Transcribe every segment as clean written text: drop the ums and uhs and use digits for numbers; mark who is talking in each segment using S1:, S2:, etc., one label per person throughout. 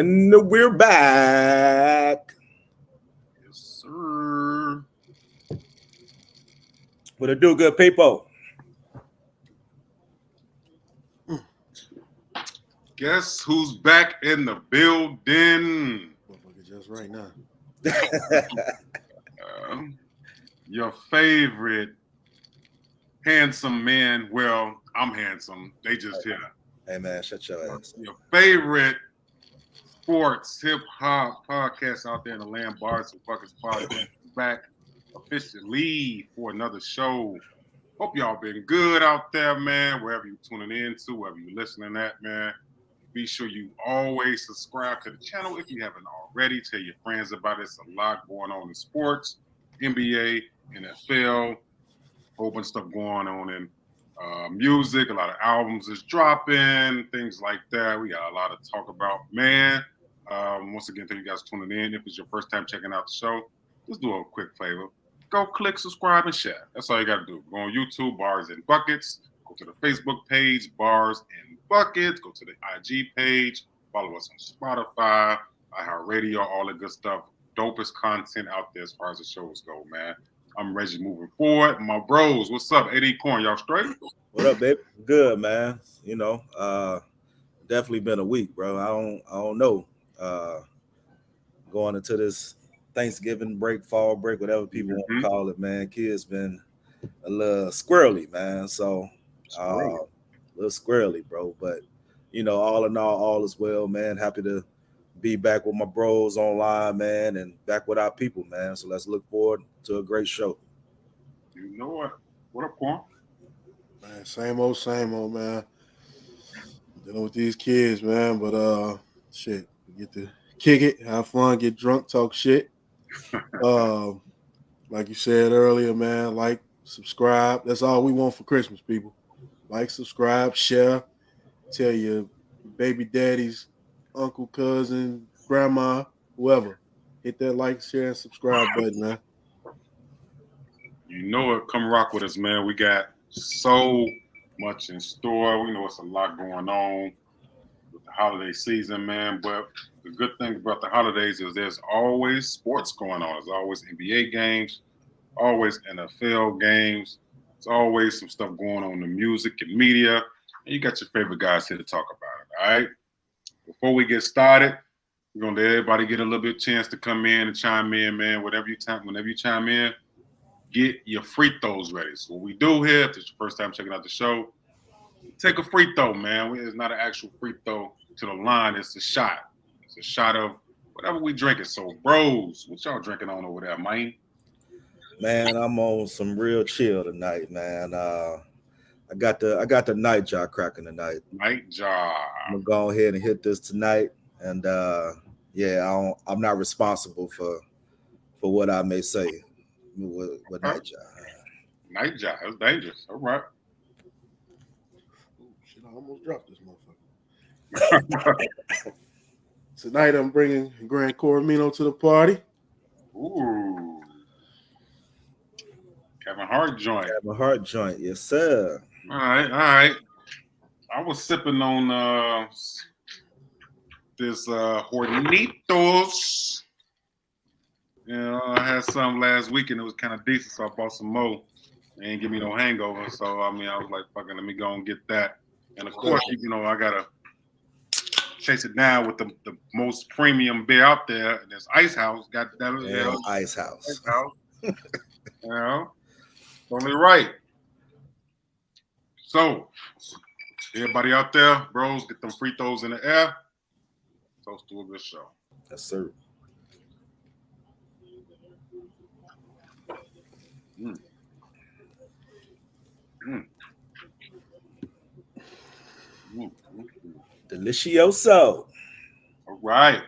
S1: And we're back.
S2: Yes, sir.
S1: What it do, good people?
S2: Guess who's back in the building?
S3: Motherfucker, just right now.
S2: Your favorite handsome man. Well, I'm handsome. They just here.
S1: Hey man, shut your ass.
S2: Your favorite sports hip hop podcast out there in the land. Bars and Buckets podcast back officially for another show. Hope y'all been good out there, man. Wherever you tuning in to, wherever you listening at, man. Be sure you always subscribe to the channel if you haven't already. Tell your friends about it. It's a lot going on in sports, NBA, NFL, whole bunch of stuff going on in music. A lot of albums is dropping, things like that. We got a lot to talk about, man. Once again, thank you guys for tuning in. If it's your first time checking out the show, just do a quick favor. Go click, subscribe, and share. That's all you got to do. Go on YouTube, Bars and Buckets. Go to the Facebook page, Bars and Buckets. Go to the IG page. Follow us on Spotify, iHeartRadio, all the good stuff. Dopest content out there as far as the shows go, man. I'm Reggie moving forward. My bros, what's up? AD Corn, y'all straight?
S1: What up, babe? Good, man. You know, definitely been a week, bro. I don't know. Going into this Thanksgiving break, fall break, whatever people want to call it, man. Kids been a little squirrely, man. So a little squirrely, bro. But you know, all in all is well, man. Happy to be back with my bros online, man, and back with our people, man. So let's look forward to a great show.
S2: You know what? What up, Corn?
S3: Man, same old, man. Dealing with these kids, man. But shit, we get to kick it, have fun, get drunk, talk shit. Like you said earlier, man, like, subscribe. That's all we want for Christmas, people. Like, subscribe, share, tell your baby daddies, uncle, cousin, grandma, whoever. Hit that like, share, and subscribe button, man.
S2: You know it. Come rock with us, man. We got so much in store. We know it's a lot going on with the holiday season, man. But the good thing about the holidays is there's always sports going on. There's always NBA games, always NFL games. There's always some stuff going on in the music and media. And you got your favorite guys here to talk about it, all right? Before we get started, we're going to let everybody get a little bit of chance to come in and chime in, man. Whenever you chime in, get your free throws ready. So what we do here, if it's your first time checking out the show, take a free throw, man. It's not an actual free throw to the line. It's a shot. It's a shot of whatever we drinking. So, bros, what y'all drinking on over there, man?
S1: Man, I'm on some real chill tonight, man. I got the night jar cracking tonight.
S2: Night jar.
S1: I'm gonna go ahead and hit this tonight, and I'm not responsible for what I may say with night jar.
S2: Night jar. That's dangerous. All right.
S3: Ooh, shit, I almost dropped this motherfucker. Tonight I'm bringing Grand Coromino to the party.
S2: Ooh. Kevin Hart joint.
S1: Kevin Hart joint, yes, sir.
S2: All right. I was sipping on this Hornitos. You know, I had some last week and it was kind of decent, so I bought some more. They ain't give me no hangover, so I was like, fucking, let me go and get that. And of course, you know, I gotta chase it down with the most premium beer out there. And there's Ice House. Got that?
S1: Yeah, Ice House.
S2: Ice House. You know, only right. So, everybody out there, bros, get them free throws in the air. Toast to a good show.
S1: Yes, sir.
S2: Mm. Mm. Mm.
S1: Delicioso.
S2: All right,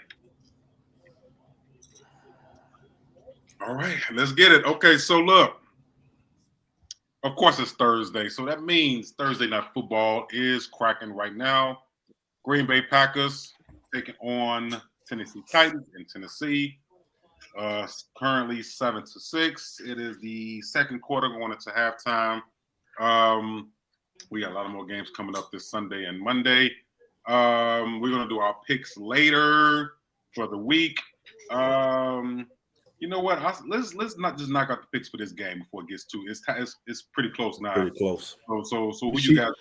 S2: let's get it. Okay, so look, of course it's Thursday, so that means Thursday Night Football is cracking right now. Green Bay Packers taking on Tennessee Titans in Tennessee. Currently 7-6. It is the second quarter going into halftime. We got a lot of more games coming up this Sunday and Monday. We're gonna do our picks later for the week. You know what? Let's not just knock out the picks for this game before it gets too. It's pretty close now.
S1: Pretty close.
S2: So who you got?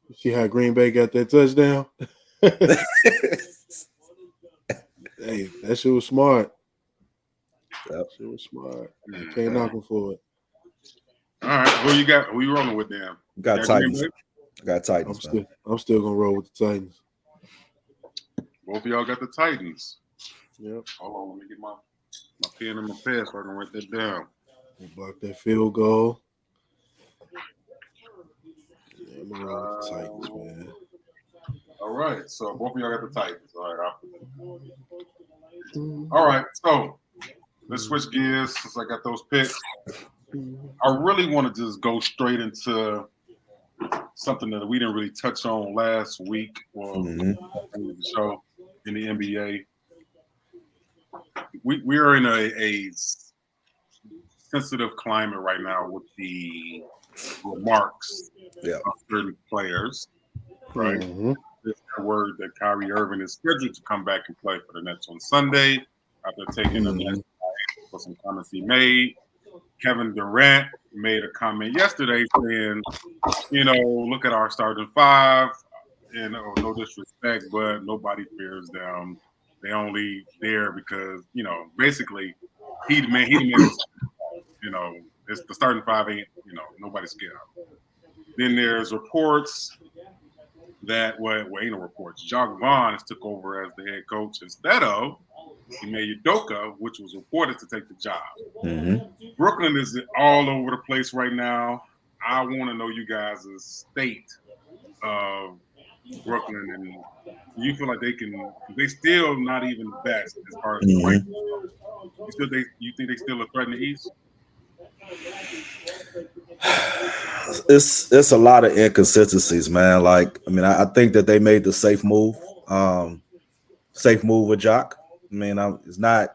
S3: You see how Green Bay got that touchdown? Hey, that shit was smart.
S1: Yep.
S3: Shit was smart. I can't knock him for it.
S2: All right, who you got? Who you rolling with then?
S1: Got Titans. Got Titans.
S3: I'm still gonna roll with the Titans.
S2: Both of y'all got the Titans.
S3: Yep.
S2: Hold on, let me get my pen and my pad so I can write that down.
S3: We'll block that field goal. Yeah, I'm gonna roll with the Titans, man.
S2: All right, so both of y'all got the Titans. All right, so let's switch gears since I got those picks. I really want to just go straight into something that we didn't really touch on last week or the show in the NBA. We are in a sensitive climate right now with the remarks of certain players, right? There's a word that Kyrie Irving is scheduled to come back and play for the Nets on Sunday after taking the Nets for some comments he made. Kevin Durant made a comment yesterday saying, look at our starting five, and no disrespect, but nobody fears them. They only there because, basically he made it's the starting five ain't, nobody's scared of. Then there's reports that ain't no reports. Jacques Vaughn has took over as the head coach instead of Ime Udoka, which was reported to take the job. Brooklyn is all over the place right now. I want to know you guys' state of Brooklyn, and you feel like they still not even the best as far as the right. You think they still a threat in the East?
S1: It's a lot of inconsistencies, man. Like, I mean, I think that they made the safe move with Jock. I mean, it's not,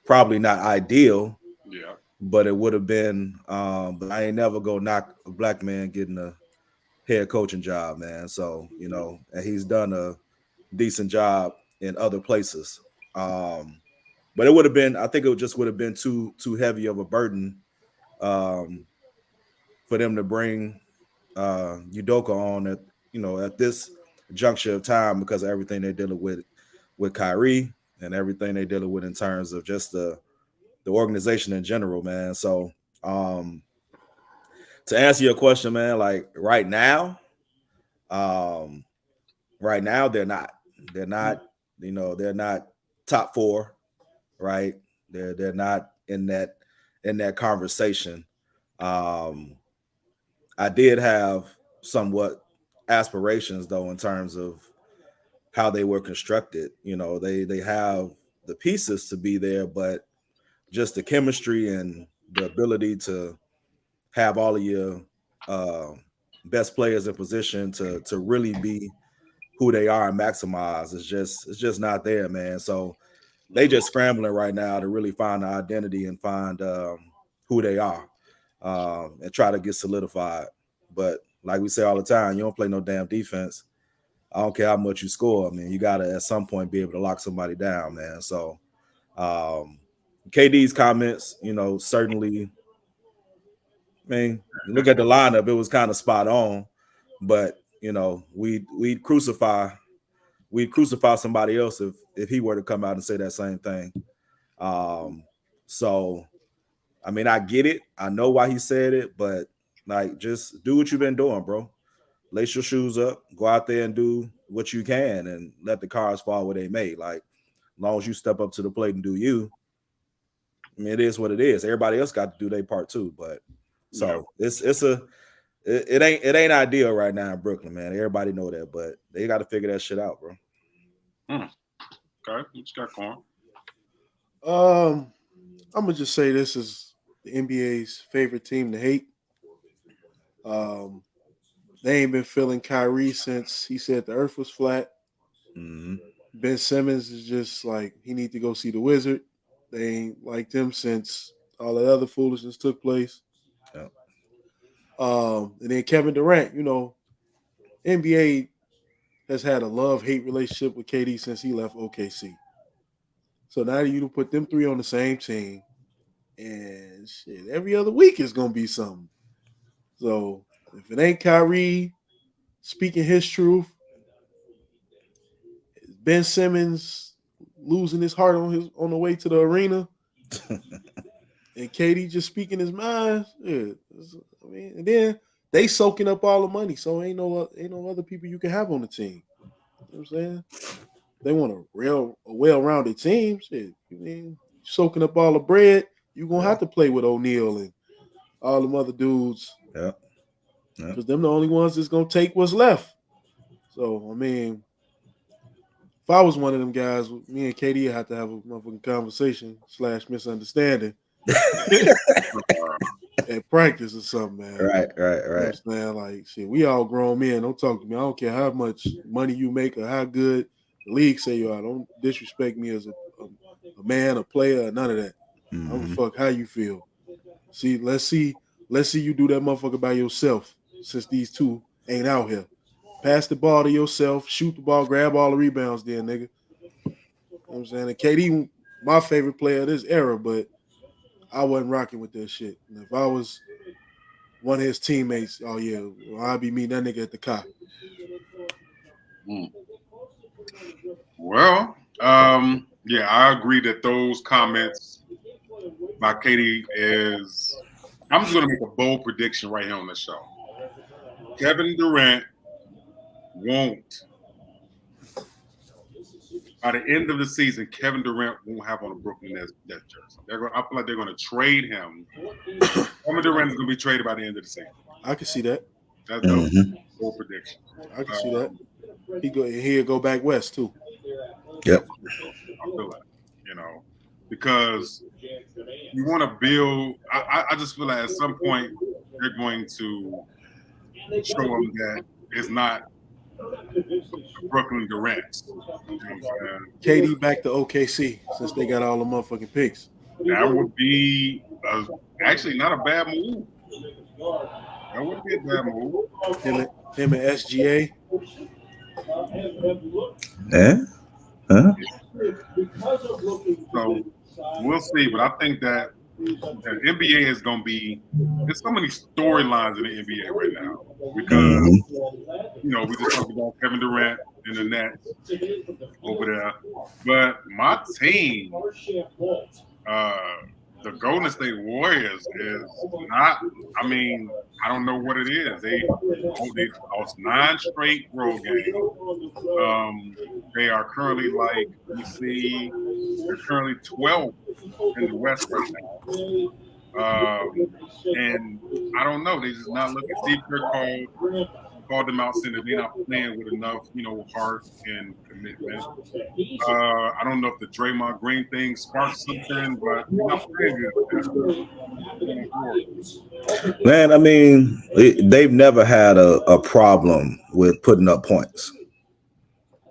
S1: probably not ideal.
S2: Yeah.
S1: But it would have been. But I ain't never go knock a black man getting a head coaching job, man. So and he's done a decent job in other places. But it would have been. I think it just would have been too heavy of a burden for them to bring Udoka on at this juncture of time because of everything they're dealing with Kyrie and everything they're dealing with in terms of just the organization in general, man. So to answer your question, man, like right now they're not they're not top four, right? They're not in that conversation. I did have somewhat aspirations though in terms of how they were constructed. They have the pieces to be there, but just the chemistry and the ability to have all of your best players in position to really be who they are and maximize it's just not there, man. So they just scrambling right now to really find the identity and find who they are and try to get solidified. But like we say all the time, you don't play no damn defense. I don't care how much you score. I mean, you got to at some point be able to lock somebody down, man. So KD's comments, certainly, I mean, look at the lineup, it was kind of spot on, but we'd crucify somebody else if he were to come out and say that same thing. So I mean, I get it. I know why he said it, but like, just do what you've been doing, bro. Lace your shoes up, go out there and do what you can, and let the cards fall where they may. Like, as long as you step up to the plate and do you, I mean, it is what it is. Everybody else got to do their part too. But so it ain't ideal right now in Brooklyn, man. Everybody know that, but they got to figure that shit out, bro.
S2: Okay, what you got going?
S3: I'm gonna just say this is the NBA's favorite team to hate. They ain't been feeling Kyrie since he said the Earth was flat. Ben Simmons is just like he need to go see the Wizard. They ain't liked him since all that other foolishness took place.
S1: Yeah.
S3: And then Kevin Durant, NBA has had a love-hate relationship with KD since he left OKC. So now you put them three on the same team, and shit, every other week is gonna be something. So if it ain't Kyrie speaking his truth, Ben Simmons losing his heart on the way to the arena, and KD just speaking his mind. Yeah, I mean, and then they soaking up all the money, so ain't no other people you can have on the team. You know what I'm saying? They want a well-rounded team. Shit, you mean soaking up all the bread? You gonna have to play with O'Neal and all them other dudes.
S1: Yeah.
S3: Because them the only ones that's gonna take what's left. So I mean, if I was one of them guys, me and KD had to have a motherfucking conversation / misunderstanding at practice or something, man.
S1: Right.
S3: You know what I'm saying? Like, shit, we all grown men. Don't talk to me. I don't care how much money you make or how good the league say you are. Don't disrespect me as a man, a player, or none of that. I don't fuck how you feel. Let's see you do that motherfucker by yourself since these two ain't out here. Pass the ball to yourself, shoot the ball, grab all the rebounds there, nigga. You know what I'm saying? And KD, my favorite player of this era, but I wasn't rocking with that shit. And if I was one of his teammates, oh yeah, I'd be meeting that nigga at the car.
S2: Well, yeah, I agree that those comments by Katie is. I'm just gonna make a bold prediction right here on the show. Kevin Durant won't. By the end of the season, Kevin Durant won't have on a Brooklyn Nets jersey. I feel like they're going to trade him. Kevin Durant is going to be traded by the end of the season.
S3: I can see that.
S2: That's a bold prediction.
S3: I can see that. He'll go back west too.
S1: Yep.
S2: I feel like, because you want to build. I just feel like at some point they're going to show him that it's not Brooklyn Durant.
S3: KD back to OKC since they got all the motherfucking picks.
S2: That would be actually not a bad move. That would be a bad move.
S3: Him and SGA.
S1: Yeah. Huh?
S2: So we'll see, but I think that the NBA is going to be. There's so many storylines in the NBA right now because we just talked about Kevin Durant in the Nets over there, but my team, the Golden State Warriors, is not. I mean, I don't know what it is. They lost 9 straight road games. They are currently they're currently 12 in the West right now. And I don't know. They just not looking. Steve Kerr called them out, saying that they're not playing with enough, heart and commitment. I don't know if the Draymond Green thing sparked something, but they're not playing good.
S1: Man, I mean, they've never had a problem with putting up points.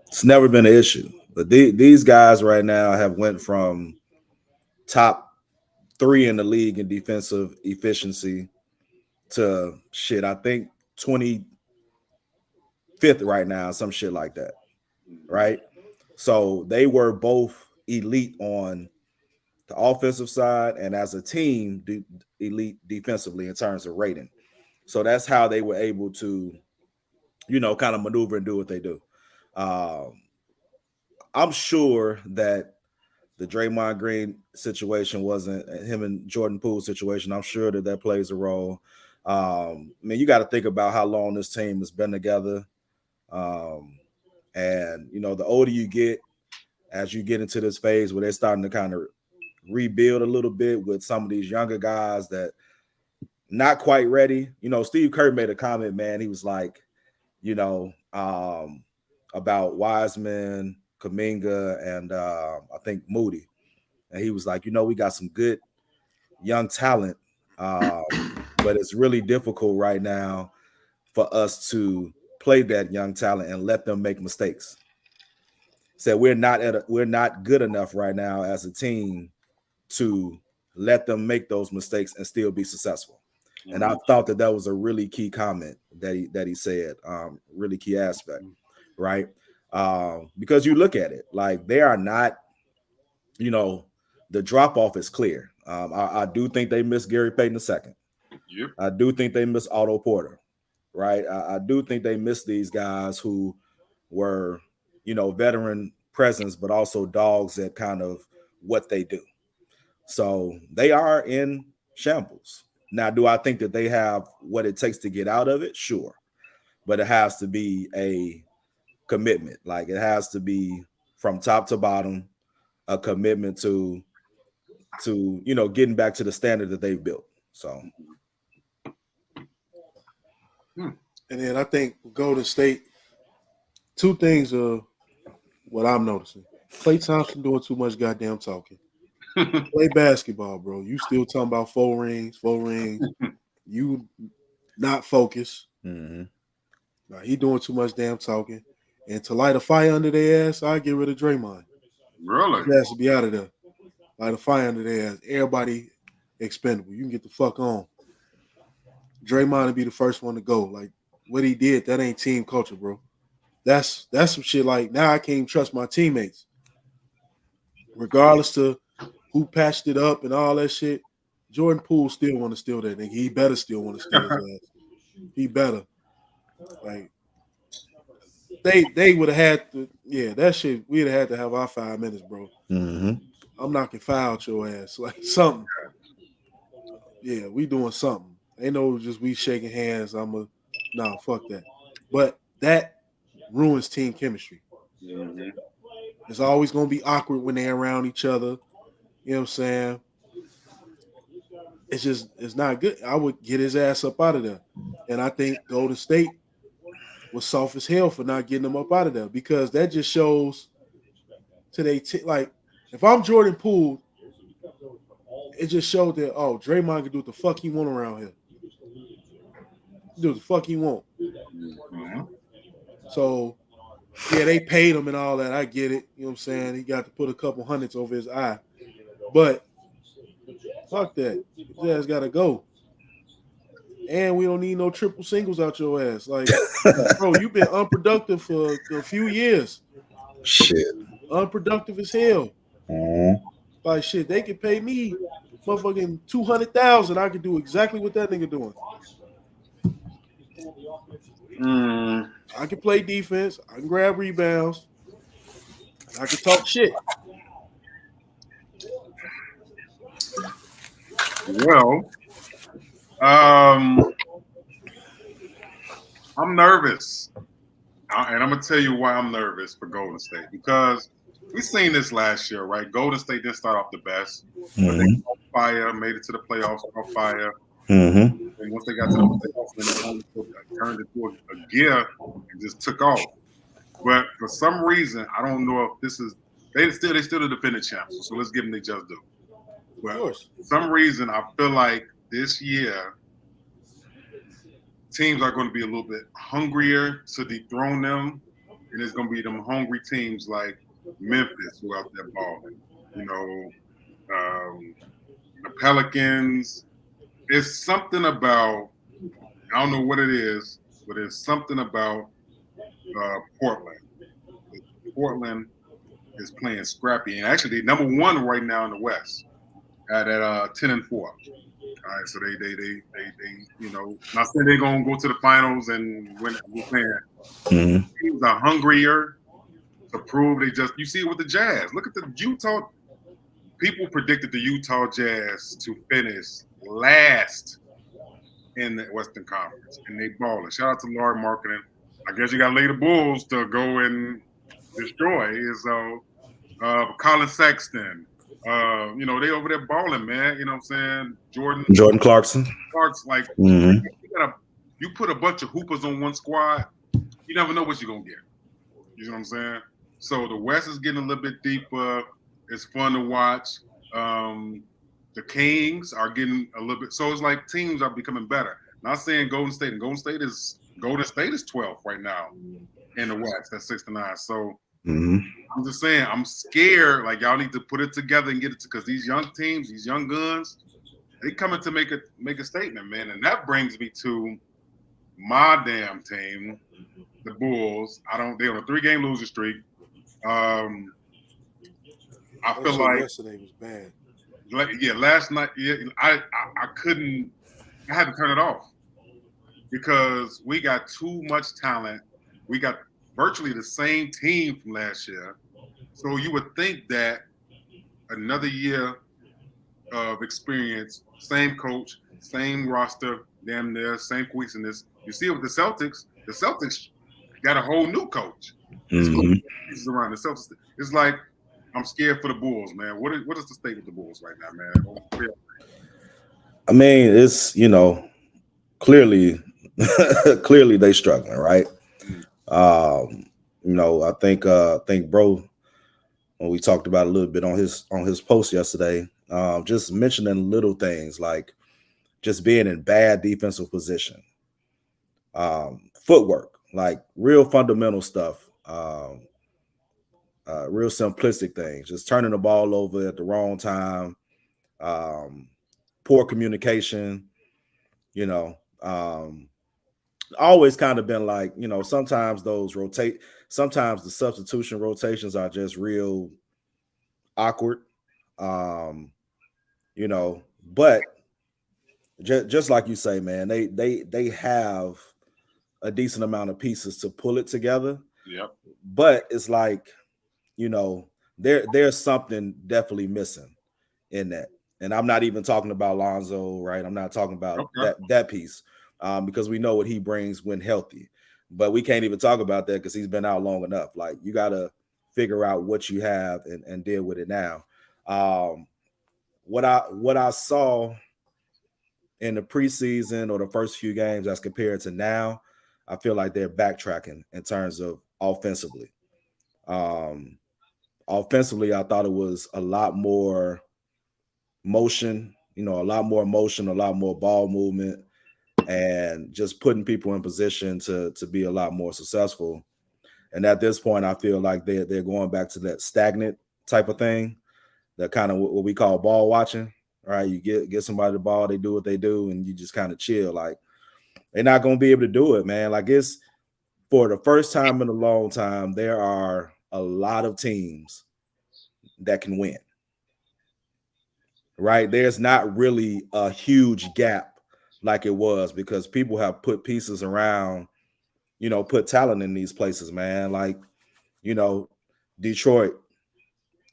S1: It's never been an issue. But these guys right now have went from top 3 in the league in defensive efficiency to shit, I think 25th right now, some shit like that. Right? So they were both elite on the offensive side and as a team, elite defensively in terms of rating. So that's how they were able to, kind of maneuver and do what they do. I'm sure that the Draymond Green situation wasn't him and Jordan Poole situation. I'm sure that plays a role. I mean, you got to think about how long this team has been together. And, the older you get, as you get into this phase where they're starting to kind of rebuild a little bit with some of these younger guys that not quite ready. Steve Kerr made a comment, man. He was like, about Wiseman, Kuminga, and I think Moody. And he was like, we got some good young talent, but it's really difficult right now for us to play that young talent and let them make mistakes. Said we're not good enough right now as a team to let them make those mistakes and still be successful. And I thought that was a really key comment that he said, really key aspect, right? Because you look at it, like they are not, the drop off is clear. I do think they miss Gary Payton II.
S2: Yep.
S1: I do think they miss Otto Porter, right? I do think they miss these guys who were, veteran presence, but also dogs at kind of what they do. So they are in shambles. Now, do I think that they have what it takes to get out of it? Sure. But it has to be a commitment. Like it has to be from top to bottom, a commitment to getting back to the standard that they've built. So
S3: and then I think Golden State, two things are what I'm noticing. Klay Thompson doing too much goddamn talking. Play basketball, bro. You still talking about 4 rings. You not focused. Nah, he doing too much damn talking. And to light a fire under their ass, I get rid of Draymond.
S2: Really?
S3: He has to be out of there. Light a fire under their ass. Everybody expendable. You can get the fuck on. Draymond will be the first one to go. Like what he did, that ain't team culture, bro. That's some shit. Like now I can't even trust my teammates, regardless to who patched it up and all that shit. Jordan Poole still want to steal that nigga. He better still want to steal his ass. He better. Like they would have had to, that shit. We'd have had to have our 5 minutes, bro. I'm knocking foul out your ass, like something. Yeah, we doing something. Ain't no just we shaking hands. Nah, fuck that. But that ruins team chemistry. It's always gonna be awkward when they're around each other. You know what I'm saying? It's not good. I would get his ass up out of there. And I think Golden State was soft as hell for not getting him up out of there because that just shows to like if I'm Jordan Poole, it just showed that Draymond can do what the fuck he want around here. Do what the fuck he want. So they paid him and all that. I get it. You know what I'm saying? He got to put a couple hundreds over his eye. But fuck that. His ass gotta go. And we don't need no triple singles out your ass. Like, bro, you've been unproductive for a few years.
S1: Shit.
S3: Unproductive as hell. Like shit, they could pay me motherfucking $200,000. I could do exactly what that nigga doing. I can play defense. I can grab rebounds. I can talk shit.
S2: Well, I'm nervous. And I'm going to tell you why I'm nervous for Golden State. Because we seen this last year, right? Golden State didn't start off the best. But they caught fire, made it to the playoffs, caught fire. And once they got to the playoffs, they turned into a gear and just took off. But for some reason, I don't know if this is they still the defending champs. So let's give them their just due. But for some reason, I feel like this year teams are going to be a little bit hungrier to dethrone them, and it's going to be them hungry teams like Memphis who out there balling. The Pelicans. It's something about, I don't know what it is, but it's something about Portland. Portland is playing scrappy, and actually they're number one right now in the West at 10-4. All right, so they not saying they're gonna go to the finals and win. Teams are hungrier to prove you see it with the Jazz. Look at the Utah. People predicted the Utah Jazz to finish last in the Western Conference, and they balling. Shout out to Laurie Marketing. I guess you got to lay the Bulls to go and destroy. So, Colin Sexton, they over there balling, man. You know what I'm saying?
S1: Jordan Clarkson.
S2: Like, you put a bunch of hoopers on one squad, you never know what you're going to get. You know what I'm saying? So the West is getting a little bit deeper. It's fun to watch. The Kings are getting a little bit. So it's like teams are becoming better. Not saying Golden State. And Golden State is 12th right now in the West. That's 6-9. So I'm just saying I'm scared. Like y'all need to put it together and get it because these young teams, these young guns, they coming to make a statement, man. And that brings me to my damn team, the Bulls. They're on a 3-game losing streak. I
S3: That
S2: feel
S3: shit
S2: like,
S3: yesterday was bad.
S2: last night, I couldn't. I had to turn it off because we got too much talent. We got virtually the same team from last year. So you would think that another year of experience, same coach, same roster, damn near, same cohesiveness. You see it with the Celtics got a whole new coach. It's pieces around the Celtics. It's like I'm scared for the Bulls, man. What is the state with the Bulls right now, man?
S1: I mean, it's clearly clearly they struggling, right? I think bro, when we talked about a little bit on his post yesterday, just mentioning little things like just being in bad defensive position, footwork, like real fundamental stuff, real simplistic things, just turning the ball over at the wrong time, poor communication, you know. Always kind of been like, sometimes sometimes the substitution rotations are just real awkward. Um, but just like you say, man, they have a decent amount of pieces to pull it together.
S2: Yep.
S1: But it's like, there's something definitely missing in that. And I'm not even talking about Lonzo, right? I'm not talking about that piece, because we know what he brings when healthy. But we can't even talk about that because he's been out long enough. Like, you got to figure out what you have and deal with it now. What I saw in the preseason or the first few games as compared to now, I feel like they're backtracking in terms of offensively. Offensively, I thought it was a lot more motion, a lot more motion, a lot more ball movement, and just putting people in position to be a lot more successful. And at this point, I feel like they're going back to that stagnant type of thing, that kind of what we call ball watching, right? You get somebody the ball, they do what they do, and you just kind of chill. Like, they're not going to be able to do it, man. Like, it's for the first time in a long time, there are a lot of teams that can win, right? There's not really a huge gap like it was because people have put pieces around, put talent in these places, man. Like, Detroit,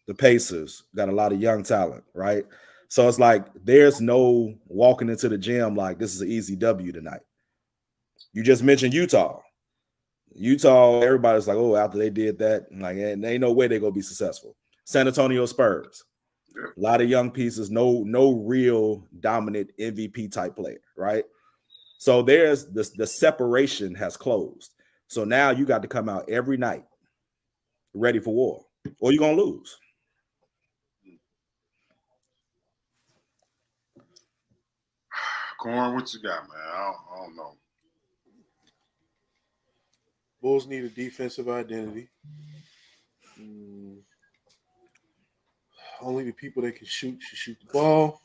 S1: the Pacers got a lot of young talent, right? So it's like there's no walking into the gym like this is an easy W tonight. You just mentioned Utah. Everybody's like, oh, after they did that, like, and ain't no way they're gonna be successful. San Antonio Spurs, a lot of young pieces, no real dominant MVP type player, right? So there's this, the separation has closed. So now you got to come out every night ready for war, or you're gonna lose.
S2: Corn, what you got, man? I don't know.
S3: Bulls need a defensive identity. Only the people that can shoot should shoot the ball.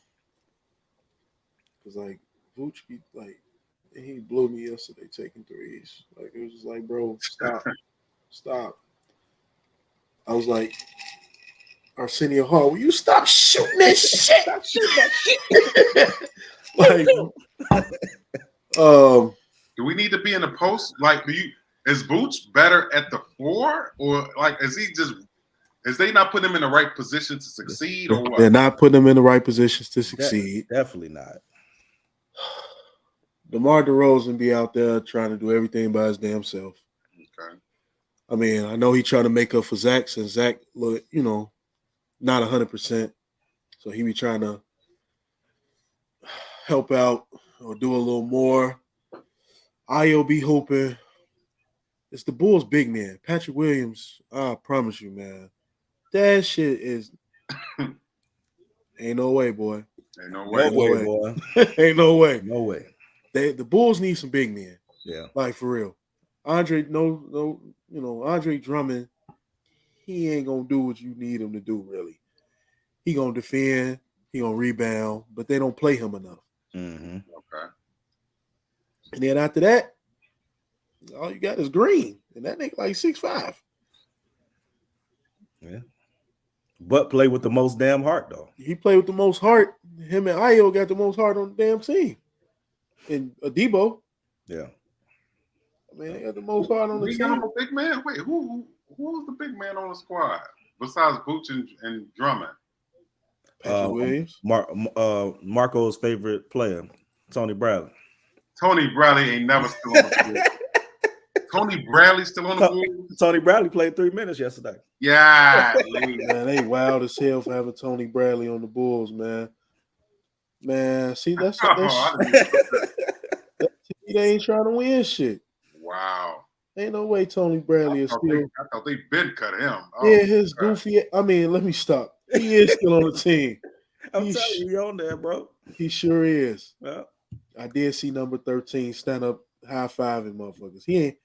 S3: Because, like, Vooch be like, he blew me yesterday taking threes. Like, it was just like, bro, stop. Stop. I was like, Arsenio Hall, will you stop shooting that shit? Stop shooting that shit. Like,
S2: do we need to be in the post? Like, is Vooch better at the 4, or like is they not putting him in the right position to succeed, or what?
S3: They're not putting him in the right positions to succeed.
S1: Definitely not.
S3: DeMar DeRozan be out there trying to do everything by his damn self.
S2: Okay.
S3: I mean, I know he trying to make up for Zach since Zach look, not 100%. So he be trying to help out or do a little more. Io be hoping. It's the Bulls' big man, Patrick Williams. I promise you, man, that shit is ain't no way, boy.
S2: Ain't no way,
S1: boy.
S3: Ain't no way.
S1: No way.
S3: The Bulls need some big men.
S1: Yeah,
S3: like for real. Andre Drummond, he ain't gonna do what you need him to do. Really, he gonna defend. He gonna rebound, but they don't play him enough.
S1: Mm-hmm.
S2: Okay.
S3: And then after that, all you got is Green, and that nigga like 6'5".
S1: Yeah. But play with the most damn heart though.
S3: He played with the most heart. Him and Ayo got the most heart on the damn team. And Debo.
S1: Yeah.
S3: I mean, they got the most heart on the
S2: We got
S3: team.
S2: a big man. Wait, who was the big man on the squad besides Booch and Drummond?
S3: Patrick Williams.
S1: Marco's favorite player, Tony Bradley.
S2: Tony Bradley ain't never still on the Bulls. Tony Bradley still on the Bulls?
S1: Tony Bradley played 3 minutes yesterday.
S2: Yeah.
S3: Man, they wild as hell for having Tony Bradley on the Bulls, man. Man, see, that's they ain't trying to win shit.
S2: Wow.
S3: Ain't no way Tony Bradley is still.
S2: I thought they been cut him.
S3: Yeah, his goofy. I mean, let me stop. He is still on the team.
S1: I'm telling you, you on there, bro.
S3: He sure is.
S1: Yeah.
S3: I did see number 13 stand up high-fiving motherfuckers. He ain't.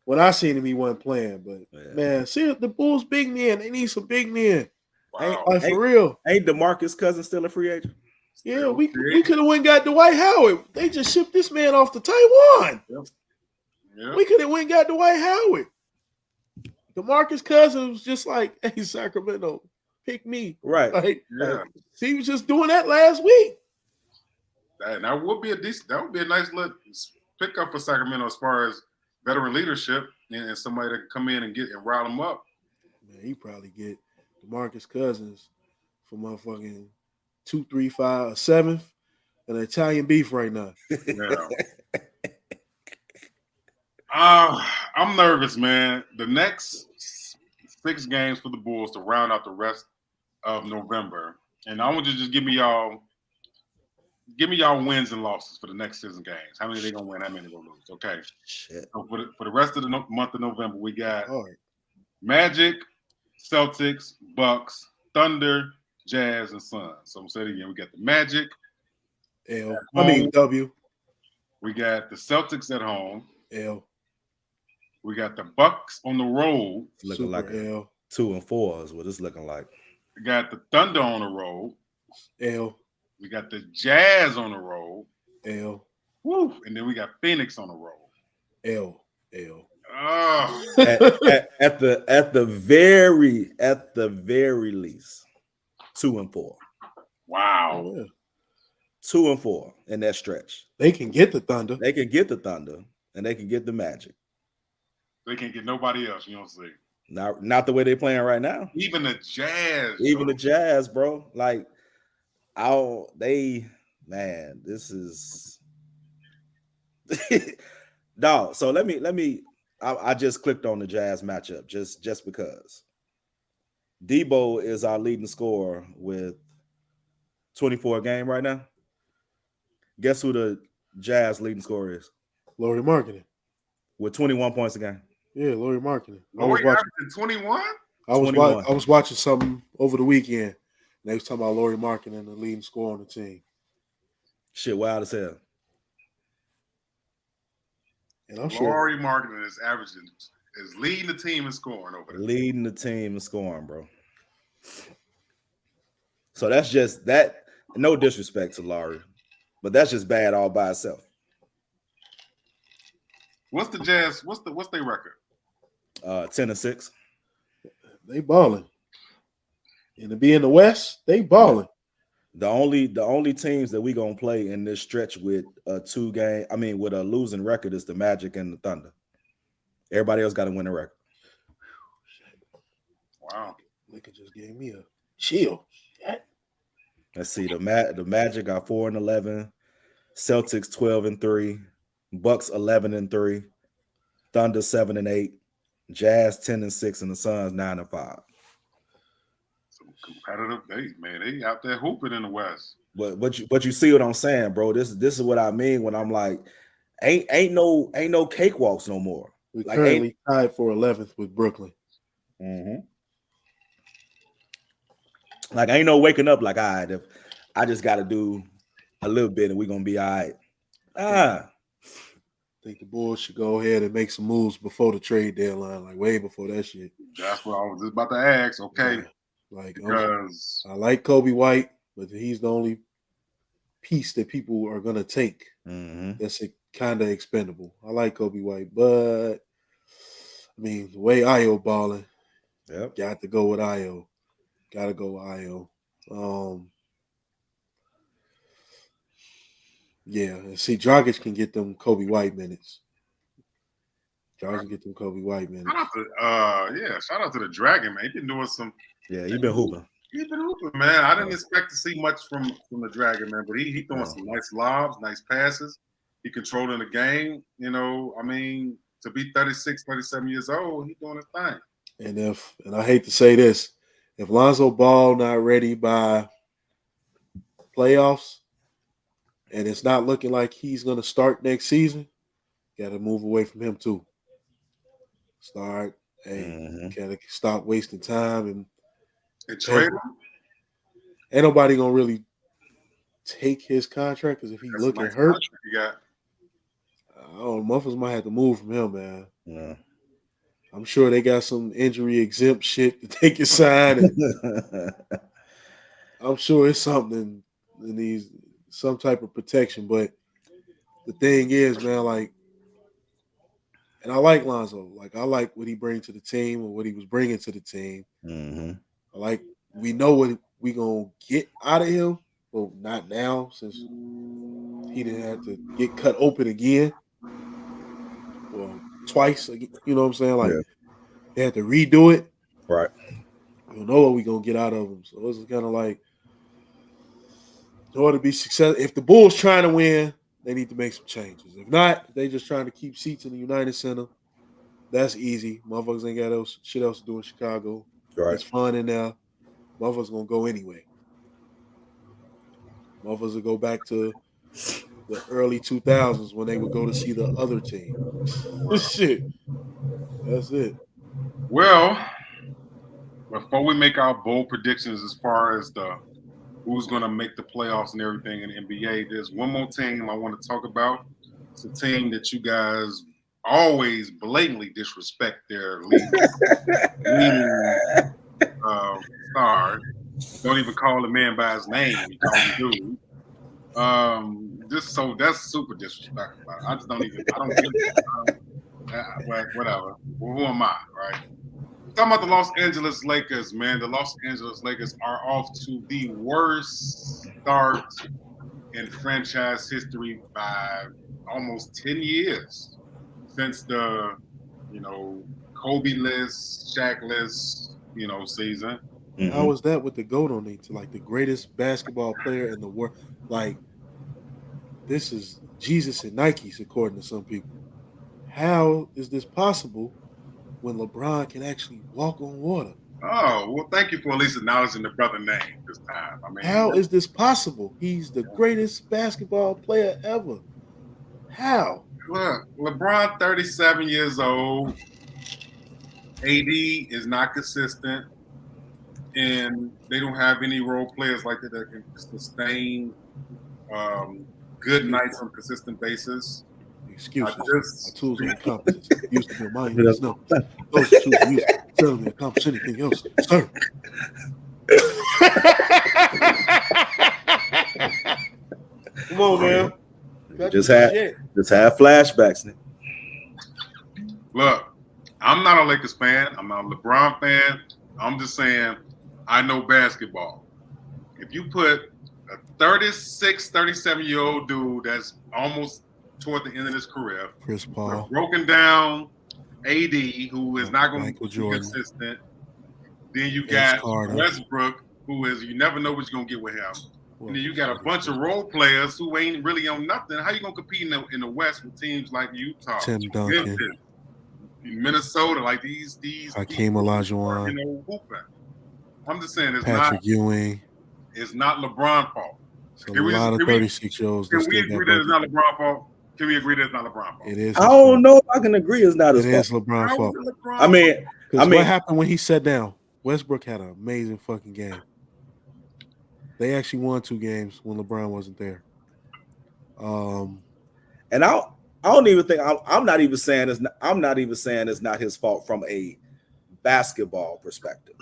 S3: When I seen him, he wasn't playing. But man, see the Bulls big men. They need some big men.
S2: Wow.
S3: Like for real.
S1: Ain't DeMarcus Cousins still a free agent?
S3: Yeah, we could have went and got Dwight Howard. They just shipped this man off to Taiwan.
S2: Yep.
S3: We could have went and got Dwight Howard. DeMarcus Cousins was just like, hey, Sacramento, pick me.
S1: Right.
S3: Like, he was just doing that last week.
S2: That would be a nice little pickup for Sacramento as far as veteran leadership and somebody that can come in and rile them up.
S3: Man, he probably get DeMarcus Cousins for motherfucking 2, 3, 5, 7th, and Italian beef right now.
S2: Yeah. I'm nervous, man. The next 6 games for the Bulls to round out the rest of November, and I want you to just give me y'all wins and losses for the next 6 games. How many they gonna win? How many they gonna lose? Okay.
S1: Shit.
S2: So for the rest of the month of November, we got
S3: All right.
S2: Magic, Celtics, Bucks, Thunder, Jazz, and Suns. So I'm gonna say it again. We got the Magic.
S3: W.
S2: We got the Celtics at home.
S3: L.
S2: We got the Bucks on the road.
S1: It's looking like
S3: L.
S1: 2 and 4 is what it's looking like.
S2: We got the Thunder on the road.
S3: L.
S2: We got the Jazz on the road.
S3: L.
S2: Woo. And then we got Phoenix on the road.
S3: L.
S2: Oh.
S1: at the very least, 2 and 4.
S2: Wow.
S3: Oh, yeah.
S1: 2 and 4 in that stretch.
S3: They can get the Thunder.
S1: They can get the Thunder and they can get the Magic.
S2: They can't get nobody else, you don't see.
S1: Not the way they're playing right now.
S2: Even the Jazz.
S1: The Jazz, bro. Like, this is dog. So let me I just clicked on the Jazz matchup just because Debo is our leading scorer with 24 a game right now. Guess who the Jazz leading scorer is?
S3: Lauri Markkanen
S1: with 21 points a game.
S3: Yeah, Lauri Markkanen.
S2: Lauri averaging 21?
S3: I was watching something over the weekend. They was talking about Lauri Markkanen, the leading scorer on the team.
S1: Shit, wild as hell.
S3: And I'm
S2: Lauri Markkanen is leading the team in scoring over there.
S1: Leading the team in scoring, bro. So that's just that. No disrespect to Lauri, but that's just bad all by itself.
S2: What's the Jazz? What's their record?
S1: 10-6.
S3: They balling. And to be in the West, they balling.
S1: The only teams that we gonna play in this stretch with with a losing record is the Magic and the Thunder. Everybody else got to win a record.
S2: Wow.
S3: Nigga just gave me a chill.
S1: Let's see. The Magic are 4-11, Celtics 12-3, Bucks 11-3, Thunder 7-8, Jazz 10-6, and the Suns 9-5.
S2: Some competitive days, man. They out there hooping in the West.
S1: But you see what I'm saying, bro? This is what I mean when I'm like, ain't no cakewalks no more.
S3: We currently tied for 11th with Brooklyn.
S1: Mm-hmm. Like, ain't no waking up like, all right, if I just got to do a little bit and we're going to be all right. I
S3: think the Bulls should go ahead and make some moves before the trade deadline, like way before that shit.
S2: That's what I was just about to ask. Okay.
S3: Yeah. Like,
S2: because
S3: I like Kobe White, but he's the only piece that people are gonna take. That's kind of expendable. I like Kobe White, but I mean the way Io balling, got to go with Io. Got to go with Io. Yeah, and see, Dragic can get them Kobe White minutes. Dragic can get them Kobe White minutes.
S2: Shout out to the Dragon, man. He been doing some.
S1: Yeah, he been hooping.
S2: He's been hooping, man. I didn't expect to see much from the Dragon, man, but he throwing some nice lobs, nice passes. He controlling the game. You know, I mean, to be 36, 37 years old, he's doing his thing.
S3: And I hate to say this, if Lonzo Ball not ready by playoffs, and it's not looking like he's going to start next season, got to move away from him too. Got to stop wasting time and
S2: trade him.
S3: Ain't nobody gonna really take his contract because if he looking hurt, I don't know, motherfuckers might have to move from him, man.
S1: Yeah.
S3: I'm sure they got some injury exempt shit that they can sign. And I'm sure it's something in these, some type of protection. But the thing is, man, like, and I like Lonzo. Like, I like what he brings to the team or what he was bringing to the team. I like, we know what we gonna get out of him. Well, not now, since he didn't have to get cut open again. Well, twice, you know what I'm saying? Like, they had to redo it.
S1: Right.
S3: We don't know what we're going to get out of him. So it's kind of like, in order to be successful, if the Bulls trying to win, they need to make some changes. If not, if they just trying to keep seats in the United Center, that's easy. Motherfuckers ain't got shit else to do in Chicago.
S1: Right.
S3: It's fun in there. Motherfuckers going to go anyway. Motherfuckers will go back to the early 2000s when they would go to see the other team. Shit. That's it.
S2: Well, before we make our bold predictions as far as who's going to make the playoffs and everything in the NBA, there's one more team I want to talk about. It's a team that you guys always blatantly disrespect their leading star. Don't even call the man by his name. You call him dude. That's super disrespectful. I don't give whatever. Well, who am I, right? Talking about the Los Angeles Lakers, man. The Los Angeles Lakers are off to the worst start in franchise history by almost 10 years since the, Kobe-less, Shaq-less, season.
S3: How was that with the GOAT on it? Like the greatest basketball player in the world. Like, this is Jesus and Nikes, according to some people. How is this possible when LeBron can actually walk on water?
S2: Oh, well, thank you for at least acknowledging the brother name this time. I mean,
S3: how is this possible? He's the greatest basketball player ever. How?
S2: Look, LeBron, 37 years old. AD is not consistent. And they don't have any role players like that can sustain good nights on a consistent basis.
S3: Excuses. My tools are incompetent. Used to be mine. No. Those tools are used to tell me to accomplish anything else. Sir. Come on, man.
S1: Just have flashbacks, Nick.
S2: Look, I'm not a Lakers fan. I'm not a LeBron fan. I'm just saying I know basketball. If you put a 36, 37-year-old dude that's almost toward the end of his career,
S3: Chris Paul,
S2: broken down AD, who is not going to be consistent, then you got Westbrook, who is, you never know what you're going to get with him. And then you got a bunch of role players who ain't really on nothing. How you going to compete in the West with teams like Utah,
S3: Tim Duncan,
S2: Memphis, Minnesota, like these
S3: Hakeem Olajuwon,
S2: hooping. I'm just saying
S3: Patrick Ewing.
S2: It's not LeBron's fault.
S3: So a lot of 36-year-olds.
S2: Can we agree that it's not LeBron's fault? Can we agree that it's not LeBron's fault?
S3: It is.
S1: I don't know if I can agree it's not his fault.
S3: It is LeBron's fault.
S1: I mean,
S3: what happened when he sat down? Westbrook had an amazing fucking game. They actually won 2 games when LeBron wasn't there.
S1: And I don't even think I'm not even saying it's not his fault from a basketball perspective,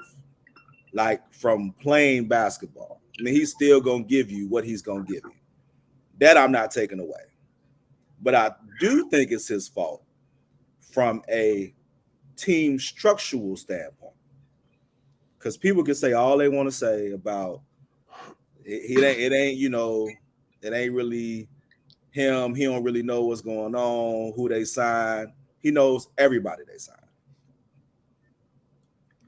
S1: like from playing basketball. I mean, he's still gonna give you what he's gonna give you. That I'm not taking away. But I do think it's his fault from a team structural standpoint. Because people can say all they want to say about it ain't, it ain't really him. He don't really know what's going on, who they signed. He knows everybody they signed.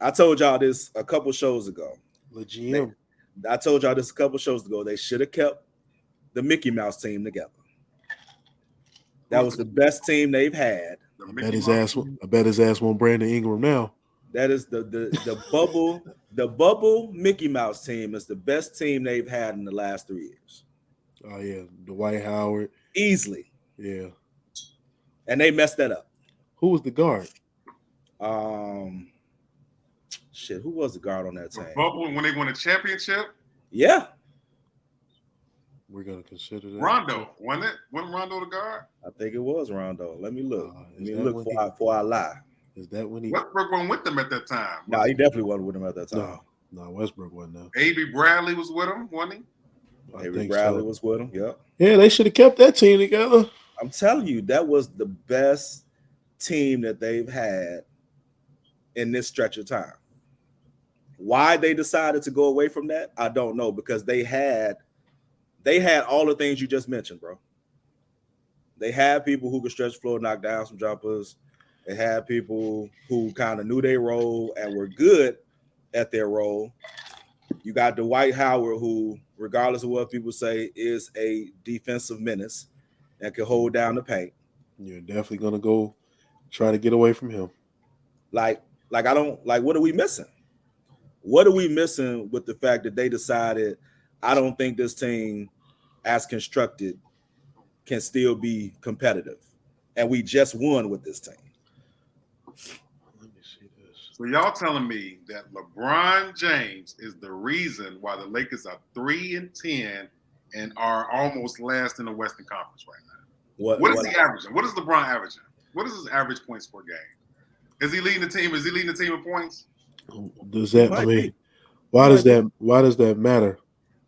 S1: I told y'all this a couple shows ago. I told y'all this a couple shows ago. They should have kept the Mickey Mouse team together. That was the best team they've had.
S3: I bet his ass won't Brandon Ingram now.
S1: That is the bubble Mickey Mouse team is the best team they've had in the last 3 years.
S3: Oh yeah, Dwight Howard.
S1: Easily.
S3: Yeah.
S1: And they messed that up.
S3: Who was the guard?
S1: Who was the guard on that team?
S2: Bubble when they won a championship?
S1: Yeah.
S3: We're gonna consider that.
S2: Rondo, wasn't it? Wasn't Rondo the guard?
S1: I think it was Rondo. Let me look. Let me look before I lie.
S3: Is that when he
S2: Westbrook wasn't with them at that time?
S1: No, he definitely wasn't with them at that time.
S3: No, Westbrook wasn't there.
S2: Avery Bradley was with him, wasn't he?
S1: Avery Bradley was with him. Yep.
S3: Yeah, they should have kept that team together.
S1: I'm telling you, that was the best team that they've had in this stretch of time. Why they decided to go away from that, I don't know, because they had all the things you just mentioned, bro. They had people who could stretch the floor, knock down some jumpers. They had people who kind of knew their role and were good at their role. You got Dwight Howard, who, regardless of what people say, is a defensive menace and can hold down the paint.
S3: You're definitely gonna go try to get away from him.
S1: What are we missing? What are we missing with the fact that they decided, I don't think this team, as constructed, can still be competitive, and we just won with this team.
S3: Let me see this.
S2: So y'all telling me that LeBron James is the reason why the Lakers are 3-10 and are almost last in the Western Conference right now? What is he averaging? What is LeBron averaging? What is his average points per game? Is he leading the team? Is he leading the team in points?
S3: Does that? I mean, why does that matter?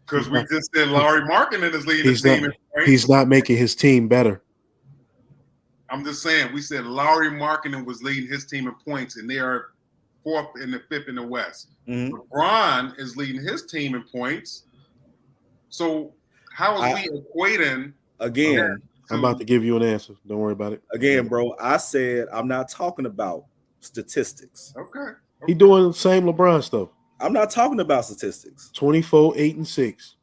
S2: Because we just said Lauri Markkanen is leading the team in points.
S3: He's not making his team better.
S2: I'm just saying, we said Lauri Markkanen was leading his team in points, and they are 4th and 5th in the West.
S1: Mm-hmm.
S2: LeBron is leading his team in points. So how is we equating
S1: again?
S3: I'm about to give you an answer. Don't worry about it.
S1: Again, bro, I said I'm not talking about statistics.
S2: Okay.
S3: He doing the same LeBron stuff.
S1: I'm not talking about statistics.
S3: 24, 8, and 6.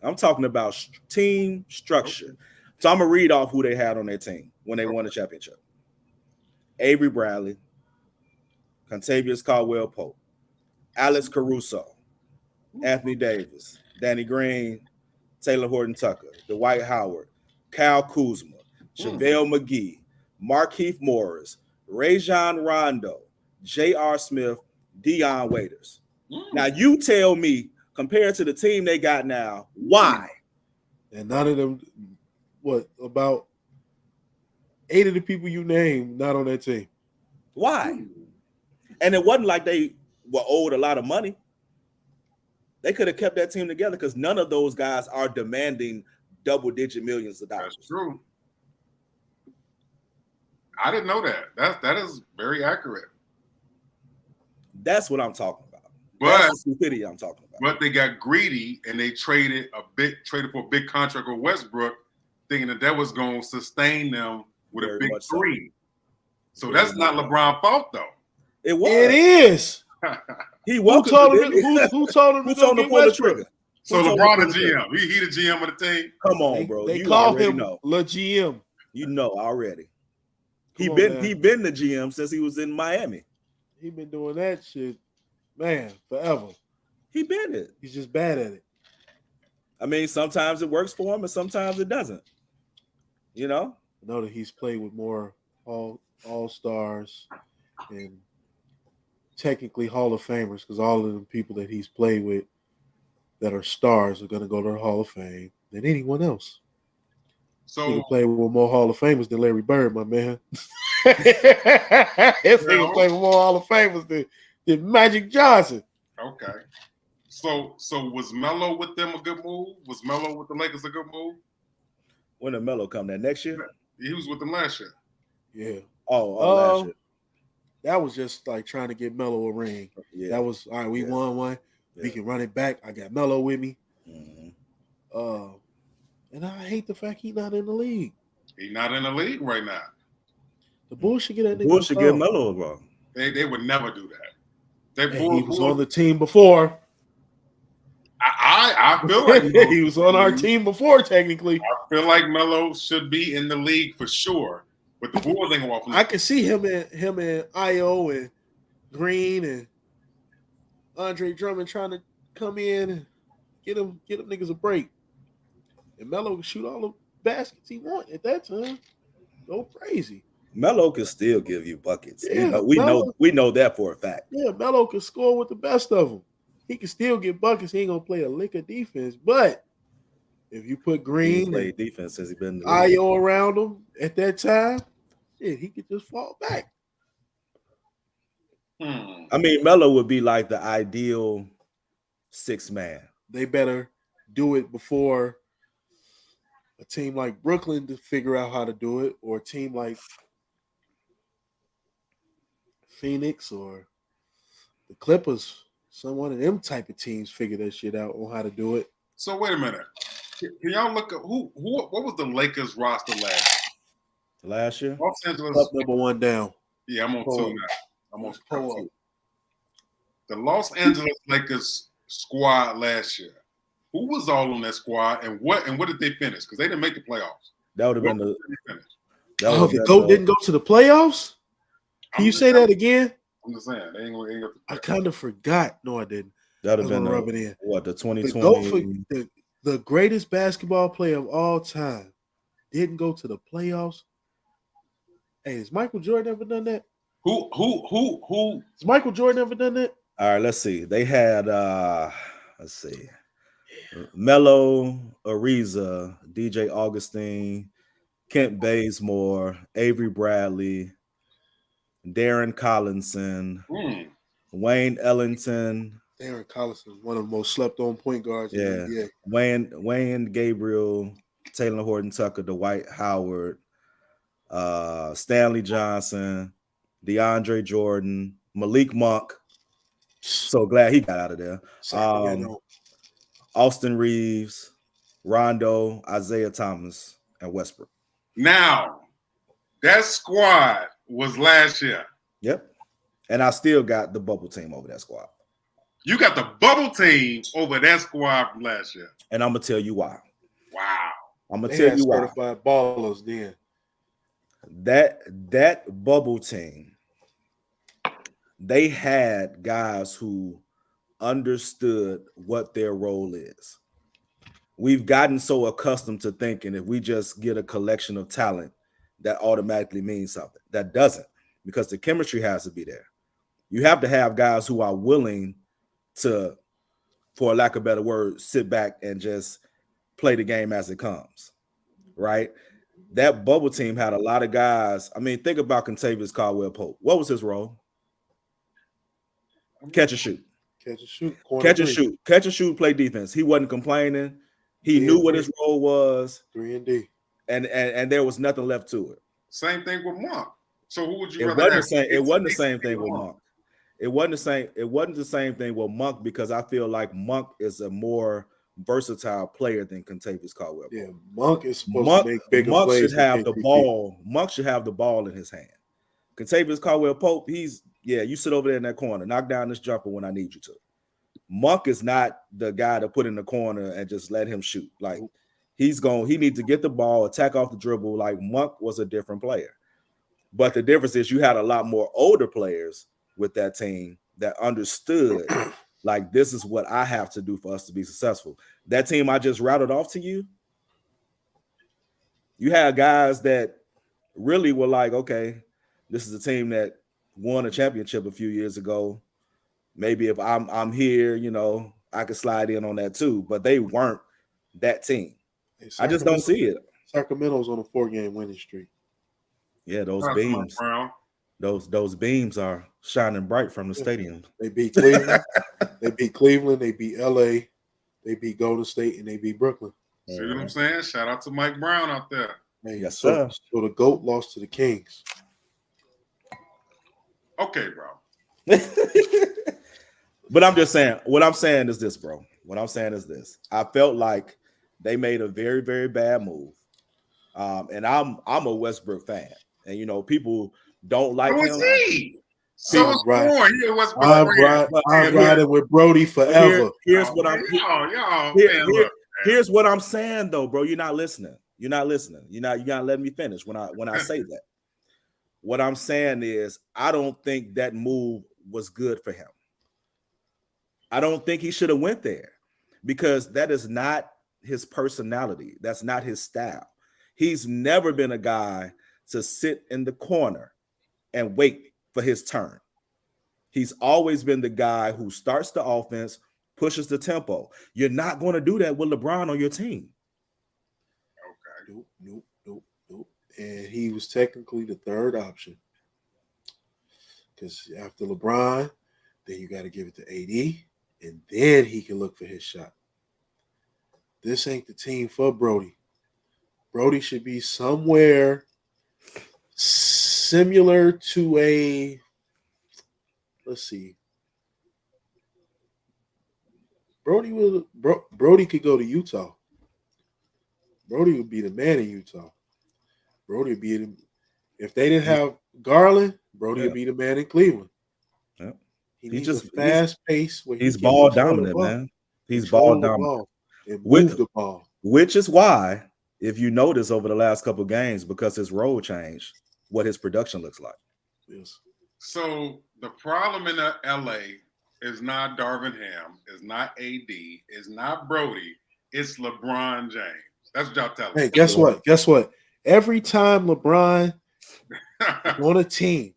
S1: I'm talking about team structure. So I'm gonna read off who they had on their team when they won the championship. Avery Bradley, Contavious Caldwell-Pope, Alex Caruso, Anthony Davis, Danny Green, Taylor Horton-Tucker, Dwight Howard, Kyle Kuzma, JaVale McGee, Markieff Morris, Rajon Rondo, J.R. Smith, Dion Waiters. Now you tell me, compared to the team they got now, why?
S3: And none of them, about 8 of the people you named not on that team.
S1: Why? And it wasn't like they were owed a lot of money. They could have kept that team together because none of those guys are demanding double-digit millions of dollars.
S2: That's true. I didn't know that. That is very accurate.
S1: That's what I'm talking about.
S2: But
S1: that's the stupidity I'm talking about.
S2: But they got greedy and they traded for a big contract with Westbrook, thinking that was going to sustain them with a big three. So that's not LeBron's fault, though.
S1: It was.
S3: It is.
S1: He who
S3: told him to
S1: pull the trigger?
S2: So LeBron the GM. He the GM of the team.
S1: Come on, bro.
S3: They call him Le GM.
S1: You know already. He been the GM since he was in Miami.
S3: He been doing that shit, man, forever.
S1: He been it.
S3: He's just bad at it.
S1: I mean, sometimes it works for him and sometimes it doesn't. You know?
S3: I know that he's played with more all-stars and technically Hall of Famers because all of the people that he's played with that are stars are going to go to the Hall of Fame than anyone else.
S2: So
S3: he can play with more Hall of Famers than Larry Bird, my man. He can play with more Hall of Famers than Magic Johnson.
S2: Okay. So was Melo with them a good move? Was Melo with the Lakers a good move?
S1: When did Melo come? That next year?
S2: He was with them last year.
S3: Yeah.
S1: Last year.
S3: That was just like trying to get Melo a ring.
S1: Yeah.
S3: That was all right. We won one. Yeah. We can run it back. I got Melo with me. Mm-hmm. And I hate the fact he's not in the league.
S2: He's not in the league right now.
S3: The Bullshit get that nigga.
S1: Bullshit get Melo wrong.
S2: They would never do that.
S3: He was on the team before.
S2: I feel like
S3: he was on our team before. Technically,
S2: I feel like Melo should be in the league for sure. But the Bulls ain't gonna walk.
S3: I can see him and Io and Green and Andre Drummond trying to come in and get them niggas a break. And Melo can shoot all the baskets he want at that time. Go crazy.
S1: Melo can still give you buckets. Yeah, we know that for a fact.
S3: Yeah, Melo can score with the best of them. He can still get buckets. He ain't gonna play a lick of defense. But if you put Green
S1: and defense since he been
S3: Io around him at that time, he could just fall back.
S1: I mean, Melo would be like the ideal 6 man.
S3: They better do it before a team like Brooklyn to figure out how to do it, or a team like Phoenix or the Clippers. Some one of them type of teams figure that shit out on how to do it.
S2: So wait a minute. Can y'all look at what was the Lakers roster
S1: last year?
S2: Los Angeles
S3: up number 1 down.
S2: Yeah, I'm on 2 now. I'm on 2. The Los Angeles Lakers squad last year. Who was all on that squad, and what did they finish? Because they didn't make the playoffs.
S1: That would have been the.
S3: The GOAT didn't go to the playoffs. Can you say that again?
S2: I'm just saying they ain't gonna
S3: I kind of forgot. No, I didn't.
S1: That would have been
S3: rub it in.
S1: What, the 2020?
S3: The greatest basketball player of all time didn't go to the playoffs. Hey, has Michael Jordan ever done that?
S2: Who?
S3: Has Michael Jordan ever done that?
S1: All right, let's see. They had Melo, Ariza, DJ Augustine, Kent Bazemore, Avery Bradley, Darren Collinson, Wayne Ellington.
S3: Darren Collison, one of the most slept-on point guards in the
S1: NBA. Wayne Gabriel, Taylor Horton Tucker, Dwight Howard, Stanley Johnson, DeAndre Jordan, Malik Monk. So glad he got out of there. Austin Reeves, Rondo, Isaiah Thomas, and Westbrook.
S2: Now, that squad was last year.
S1: Yep. And I still got the bubble team over that squad.
S2: You got the bubble team over that squad from last year.
S1: And I'm going to tell you why.
S2: Wow.
S1: I'm going to tell you why.
S3: Certified ballers then.
S1: That bubble team, they had guys who understood what their role is. We've gotten so accustomed to thinking if we just get a collection of talent, that automatically means something. That doesn't, because the chemistry has to be there. You have to have guys who are willing to, for lack of a better word, sit back and just play the game as it comes, right? That bubble team had a lot of guys. I mean, think about Contavious Caldwell-Pope. What was his role? Catch and shoot. Catch and shoot, play defense. He wasn't complaining. He knew what his role was.
S3: 3-and-D.
S1: And there was nothing left to it.
S2: Same thing with Monk. So who would you
S1: rather have? It wasn't the same thing with Monk. It wasn't the same thing with Monk, because I feel like Monk is a more versatile player than Contavious Caldwell-Pope.
S3: Yeah, Monk is supposed to make bigger plays.
S1: Monk should have the ball. Monk should have the ball in his hand. Contavious Caldwell-Pope, you sit over there in that corner, knock down this jumper when I need you to. Monk is not the guy to put in the corner and just let him shoot. Like he needs to get the ball, attack off the dribble. Like Monk was a different player. But the difference is you had a lot more older players with that team that understood, like, this is what I have to do for us to be successful. That team I just routed off to you, you had guys that really were like, okay, this is a team that won a championship a few years ago. Maybe if I'm here, I could slide in on that too. But they weren't that team. I just don't see it.
S3: Sacramento's on a 4-game winning streak.
S1: Yeah, those beams. Those beams are shining bright from the
S3: Yeah.
S1: stadium.
S3: They beat Cleveland. They beat Cleveland. They beat LA. They beat Golden State, and they beat Brooklyn.
S2: See what I'm saying? Shout out to Mike Brown out there.
S3: Hey,
S1: Yes,
S3: so,
S1: sir.
S3: so the GOAT lost to the Kings.
S2: Okay, bro.
S1: But I'm just saying, what I'm saying is this, bro. What I'm saying is this. I felt like they made a very, very bad move. And I'm a Westbrook fan. And you know, people don't like
S2: So
S1: him.
S2: is he. So is Warren. He a Westbrook
S3: I'm
S2: fan.
S3: riding with Brody forever.
S1: Here's what I'm
S2: y'all, man, look.
S1: Here's what I'm saying though, bro. You're not listening. You're not listening. You gotta let me finish when I say that. What I'm saying is I don't think that move was good for him. I don't think he should have went there because that is not his personality. That's not his style. He's never been a guy to sit in the corner and wait for his turn. He's always been the guy who starts the offense, pushes the tempo. You're not going to do that with LeBron on your team.
S3: Okay. Nope. And he was technically the third option. Because after LeBron, then you got to give it to AD, and then he can look for his shot. This ain't the team for Brody. Brody should be somewhere similar to a, let's see. Brody could go to Utah. Brody would be the man in Utah. Brody would be if they didn't have Garland, Brody would be the man in Cleveland.
S1: Yeah.
S3: He needs a fast pace where
S1: he's ball dominant, man. He's ball dominant.
S3: And move the ball.
S1: Which is why, if you notice over the last couple of games, because his role changed, what his production looks like.
S3: Yes.
S2: So the problem in LA is not Darvin Ham, is not AD, is not Brody, it's LeBron James. That's what y'all telling me.
S3: Hey, guess what? Every time LeBron on a team,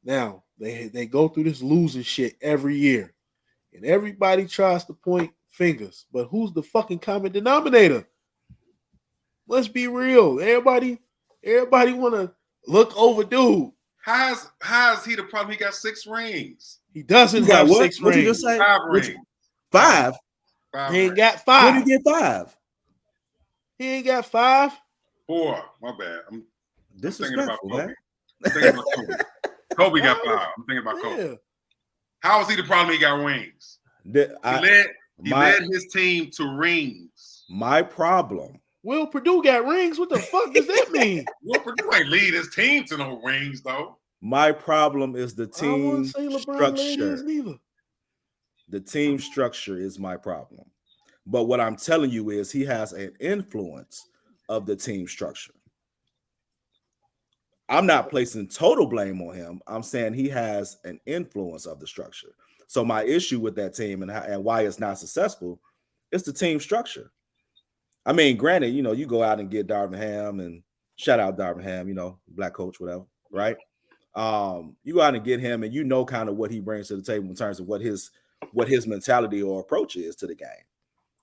S3: now they go through this losing shit every year. And everybody tries to point fingers. But who's the fucking common denominator? Let's be real. Everybody want to look over dude.
S2: How's he the problem? He got 6 rings.
S3: He doesn't have 6 rings.
S1: What did you just say?
S2: 5 rings.
S1: 5?
S3: He ain't got 5.
S1: What did he get 5?
S3: He ain't got 5.
S2: 4. My bad. I'm thinking about Kobe.
S1: Man.
S2: I'm thinking about Kobe. Kobe got 5. I'm thinking about Kobe. Yeah. How is he the problem? He got rings. He led his team to rings.
S1: My problem.
S3: Will Purdue got rings. What the fuck does that mean?
S2: Will Purdue ain't lead his team to no rings, though.
S1: My problem is the team structure. The team structure is my problem. But what I'm telling you is he has an influence of the team structure. I'm not placing total blame on him. I'm saying he has an influence of the structure. So my issue with that team and why it's not successful is the team structure. I mean, granted, you go out and get Darvin Ham and shout out Darvin Ham, black coach, whatever, right? You go out and get him and kind of what he brings to the table in terms of what his mentality or approach is to the game,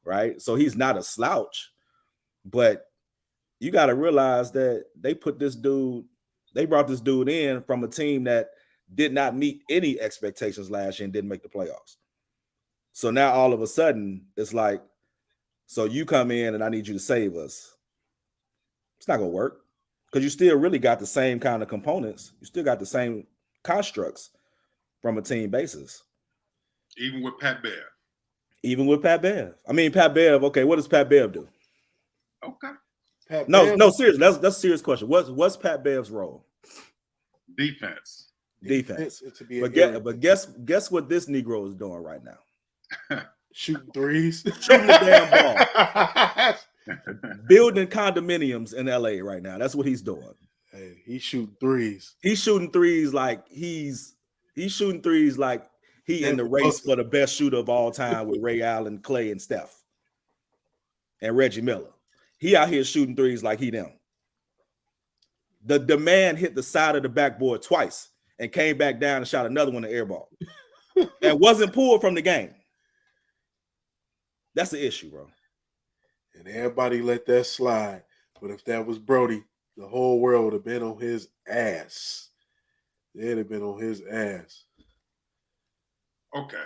S1: right? So he's not a slouch, but you got to realize that they brought this dude in from a team that did not meet any expectations last year and didn't make the playoffs. So now all of a sudden it's like, so you come in and I need you to save us. It's not going to work because you still really got the same kind of components. You still got the same constructs from a team basis.
S2: Even with Pat Bev.
S1: I mean, Pat Bev, okay, what does Pat Bev do?
S2: Okay.
S1: No, seriously. That's a serious question. What's Pat Bev's role?
S2: Defense.
S1: But guess what this Negro is doing right now?
S3: Shooting threes.
S1: Shooting the damn ball. Building condominiums in LA right now. That's what he's doing.
S3: Hey, he's shooting threes.
S1: He's shooting threes like he in the race for the best shooter of all time with Ray Allen, Clay, and Steph. And Reggie Miller. He out here shooting threes like he them. The man hit the side of the backboard twice and came back down and shot another one to air ball. And wasn't pulled from the game. That's the issue, bro.
S3: And everybody let that slide. But if that was Brody, the whole world would have been on his ass. They'd have been on his ass.
S2: Okay.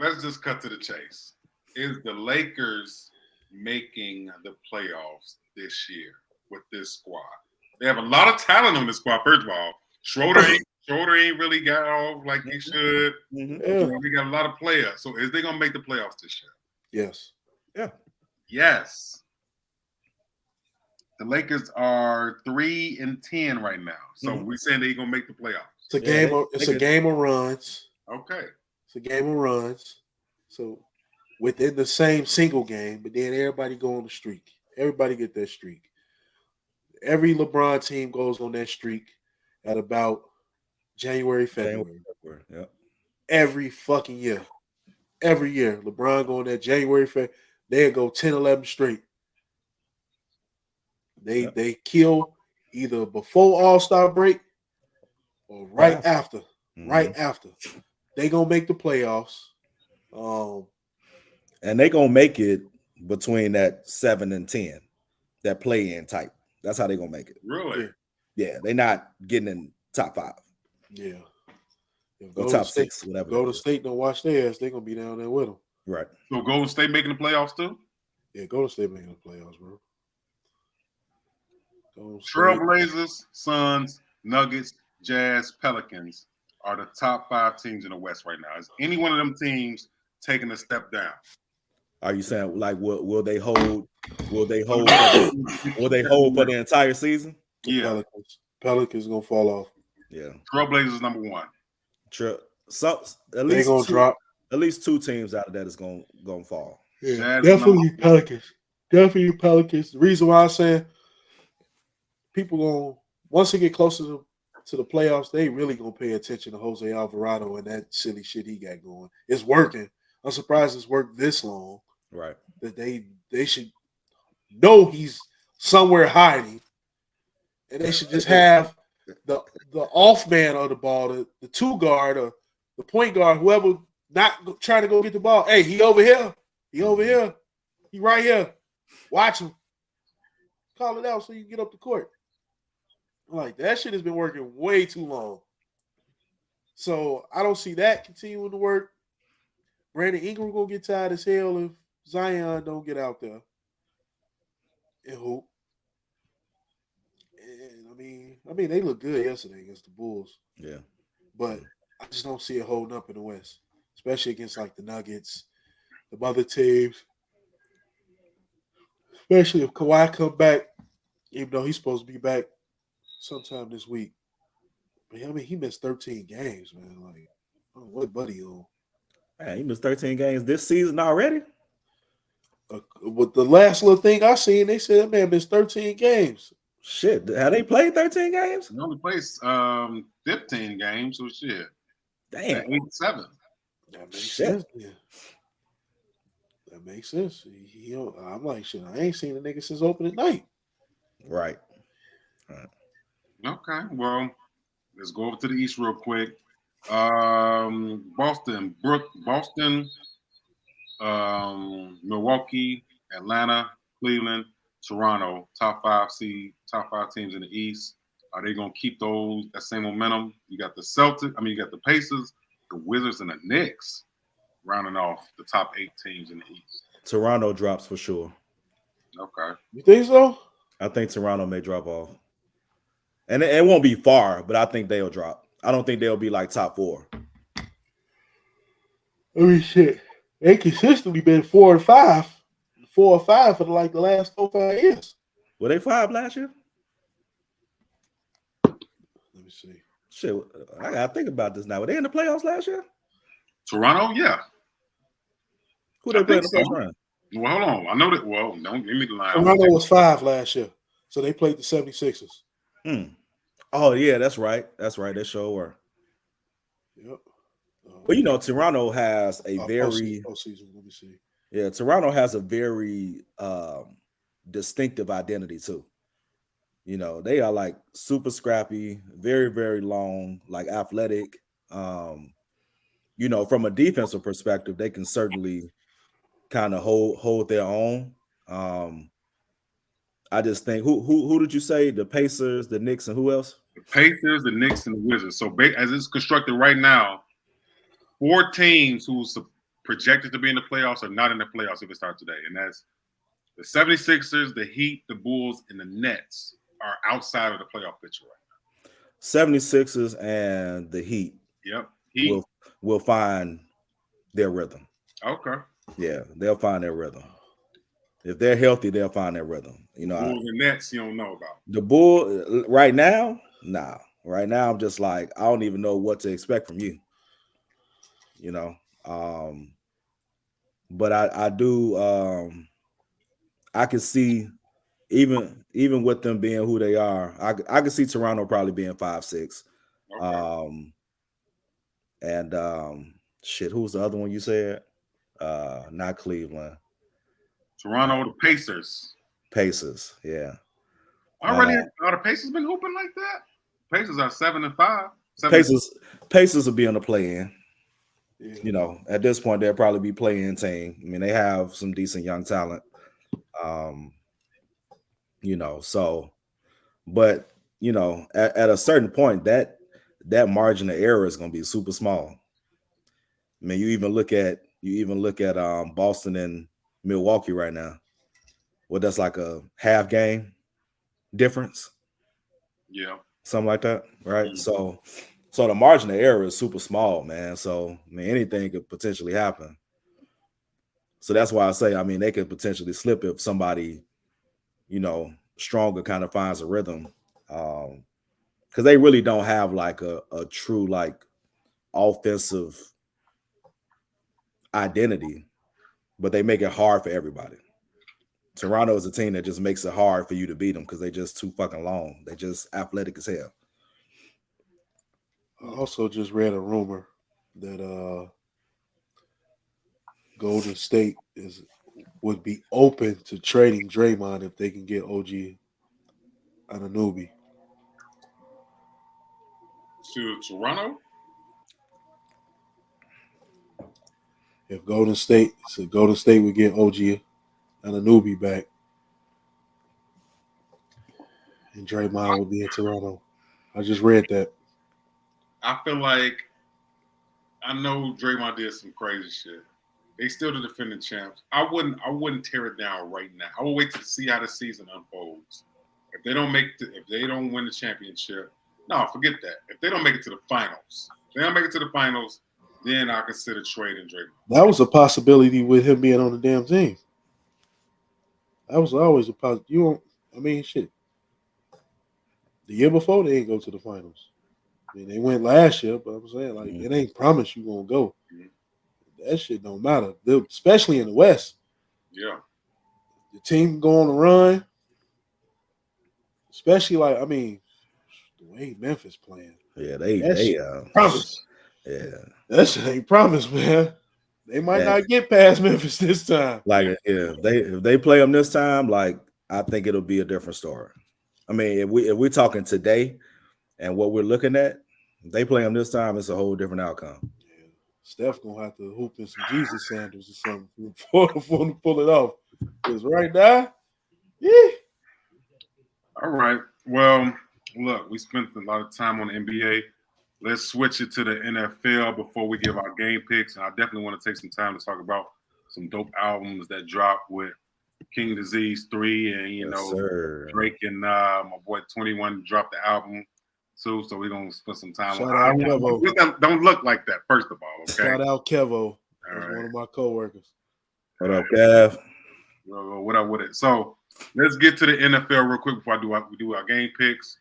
S2: Let's just cut to the chase. Is the Lakers making the playoffs this year with this squad? They have a lot of talent on this squad. First of all, Schroeder ain't really got off like he should.
S3: Yeah.
S2: We got a lot of players. So is they gonna make the playoffs this year?
S3: Yes.
S1: Yeah.
S2: Yes. The Lakers are 3-10 right now. So we're saying they're gonna make the playoffs.
S3: It's a game. It's a game of runs.
S2: Okay.
S3: It's a game of runs. So within the same single game, but then everybody go on the streak. Everybody get that streak. Every LeBron team goes on that streak at about January, February.
S1: Yeah.
S3: Every fucking year. Every year. LeBron go on that January, February. They'll go 10, 11 straight. They kill either before All-Star break or right after. Right after. They gonna make the playoffs.
S1: And they gonna make it between that 7 and 10, that play-in type. That's how they gonna make it.
S2: Really?
S1: Yeah, they're not getting in top 5.
S3: Yeah.
S1: Or top 6, whatever.
S3: Go to State and watch their ass. They're gonna be down there with them.
S1: Right.
S2: So Golden State making the playoffs too?
S3: Yeah, Golden State making the playoffs, bro.
S2: Trailblazers, Suns, Nuggets, Jazz, Pelicans are the top 5 teams in the West right now. Is any one of them teams taking a step down?
S1: Are you saying like will they hold? Will they hold? Will they hold for the entire season?
S2: Yeah.
S3: Pelicans gonna fall off.
S2: Yeah. Trailblazers number 1.
S1: So at
S3: least gonna drop.
S1: At least 2 teams out of that is gonna fall.
S3: Yeah, definitely Pelicans. Definitely Pelicans. The reason why I'm saying people gonna once they get closer to the playoffs, they really gonna pay attention to Jose Alvarado and that silly shit he got going. It's working. I'm surprised it's worked this long.
S1: Right.
S3: That they should know he's somewhere hiding, and they should just have the off man of the ball, the 2 guard or the point guard, whoever not trying to go get the ball. Hey, he over here. He over here. He right here. Watch him. Call it out so you can get up the court. Like, that shit has been working way too long. So I don't see that continuing to work. Brandon Ingram gonna get tired as hell if Zion don't get out there and hoop. And I mean, they look good yesterday against the Bulls.
S1: Yeah,
S3: but I just don't see it holding up in the West, especially against like the Nuggets, the other teams. Especially if Kawhi come back, even though he's supposed to be back sometime this week. But I mean, he missed 13 games, man. Like, what buddy on?
S1: Man, he missed 13 games this season already.
S3: With the last little thing I seen, they said that man missed 13 games.
S1: Shit, have they played 13 games?
S2: They only played 15 games, so shit.
S1: Damn.
S2: 8-7.
S3: That makes sense. Yeah. That makes sense. I'm like, shit, I ain't seen a nigga since opening night.
S1: Right.
S2: Okay, well, let's go over to the East real quick. Boston, Milwaukee, Atlanta, Cleveland, Toronto, top 5 teams in the East. Are they gonna keep that same momentum? You got the you got the Pacers, the Wizards, and the Knicks rounding off the top 8 teams in the East.
S1: Toronto drops for sure.
S2: Okay.
S3: You think so?
S1: I think Toronto may drop off. And it won't be far, but I think they'll drop. I don't think they'll be like top 4.
S3: I mean, shit. They consistently been 4 or 5 for the last 4 or 5 years.
S1: Were they 5 last year?
S3: Let me see.
S1: Shit, I gotta think about this now. Were they in the playoffs last year?
S2: Toronto, yeah.
S1: Who they played in the first round?
S2: Well, hold on. I know that. Well, don't give me the line.
S3: Toronto was 5 last year, so they played the 76ers.
S1: Oh yeah, that's right. That's right. They sure were.
S3: Yep.
S1: But Toronto has a very
S3: postseason. Let me see.
S1: Yeah, Toronto has a very distinctive identity too. They are like super scrappy, very, very long, like athletic. From a defensive perspective, they can certainly kind of hold their own. I just think who did you say? The Pacers, the Knicks, and who else?
S2: The Pacers, the Knicks, and the Wizards. So as it's constructed right now, 4 teams who's projected to be in the playoffs are not in the playoffs if it starts today. And that's the 76ers, the Heat, the Bulls, and the Nets are outside of the playoff picture right now.
S1: 76ers and the Heat.
S2: Yep. Heat
S1: will find their rhythm.
S2: Okay.
S1: Yeah, they'll find their rhythm. If they're healthy, they'll find their rhythm. You know,
S2: Bulls and Nets, you don't know about.
S1: The Bull right now, nah. Right now, I'm just like, I don't even know what to expect from you. You know, but I do. I can see even with them being who they are, I can see Toronto probably being 5-6. Okay. And shit, who's the other one you said? Not Cleveland.
S2: Toronto, the Pacers.
S1: Pacers, yeah.
S2: Already, are the Pacers been hooping like that? Pacers are 7-5.
S1: Pacers will be on the play-in. Yeah. You know, at this point, they'll probably be play-in team. I mean, they have some decent young talent. You know, so, but you know, at a certain point, that margin of error is going to be super small. I mean, you even look at Boston and Milwaukee right now. Well, that's like a half game difference.
S2: Yeah,
S1: something like that, right? Mm-hmm. So the margin of error is super small, man. So I mean, anything could potentially happen. So that's why I say, I mean, they could potentially slip if somebody, you know, stronger kind of finds a rhythm, because they really don't have like a true like offensive identity, but they make it hard for everybody. Toronto is a team that just makes it hard for you to beat them because they're just too fucking long. They just athletic as hell.
S3: I also just read a rumor that Golden State would be open to trading Draymond if they can get OG Anunoby.
S2: To Toronto?
S3: If Golden State would get OG Anunoby back, and Draymond would be in Toronto. I just read that.
S2: I feel like I know Draymond did some crazy shit. They still the defending champs. I wouldn't tear it down right now. I will wait to see how the season unfolds. If they don't win the championship, no, forget that. If they don't make it to the finals, then I consider trading Draymond.
S3: That was a possibility with him being on the damn team. That was always a possibility. Shit. The year before, they didn't go to the finals. I mean, they went last year, but I'm saying, like, it ain't promised you gonna go. Mm-hmm. That shit don't matter, especially in the West.
S2: Yeah.
S3: The team go on a run, especially the way Memphis playing.
S1: Yeah, they
S3: promise.
S1: Yeah,
S3: that shit ain't promised, man. They might not get past Memphis this time.
S1: Like, if they play them this time, like, I think it'll be a different story. I mean, if we're talking today and what we're looking at, if they play them this time, it's a whole different outcome.
S3: Yeah. Steph gonna have to hoop in some Jesus sandals or something before to pull it off. Because right now, yeah.
S2: All right. Well, look, we spent a lot of time on the NBA. Let's switch it to the NFL before we give our game picks. And I definitely want to take some time to talk about some dope albums that dropped with King Disease 3 and, Drake and my boy 21 dropped the album too. So we're going to spend some time on it. Don't look like that, first of all. Okay.
S3: Shout out Kevo. That's one of my coworkers.
S1: What up, Kev?
S2: What up with it? So let's get to the NFL real quick before we do our game picks.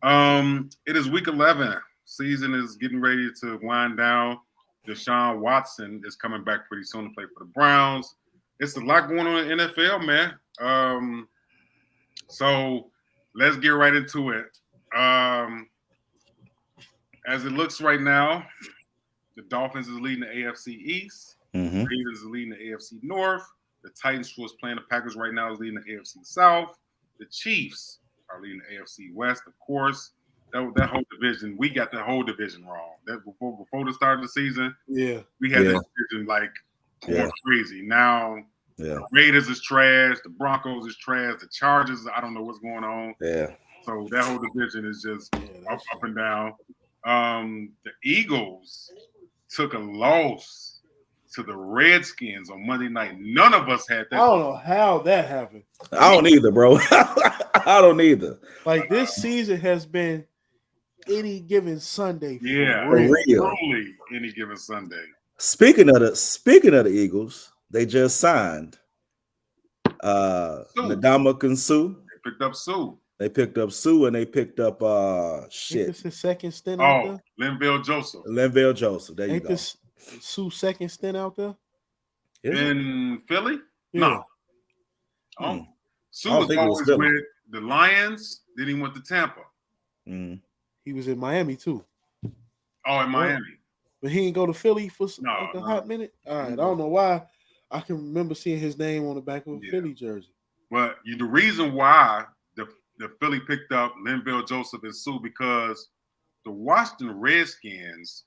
S2: It is week 11. Season is getting ready to wind down. Deshaun Watson is coming back pretty soon to play for the Browns. It's a lot going on in the NFL, man. So let's get right into it. As it looks right now, the Dolphins is leading the AFC East.
S1: Mm-hmm.
S2: The Raiders is leading the AFC North. The Titans, who is playing the Packers right now, is leading the AFC South. The Chiefs are leading the AFC West, of course. That whole division, we got the whole division wrong. That before the start of the season,
S3: yeah,
S2: we had this division like going crazy. Now
S1: Yeah.
S2: The Raiders is trash. The Broncos is trash. The Chargers, I don't know what's going on.
S1: Yeah.
S2: So that whole division is just up and down. The Eagles took a loss to the Redskins on Monday night. None of us had that.
S3: I don't know how that happened.
S1: I don't either, bro. I don't either.
S3: Like this season has been any given Sunday.
S2: Yeah,
S3: for real.
S2: truly any given Sunday.
S1: Speaking of the Eagles, they just signed Ndamukong Suh.
S2: They picked up Sue.
S1: They picked up Sue and they picked up shit.
S3: This his second stint out there.
S2: Linville Joseph.
S1: Linville Joseph. There you go.
S3: This Sue's second stint out there
S2: in Philly?
S3: Yeah.
S2: No. Sue was always with the Lions. Then he went to Tampa.
S3: He was in Miami too.
S2: Oh, in Miami.
S3: But he didn't go to Philly for a hot minute. All right. I don't know why. I can remember seeing his name on the back of a Philly jersey.
S2: But the reason why the Philly picked up Linville Joseph and Sue because the Washington Redskins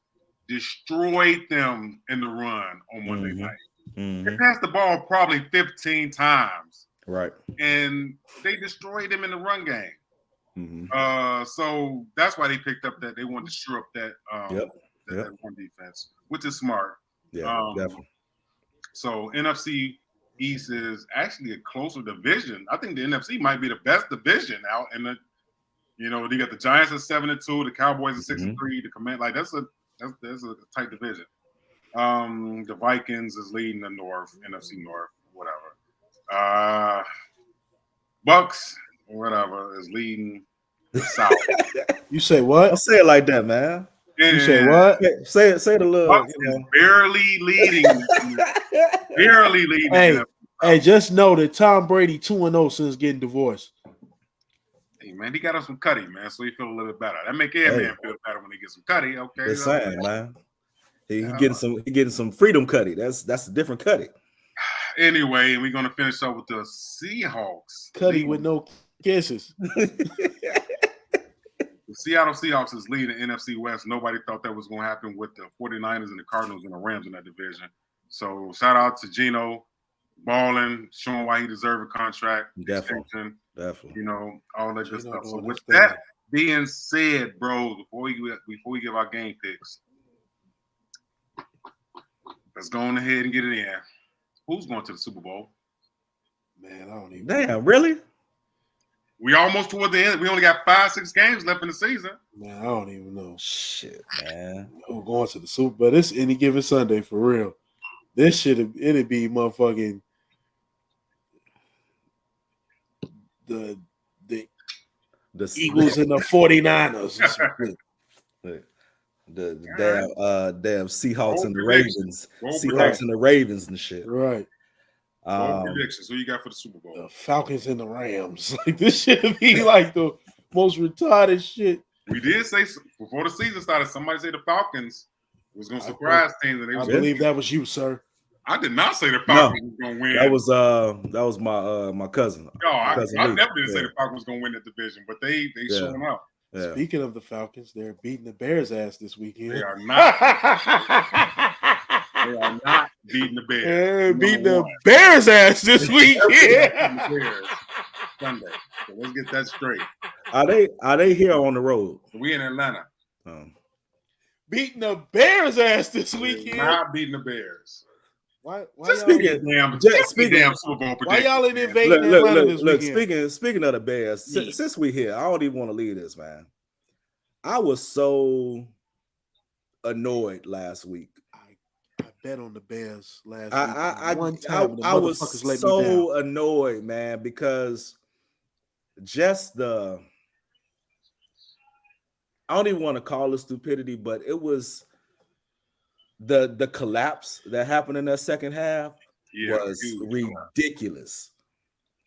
S2: destroyed them in the run on Monday night. They passed the ball probably 15 times.
S1: Right.
S2: And they destroyed them in the run game. So that's why they picked up that. They wanted to shore up that run defense, which is smart.
S1: Yeah, definitely.
S2: So NFC East is actually a closer division. I think the NFC might be the best division out. And they got the Giants at 7-2, the Cowboys at 6-3, the Command. Like that's a tight division. The Vikings is leading the North, NFC North, whatever. Bucks, whatever, is leading the South.
S3: You say what?
S1: Don't say it like that, man.
S3: You say what?
S1: Say the little.
S2: Bucks is barely leading. Barely leading.
S3: Hey, just know that Tom Brady 2-0 since getting divorced.
S2: Hey man, he got us some Cuddy, man, so he feel a little bit better. That make every man feel better when he gets some Cuddy. Okay,
S1: it's saying, man. He getting some freedom Cuddy. That's a different Cuddy.
S2: Anyway, we're gonna finish up with the Seahawks.
S3: Cuddy with no kisses.
S2: The Seattle Seahawks is leading the NFC West. Nobody thought that was going to happen with the 49ers and the Cardinals and the Rams in that division. So shout out to Geno, balling, showing why he deserved a contract.
S1: Definitely.
S2: All that good stuff. So with that being said, bro, before we give our game picks, let's go on ahead and get it in. Who's going to the Super Bowl?
S3: Man, I don't even.
S1: Damn, really?
S2: We almost toward the end. We only got 5-6 games left in the season.
S3: Man, I don't even know.
S1: Shit, man.
S3: I'm going to the Super Bowl, but it's any given Sunday for real. This it'd be motherfucking the Eagles and the 49ers.
S1: The damn Seahawks and the Ravens. Seahawks and the Ravens and shit.
S3: Right.
S2: Predictions. Who you got for the Super Bowl?
S3: The Falcons and the Rams. Like this should be like the most retarded shit.
S2: We did say before the season started, somebody said the Falcons was going to surprise teams. And
S3: I believe that was you, sir.
S2: I did not say the Falcons was going to win.
S1: That was my cousin.
S2: No, I never did say the Falcons was going to win the division, but they showing up.
S1: Yeah.
S3: Speaking of the Falcons, they're beating the Bears' ass this weekend.
S2: They are not. They are not beating the Bears.
S3: They're beating the Bears' ass this weekend.
S2: Sunday. So let's get that straight.
S1: Are they here on the road?
S2: We in Atlanta.
S3: Beating the Bears' ass this weekend.
S2: Not beating the Bears.
S3: Why
S1: speaking
S2: Super Bowl prediction.
S3: Why y'all ain't invading Atlanta this weekend?
S1: Speaking of the Bears, since we here, I don't even want to leave this, man. I was so annoyed last week.
S3: I bet on the Bears last week.
S1: I was so annoyed, man, because just I don't even want to call it stupidity, but it was the collapse that happened in that second half was ridiculous.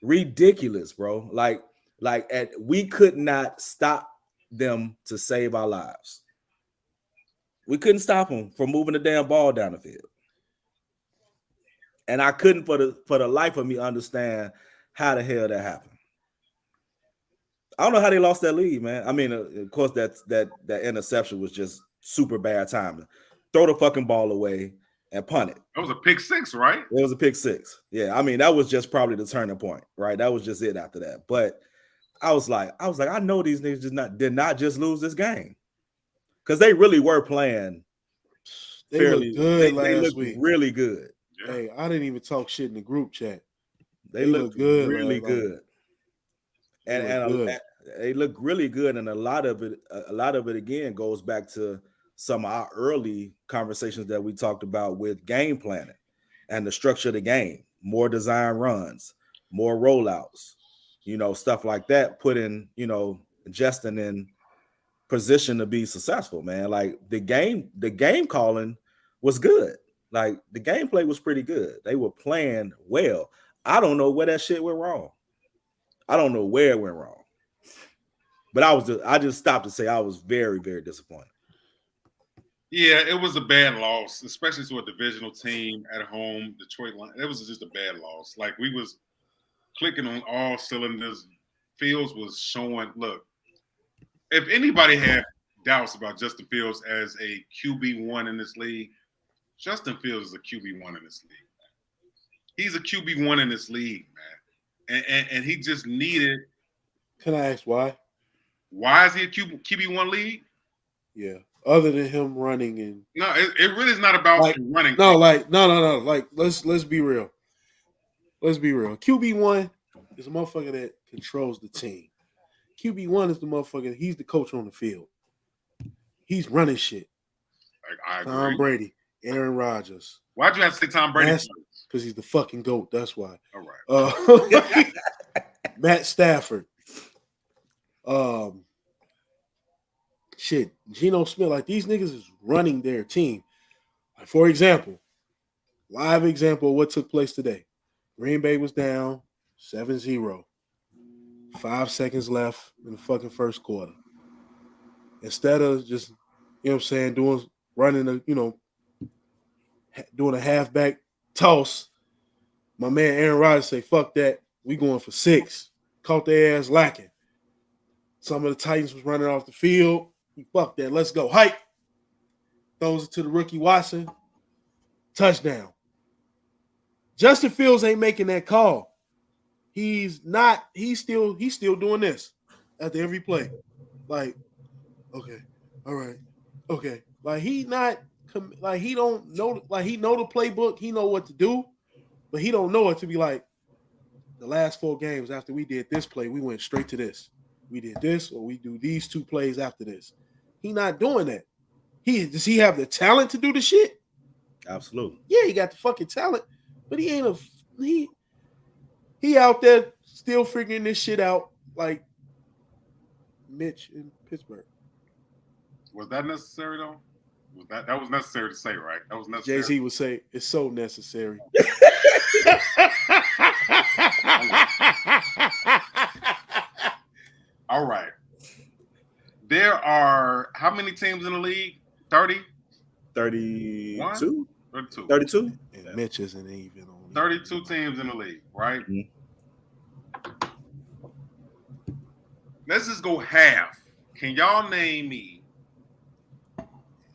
S1: Ridiculous, bro. Like we could not stop them to save our lives. We couldn't stop them from moving the damn ball down the field. And I couldn't for the life of me understand how the hell that happened. I don't know how they lost that lead, man. I mean, of course, that interception was just super bad timing. Throw the fucking ball away. and punted.
S2: That was a pick six, right?
S1: It was a pick six. Yeah, I mean that was just probably the turning point, right? That was just it after that. But I was like, I know these niggas did not just lose this game because they really were playing.
S3: They looked good
S1: they
S3: last
S1: looked
S3: week.
S1: really good.
S2: Yeah.
S3: Hey, I didn't even talk shit in the group chat.
S1: They looked
S3: good,
S1: really good, and they look really good. And a lot of it again goes back to some of our early conversations that we talked about with game planning and the structure of the game, more design runs, more rollouts, stuff like that. Putting Justin in position to be successful, man. Like the game calling was good. Like the gameplay was pretty good. They were playing well. I don't know where that shit went wrong. I don't know where it went wrong. But I just stopped to say I was very, very disappointed.
S2: Yeah, it was a bad loss, especially to a divisional team at home, Detroit Lions. It was just a bad loss. Like we was clicking on all cylinders. Fields was showing, look, if anybody had doubts about Justin Fields as a QB1 in this league, Justin Fields is a QB1 in this league. He's a QB1 in this league, man. And he just needed.
S3: Can I ask why?
S2: Why is he a QB1 league?
S3: Yeah. Other than him running and
S2: no, it really is not about him running.
S3: No. Like let's be real. Let's be real. QB1 is a motherfucker that controls the team. QB1 is the motherfucker. He's the coach on the field. He's running shit.
S2: I agree.
S3: Tom Brady, Aaron Rodgers.
S2: Why'd you have to say Tom Brady?
S3: Because he's the fucking GOAT. That's why.
S2: All right.
S3: Matt Stafford. Shit. Geno Smith. Like these niggas is running their team. Like, for example, live example of what took place today. Green Bay was down 7-0. 5 seconds left in the fucking first quarter. Instead of just, doing a halfback toss, my man Aaron Rodgers say, fuck that. We going for 6. Caught their ass lacking. Some of the Titans was running off the field. Fuck that. Let's go. Hike. Throws it to the rookie Watson. Touchdown. Justin Fields ain't making that call. He's still doing this after every play. Like, okay, all right, okay. Like he don't know, like he know the playbook, he know what to do, but he don't know it to be like the last 4 games after we did this play, we went straight to this. We did this, or we do these 2 plays after this. He not doing that. Does he have the talent to do the shit?
S1: Absolutely.
S3: Yeah, he got the fucking talent, but he ain't he out there still figuring this shit out like Mitch in Pittsburgh.
S2: Was that necessary though? That was necessary to say, right? That was necessary.
S3: Jay-Z would say it's so necessary.
S2: All right. There are how many teams in the league? 30?
S1: 32?
S2: 32.
S1: 32?
S3: And Mitch isn't even on
S2: 32 teams in the league, right?
S1: Mm-hmm.
S2: Let's just go half. Can y'all name me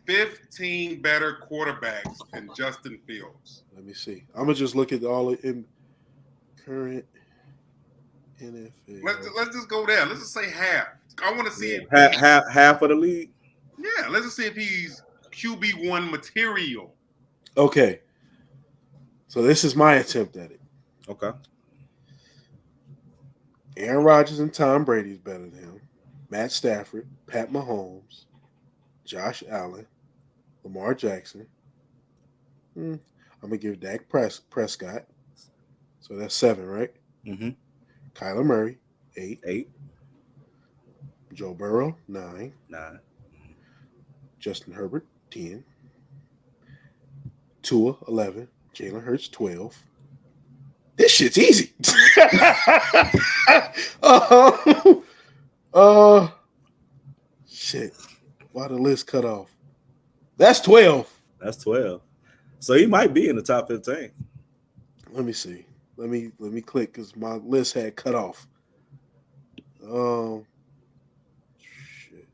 S2: 15 better quarterbacks than Justin Fields?
S3: Let me see. I'm gonna just look at all in current NFL.
S2: Let's just go there. Let's just say half. I want to see it.
S1: Half of the league.
S2: Yeah, let's just see if he's QB1 material.
S3: Okay. So this is my attempt at it.
S1: Okay.
S3: Aaron Rodgers and Tom Brady is better than him. Matt Stafford, Pat Mahomes, Josh Allen, Lamar Jackson. I'm gonna give Dak Prescott. So that's 7, right?
S1: Mm-hmm.
S3: Kyler Murray, 8.
S1: 8.
S3: Joe Burrow, 9.
S1: 9.
S3: Justin Herbert, 10. Tua, 11. Jalen Hurts, 12. This shit's easy. Shit. Why the list cut off? That's 12.
S1: That's 12. So he might be in the top 15.
S3: Let me see. Let me click because my list had cut off. Shit.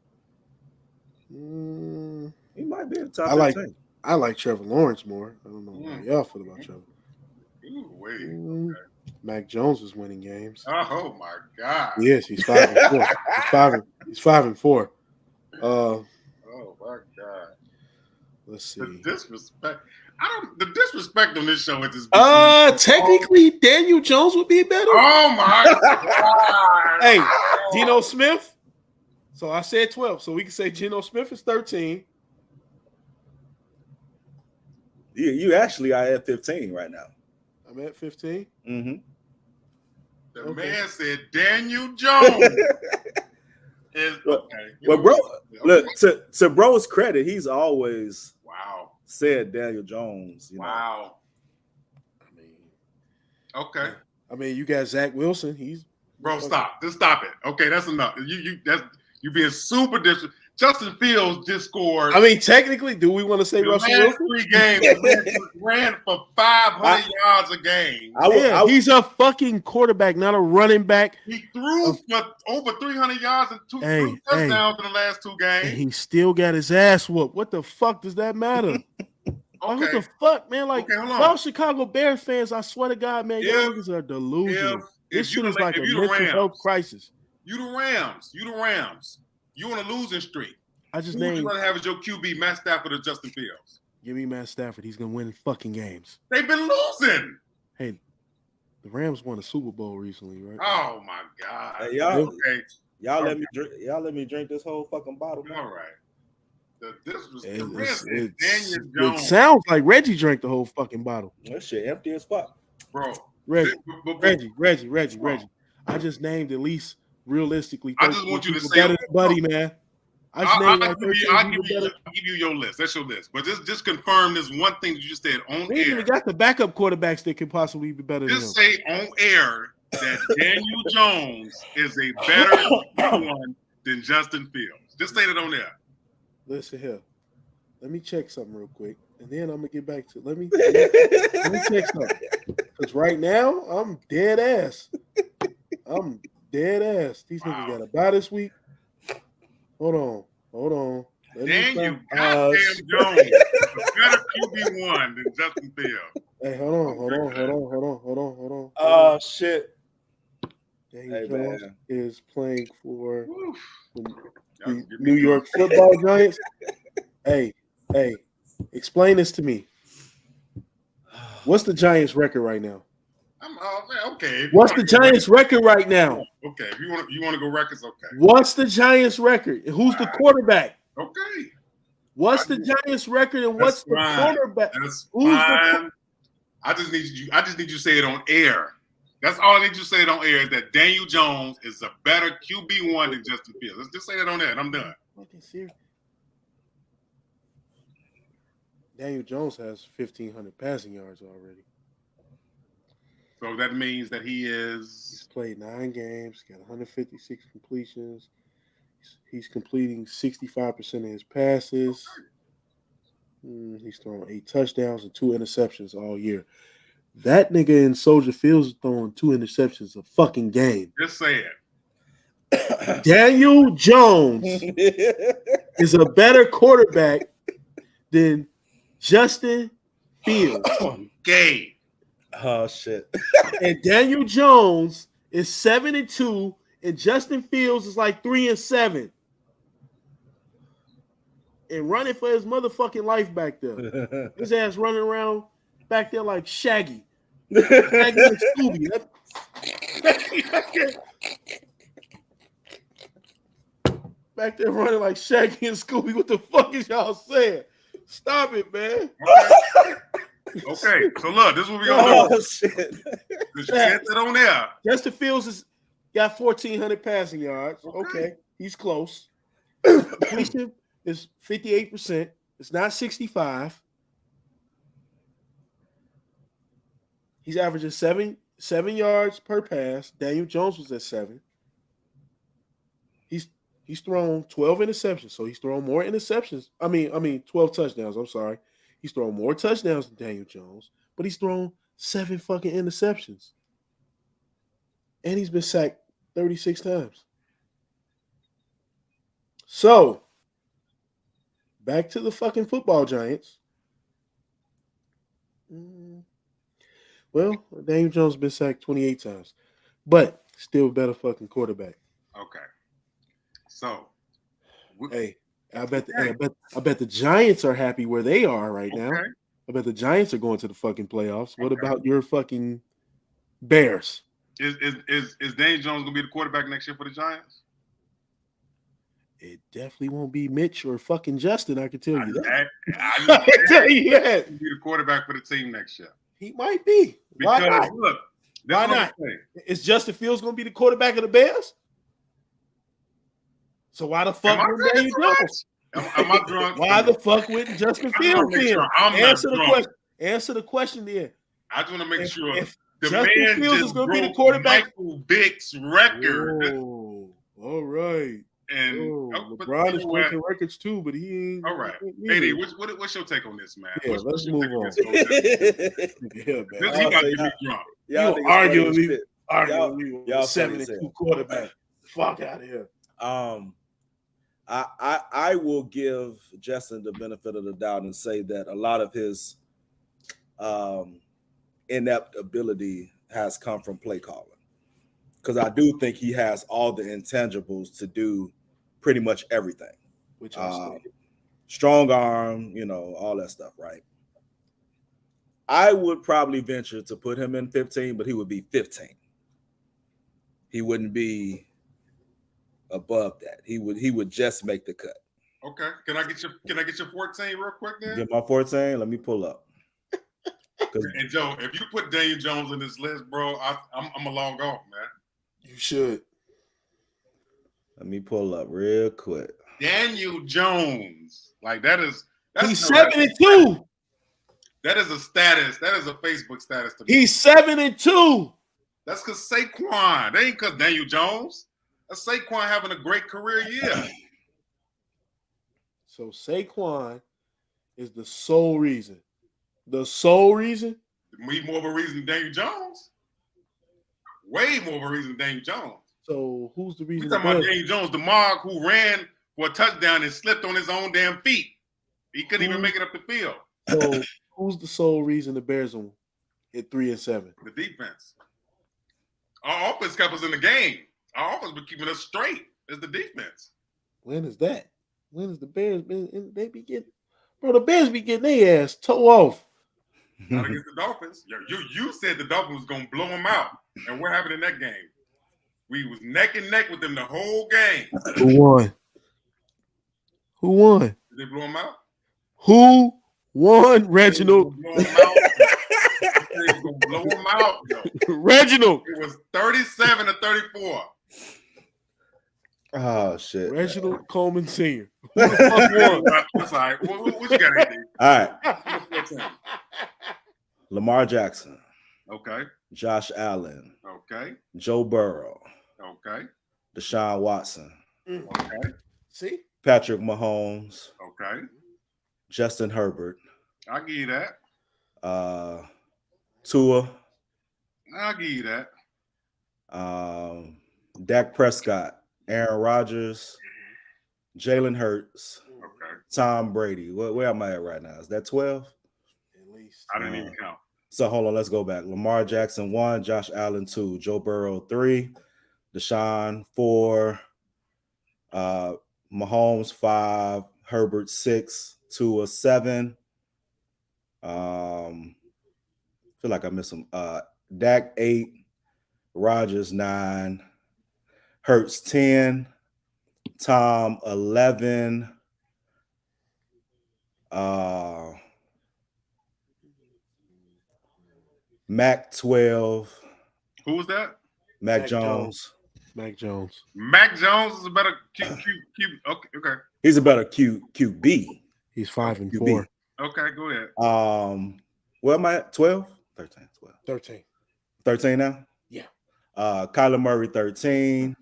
S1: He might be in the top 15.
S3: I like Trevor Lawrence more. I don't know how y'all feel about Trevor.
S2: Ooh,
S3: Mac Jones is winning games.
S2: oh my God.
S3: Yes, he's 5-4. He's 5-4.
S2: Oh my God.
S3: Let's see.
S2: The disrespect. The disrespect on this show is just.
S3: Technically, Daniel Jones would be better.
S2: Oh my God.
S3: Hey, Geno Smith. So I said 12. So we can say Geno Smith is 13.
S1: You actually are at 15 right now.
S3: I'm at 15.
S1: Mm-hmm.
S2: The man said Daniel Jones is okay.
S1: Well, bro, look, to bro's credit, he's always said Daniel Jones.
S2: Wow.
S3: I mean,
S2: okay.
S3: I mean, you got Zach Wilson. He's
S2: stop. Just stop it. Okay, that's enough. You being super disrespectful. Justin Fields just scored.
S3: I mean, technically, do we want to say Russell Wilson?
S2: 3 games, ran for 500 yards a game.
S3: He's a fucking quarterback, not a running back.
S2: He threw for over 300 yards and 2 touchdowns in the last 2 games.
S3: And he still got his ass whooped. What the fuck does that matter? Like, what the fuck, man? Like, y'all Chicago Bears fans, I swear to God, man, y'all niggas are delusional. This shit is like a mental health crisis.
S2: You the Rams. You on a losing streak.
S3: I just
S2: Who would you rather have as your QB, Matt Stafford or Justin Fields?
S3: Give me Matt Stafford. He's gonna win fucking games.
S2: They've been losing.
S3: Hey, the Rams won a Super Bowl recently, right?
S2: Oh my God!
S1: Hey, y'all let me drink this whole fucking bottle.
S2: All right.
S3: It sounds like Reggie drank the whole fucking bottle.
S1: That shit empty as fuck,
S2: bro.
S3: Reggie. I just named at least realistically.
S2: I just want you to say,
S3: better than Buddy, man.
S2: I'll give you your list. That's your list. But just confirm this one thing that you just said on
S3: we
S2: air.
S3: Even got the backup quarterbacks that could possibly be better.
S2: Just than him. Say on air that Daniel Jones is a better one than Justin Fields. Just say that on air.
S3: Listen here. Let me check something real quick, and then I'm gonna get back to. Let me check something. Because right now I'm dead ass. These niggas got a bye this week. Hold on.
S2: Daniel goddamn Jones is a better QB1 than Justin Fields.
S3: Hey, hold on.
S1: Oh shit.
S3: Daniel Jones is playing for the New York Football Giants. Hey, explain this to me. What's the Giants' record right now?
S2: Okay.
S3: What's the Giants' record right now?
S2: Okay, if you want to go records, okay.
S3: What's the Giants' record? Who's the quarterback?
S2: Okay.
S3: What's the Giants' record and what's the quarterback?
S2: That's fine. I just need you to say it on air. That's all I need you to say it on air is that Daniel Jones is a better QB1 than Justin Fields. Let's just say that on air and I'm done.
S3: Daniel Jones has 1,500 passing yards already.
S2: So that means that he's
S3: played 9 games, got 156 completions. He's completing 65% of his passes. He's thrown 8 touchdowns and 2 interceptions all year. That nigga in Soldier Field is throwing 2 interceptions a fucking game.
S2: Just say it.
S3: Daniel Jones is a better quarterback than Justin Fields.
S2: Game.
S1: Oh shit.
S3: And Daniel Jones is 7-2, and Justin Fields is like 3-7. And running for his motherfucking life back there. His ass running around back there like Shaggy. Shaggy and Scooby. Back there running like Shaggy and Scooby. What the fuck is y'all saying? Stop it, man.
S2: Okay, so look, this is what we're gonna do.
S1: Shit.
S2: You said that on there.
S3: Justin Fields has got 1,400 passing yards. Okay, he's close. Completion is 58%. It's not 65. He's averaging seven yards per pass. Daniel Jones was at 7. He's thrown 12 interceptions, so he's thrown more interceptions. I mean 12 touchdowns. I'm sorry. He's thrown more touchdowns than Daniel Jones, but he's thrown 7 fucking interceptions. And he's been sacked 36 times. So, back to the fucking football Giants. Well, Daniel Jones been sacked 28 times, but still better fucking quarterback.
S2: Okay. So,
S3: Hey, I bet the Giants are happy where they are right now.
S2: okay.
S3: I bet the Giants are going to the fucking playoffs. What
S2: Okay.
S3: about your fucking Bears?
S2: Is Daniel Jones gonna be the quarterback next year for the Giants?
S3: It definitely won't be Mitch or fucking Justin. I can tell you that.
S2: I
S3: I can tell you that.
S2: He'll be the quarterback for the team next year.
S3: He might be. Why
S2: Because
S3: not?
S2: look,
S3: Why not? Is Justin Fields going to be the quarterback of the Bears? So why the fuck wouldn't Daniel Jones?
S2: Am I drunk?
S3: Why the fuck wouldn't Justin Fields then? Answer the question. Answer the question then.
S2: I just want to make sure
S3: If
S2: the
S3: Justin
S2: man
S3: Fields
S2: just
S3: is going to be the
S2: broke
S3: quarterback.
S2: Michael Vick's record.
S3: Oh, all right.
S2: And
S3: LeBron is breaking records too, but he ain't.
S2: All right.
S3: Ain't
S2: AD, what's your take on this, man?
S3: Yeah, let's move on. Yeah, man.
S2: He about to be drunk.
S3: Y'all arguing with me.
S1: Y'all
S3: 72 quarterback. Fuck out of here.
S1: I will give Justin the benefit of the doubt and say that a lot of his inept ability has come from play calling, because I do think he has all the intangibles to do pretty much everything.
S3: Which I
S1: strong arm, all that stuff, right? I would probably venture to put him in 15, but he would be 15. He wouldn't be above that. He would just make the cut.
S2: Okay. Can I get your 14 real quick then?
S1: Get my 14. Let me pull up.
S2: And Joe, if you put Daniel Jones in this list, bro, I'm a long off, man.
S3: You should.
S1: Let me pull up real quick.
S2: Daniel Jones, like that's
S3: he's 72.
S2: That is a status. That is a Facebook status to me.
S3: He's 72.
S2: That's because Saquon. That ain't because Daniel Jones. That's Saquon having a great career year.
S3: So Saquon is the sole reason. The sole reason?
S2: More of a reason than Daniel Jones. Way more of a reason than Daniel Jones.
S3: So who's the reason?
S2: We're talking about Daniel Jones, the Mark who ran for a touchdown and slipped on his own damn feet. He couldn't even make it up the field.
S3: So who's the sole reason the Bears will hit 3-7?
S2: The defense. Our offense kept us in the game. Our offense been keeping us straight. It's the defense.
S3: When is that? When is the Bears been? They be getting, bro. The Bears be getting their ass toe off.
S2: Not against the Dolphins. You said the Dolphins was gonna blow them out, and what happened in that game? We was neck and neck with them the whole game.
S3: Who won? Who won?
S2: Did they blow them out?
S3: Who won, Reginald?
S2: They was gonna blow them out.
S3: Reginald.
S2: It was 37-34.
S1: Oh shit.
S3: Reginald Coleman Sr. Who the fuck won?
S2: That's all right. What you got, AD?
S1: All right. Lamar Jackson.
S2: Okay.
S1: Josh Allen.
S2: Okay.
S1: Joe Burrow.
S2: Okay.
S1: Deshaun Watson.
S2: Okay.
S3: See?
S1: Patrick Mahomes.
S2: Okay.
S1: Justin Herbert.
S2: I'll give you that.
S1: Tua.
S2: I'll give you that.
S1: Dak Prescott. Aaron Rodgers. Jalen Hurts.
S2: Okay.
S1: Tom Brady. Where am I at right now? Is that 12?
S3: At least.
S2: I didn't even count.
S1: So hold on, let's go back. Lamar Jackson 1, Josh Allen 2, Joe Burrow 3, Deshaun 4, Mahomes 5, Herbert 6, Tua 7. Feel like I missed some. Dak 8, Rodgers 9, Hurts 10, Tom 11. Mac 12.
S2: Who was that?
S1: Mac Jones.
S3: Mac Jones.
S2: Mac Jones is a better Q. Okay.
S1: He's a better QB.
S3: He's 5-4.
S2: Okay, go ahead.
S1: Where am I at? 12? 13, 12.
S3: 13.
S1: 13 now?
S3: Yeah.
S1: Kyler Murray 13.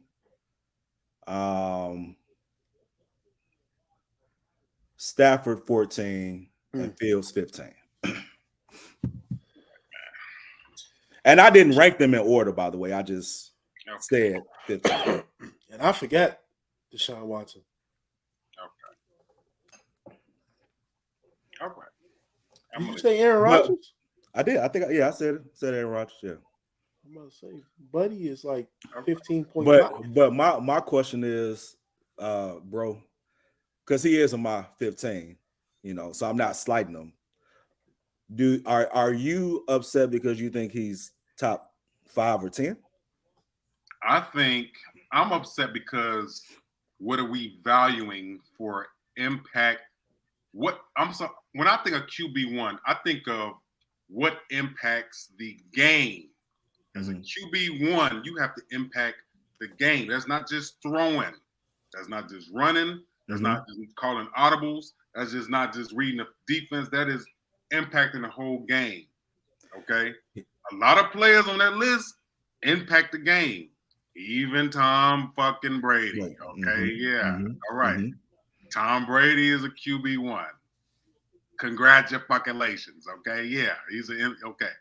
S1: Stafford 14 and Fields 15. And I didn't rank them in order, by the way. I just said 15.
S3: And I forgot Deshaun Watson.
S2: Okay. All right.
S3: Did you say Aaron Rodgers?
S1: I did. I think. Yeah, I said it. Said Aaron Rodgers. Yeah.
S3: I'm gonna say Buddy is like 15.5.
S1: But my question is, bro, because he is in my 15, so I'm not slighting him. Are you upset because you think he's top 5 or 10?
S2: I think I'm upset because what are we valuing for impact? When I think of QB1, I think of what impacts the game. As a QB1, you have to impact the game. That's not just throwing. That's not just running. That's not just calling audibles. That's just not just reading the defense. That is impacting the whole game. Okay? A lot of players on that list impact the game. Even Tom fucking Brady. Okay? Yeah. All right. Tom Brady is a QB1. Congratulations. Okay? Yeah. Okay.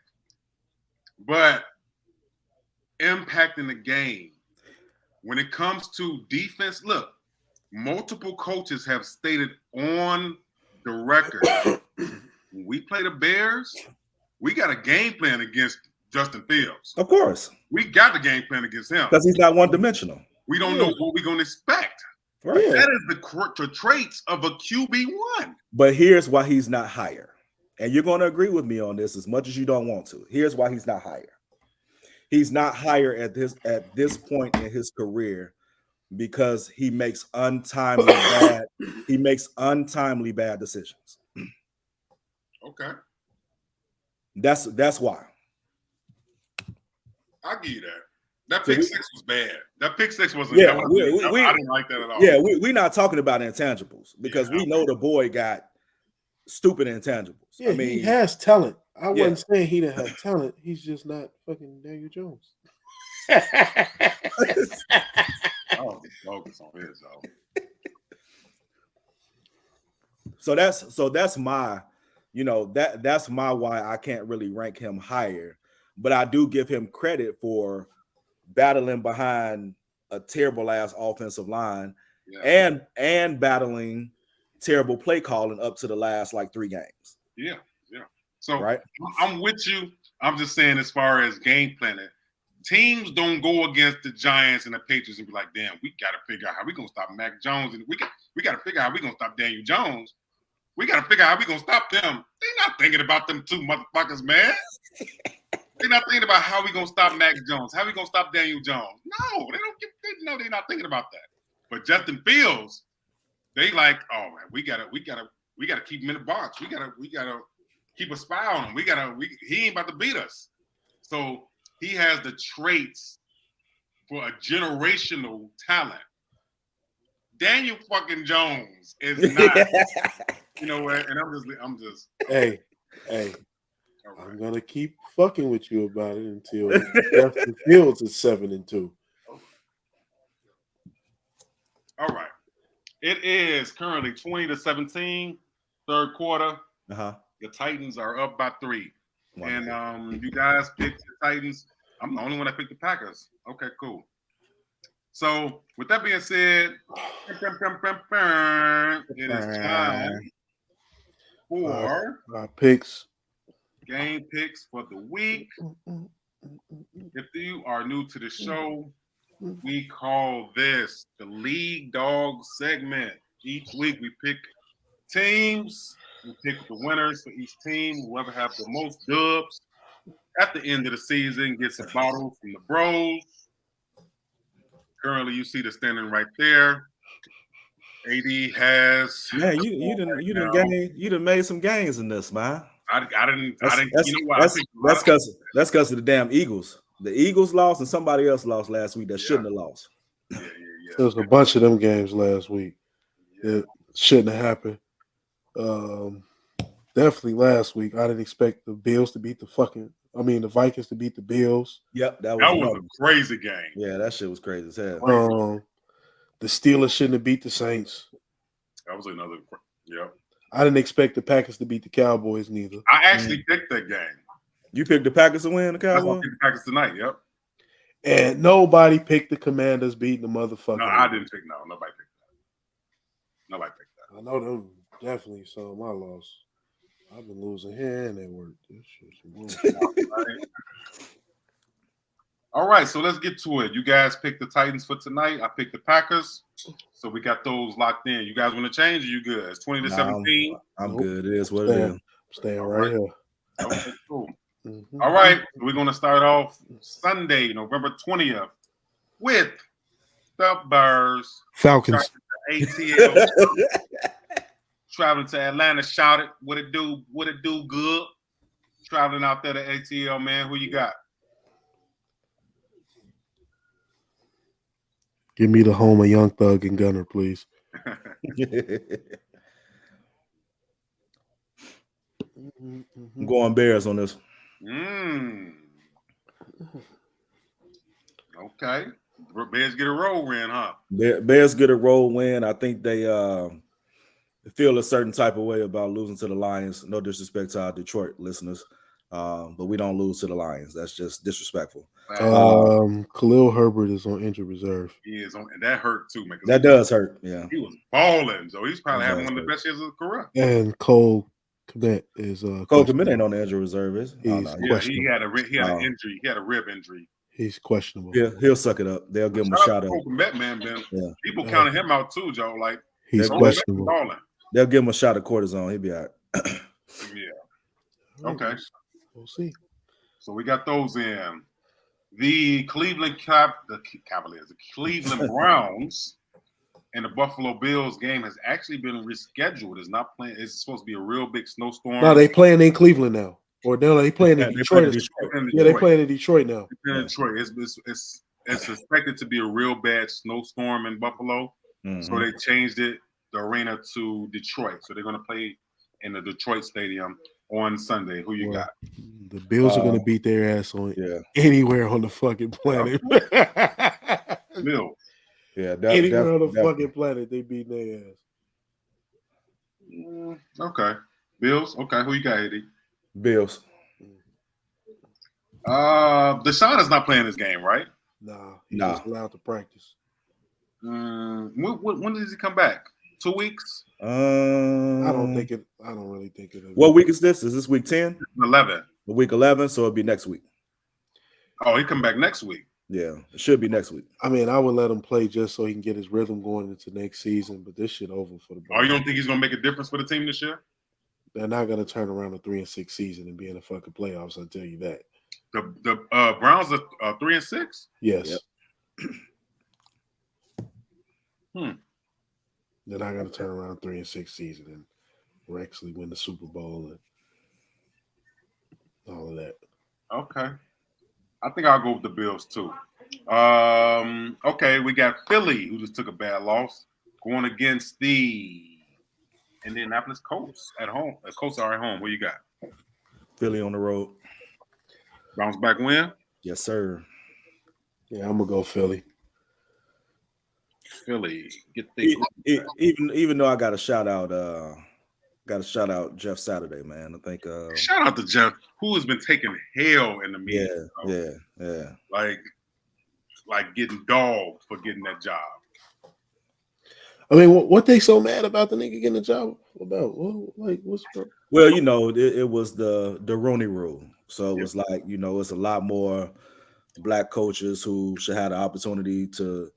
S2: But impacting the game. When it comes to defense, look, multiple coaches have stated on the record, when we play the Bears, we got a game plan against Justin Fields.
S1: Of course.
S2: We got the game plan against him.
S1: Because he's not one-dimensional.
S2: We don't know what we're going to expect.
S1: Right.
S2: That is the traits of a QB1.
S1: But here's why he's not higher. And you're going to agree with me on this as much as you don't want to. Here's why he's not higher. He's not higher at this point in his career because he makes untimely bad decisions.
S2: Okay.
S1: That's why.
S2: I'll give you that. That pick six was bad. That pick six wasn't.
S1: Yeah,
S2: I didn't like that at all.
S1: Yeah, we're not talking about intangibles because we know the boy got stupid intangibles.
S3: Yeah, he has talent. I wasn't saying he didn't have talent. He's just not fucking Daniel Jones.
S2: I don't focus on his though.
S1: So that's my, that's my why I can't really rank him higher, but I do give him credit for battling behind a terrible ass offensive line and battling terrible play calling up to the last like 3 games.
S2: Yeah. So
S1: right.
S2: I'm with you. I'm just saying as far as game planning, teams don't go against the Giants and the Patriots and be like, damn, we got to figure out how we're going to stop Mac Jones. And we got to figure out how we're going to stop Daniel Jones. We got to figure out how we're going to stop them. They're not thinking about them 2 motherfuckers, man. They're not thinking about how we going to stop Mac Jones, how we going to stop Daniel Jones. No, they're not thinking about that. But Justin Fields, they like, oh man, we gotta keep him in the box. We gotta keep a spy on him. He ain't about to beat us. So he has the traits for a generational talent. Daniel fucking Jones is not. You know what? And I'm just.
S3: Hey. Right. I'm gonna keep fucking with you about it until Justin Fields is 7-2.
S2: All right. It is currently 20-17, third quarter. The Titans are up by 3. Wonderful. And you guys picked the Titans. I'm the only one that picked the Packers. Okay, cool. So with that being said, it is time for
S3: our picks.
S2: Game picks for the week. If you are new to the show, we call this the League Dog segment. Each week we pick teams. We pick the winners for each team. Whoever have the most dubs at the end of the season gets a bottle from the bros. Currently, you see the standing right there. AD has.
S1: Yeah, you done made some gains in this, man.
S2: I didn't. You know what?
S1: That's because of the damn Eagles. The Eagles lost and somebody else lost last week that shouldn't have lost.
S2: Yeah.
S3: There was a bunch of them games last week that shouldn't have happened. Definitely last week, I didn't expect the Bills to beat the Vikings to beat the Bills.
S1: Yep, that
S2: was a crazy game.
S1: Yeah, that shit was crazy as hell.
S3: The Steelers shouldn't have beat the Saints.
S2: That was another. Yep.
S3: I didn't expect the Packers to beat the Cowboys neither.
S2: I actually picked that game.
S1: You picked the Packers to win the Cowboys?
S2: I picked the Packers tonight, yep.
S3: And nobody picked the Commanders beating the motherfucker.
S2: No, I didn't pick Nobody picked that.
S3: I know them definitely saw my loss. I've been losing here and at work. This shit's
S2: All right, so let's get to it. You guys picked the Titans for tonight. I picked the Packers. So we got those locked in. You guys want to change or you good? It's 20-17.
S1: I'm good. It is what it is.
S3: I'm staying right here.
S2: Okay, cool. All right, we're going to start off Sunday, November 20th with the Bears.
S3: Falcons.
S2: ATL. Traveling to Atlanta. Shout it. What it do? What it do good? Traveling out there to ATL, man. Who you got?
S3: Give me the home of Young Thug and Gunner, please.
S1: I'm going Bears on this.
S2: Okay. Bears get a roll win, huh?
S1: Bears get a roll win. I think they feel a certain type of way about losing to the Lions. No disrespect to our Detroit listeners, but we don't lose to the Lions. That's just disrespectful.
S3: Khalil Herbert is on injured reserve.
S2: He is on, and that hurt too, man.
S1: That does hurt. Yeah,
S2: he was balling, so he's probably having one of the best years of his career.
S3: And Cole Kmet is
S1: Cole Kmet ain't on the injury reserve, is he?
S3: He's
S2: he had an injury. He had a rib injury.
S3: He's questionable.
S1: Yeah, he'll suck it up. They'll give him a shot at.
S2: Cole Kmet, man, people counted him out too, Joe. Like
S3: he's questionable.
S1: They'll give him a shot of cortisone. He'll be all right.
S2: Yeah. Okay.
S3: We'll see.
S2: So we got those in. The Cleveland Cavaliers, the Cleveland Browns, and the Buffalo Bills game has actually been rescheduled. It's not playing. It's supposed to be a real big snowstorm.
S3: No, they playing in Cleveland now. Or no, they playing in Detroit. Yeah, they playing in Detroit now.
S2: In Detroit. It's expected to be a real bad snowstorm in Buffalo. Mm-hmm. So they changed the arena to Detroit. So they're going to play in the Detroit Stadium on Sunday. Who you got?
S3: The Bills are going to beat their ass on anywhere on the fucking planet.
S2: Bills.
S3: Yeah, anywhere on the fucking planet, they beat their ass.
S2: Okay. Bills. Okay. Who you got, Eddie?
S1: Bills.
S2: Deshaun is not playing this game, right?
S3: Nah, he's allowed to practice.
S2: When does he come back? 2 weeks?
S3: I don't really think it.
S1: What week is this? Is this week 10?
S2: 11.
S1: Week 11, so it'll be next week.
S2: Oh, he come back next week.
S1: Yeah, it should be next week.
S3: I mean, I would let him play just so he can get his rhythm going into next season, but this shit over for the Browns.
S2: Oh, you don't think he's gonna make a difference for the team this year?
S3: They're not gonna turn around a 3-6 season and be in the fucking playoffs. I'll tell you that.
S2: The Browns are 3-6?
S3: Yes.
S2: Yep.
S3: They're not gonna turn around a 3-6 season and actually win the Super Bowl and all of that.
S2: Okay. I think I'll go with the Bills too. Okay, we got Philly, who just took a bad loss, going against the Indianapolis Colts at home. The Colts are at home. What you got?
S1: Philly on the road.
S2: Bounce back win?
S1: Yes, sir.
S3: Yeah, I'm gonna go Philly.
S2: Philly.
S1: Even though I got a shout out Jeff Saturday, man. I think
S2: shout out to Jeff, who has been taking hell in the media.
S1: Yeah.
S2: Like getting dogged for getting that job.
S3: I mean, what they so mad about the nigga getting a job about? What's
S1: well, it was the Rooney Rule. So it was like, it's a lot more black coaches who should have the opportunity to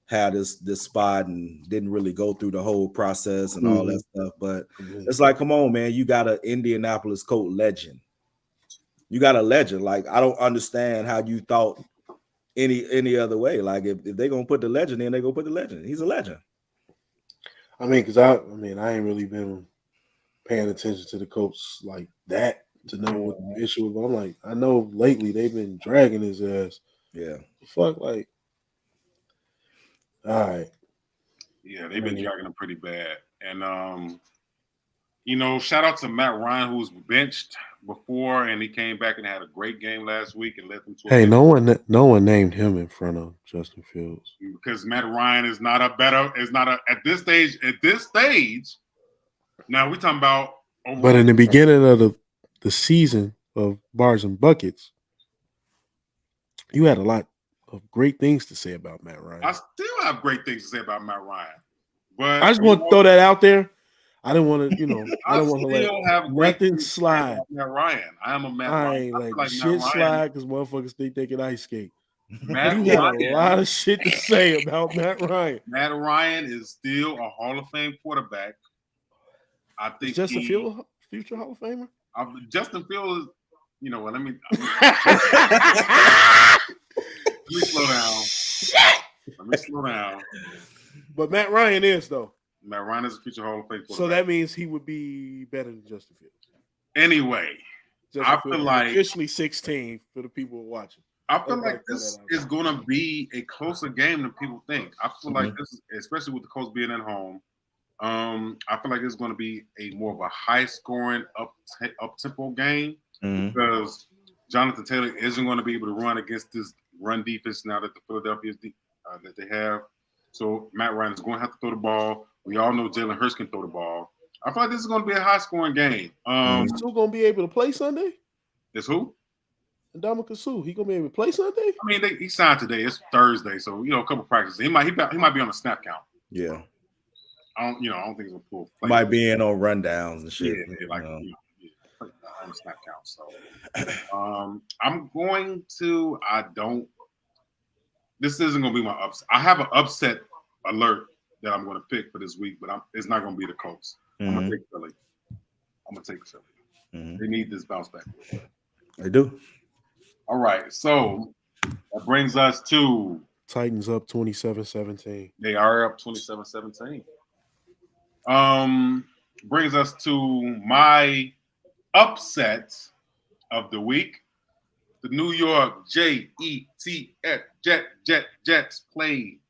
S1: have this spot and didn't really go through the whole process and all that stuff. But it's like, come on, man, you got an Indianapolis Colts legend. You got a legend. Like, I don't understand how you thought any other way. Like, if they're gonna put the legend in, they gonna put the legend. He's a legend.
S3: I mean, because I ain't really been paying attention to the Colts like that to know what the issue was. But I'm like, I know lately they've been dragging his ass.
S1: Yeah.
S3: Fuck, like, all right.
S2: Yeah, they've been dragging him pretty bad. And shout out to Matt Ryan, who was benched before, and he came back and had a great game last week and led them to.
S3: Hey, no one named him in front of Justin Fields
S2: because Matt Ryan is not at this stage. Now we're talking about.
S3: But in the beginning of the season of Bars and Buckets, you had a lot of great things to say about Matt Ryan.
S2: I still have great things to say about Matt Ryan, but
S3: I just want to throw that out there. I didn't want to, I don't want to let nothing slide.
S2: Matt Ryan. I am a Matt
S3: I
S2: Ryan.
S3: ain't
S2: I
S3: let
S2: feel like
S3: shit
S2: Matt Ryan.
S3: slide because motherfuckers think they can ice skate.
S2: Matt
S3: You got
S2: Ryan,
S3: a lot of shit to say about Matt Ryan.
S2: Matt Ryan is still a Hall of Fame quarterback. I think
S3: Justin Fields future Hall of Famer?
S2: Justin Fields, let me slow down. Let me slow down.
S3: But Matt Ryan is, though.
S2: Matt Ryan is a future Hall of Fame quarterback.
S3: So that means he would be better than Justin Fields.
S2: Anyway,
S3: I feel like officially 16 for the people watching.
S2: I feel like this is going to be a closer game than people think. I feel like this is, especially with the Colts being at home, I feel like it's going to be a more of a high-scoring, up-tempo game because Jonathan Taylor isn't going to be able to run against this run defense now that the Philadelphia that they have. So Matt Ryan is going to have to throw the ball. We all know Jalen Hurts can throw the ball. I feel like this is going to be a high-scoring game.
S3: He's still going to be able to play Sunday?
S2: Is who?
S3: Ndamukong Suh. He going to be able to play Sunday?
S2: I mean, he signed today. It's Thursday, so a couple practices. He might be on a snap count.
S1: Yeah.
S2: I don't think he's gonna pull.
S1: Might be in on rundowns and shit.
S2: On the snap count. So, I'm going to. This isn't gonna be my upset. I have an upset alert that I'm gonna pick for this week, but it's not gonna be the Colts. I'm gonna take Philly. They need this bounce back.
S1: They do.
S2: All right, so that brings us to
S3: Titans up 27-17.
S2: They are up 27-17. Brings us to my upset of the week. The New York Jets played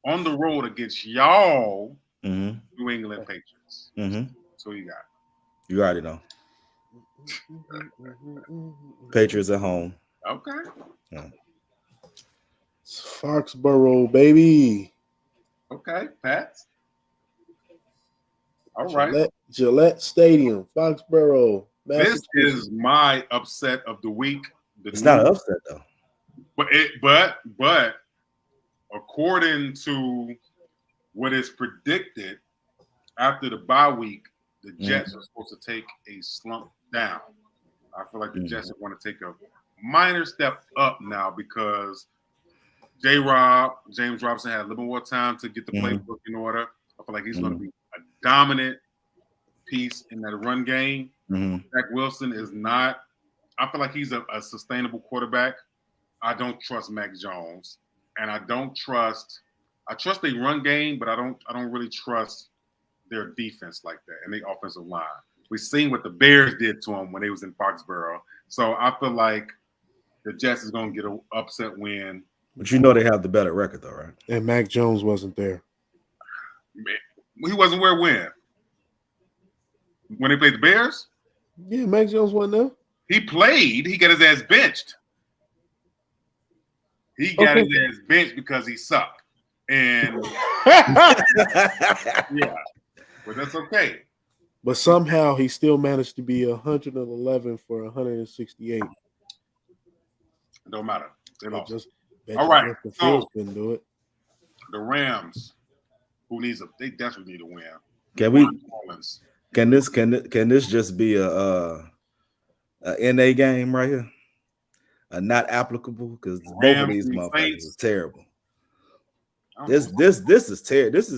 S2: on the road against y'all New England Patriots. So you got.
S1: You already know. Patriots at home.
S2: Okay.
S1: Yeah.
S3: It's Foxborough, baby.
S2: Okay, Pat. All right.
S3: Gillette Stadium, Foxborough.
S2: This is my upset of the week.
S1: It's not an upset though.
S2: But according to what is predicted after the bye week, the Jets are supposed to take a slump down. I feel like the Jets want to take a minor step up now because J-Rob, James Robinson, had a little more time to get the playbook in order. I feel like he's going to be a dominant piece in that run game. Zach Wilson is not. I feel like he's a sustainable quarterback. I don't trust Mac Jones, and I trust their run game, but I don't really trust their defense like that and their offensive line. We've seen what the Bears did to them when they was in Foxborough. So I feel like the Jets is going to get an upset win.
S1: But they have the better record, though, right?
S3: And Mac Jones wasn't there.
S2: He wasn't where when? When they played the Bears?
S3: Yeah, Mac Jones wasn't there.
S2: He played. He got his ass benched. He got his ass benched because he sucked. And yeah, but that's okay.
S3: But somehow he still managed to be 111 for 168.
S2: It don't matter. They lost.
S3: All right. So couldn't do it.
S2: The Rams, they desperately need a win.
S1: Can this just be a NA game right here? Not applicable because both of these motherfuckers is terrible. This is terrible. This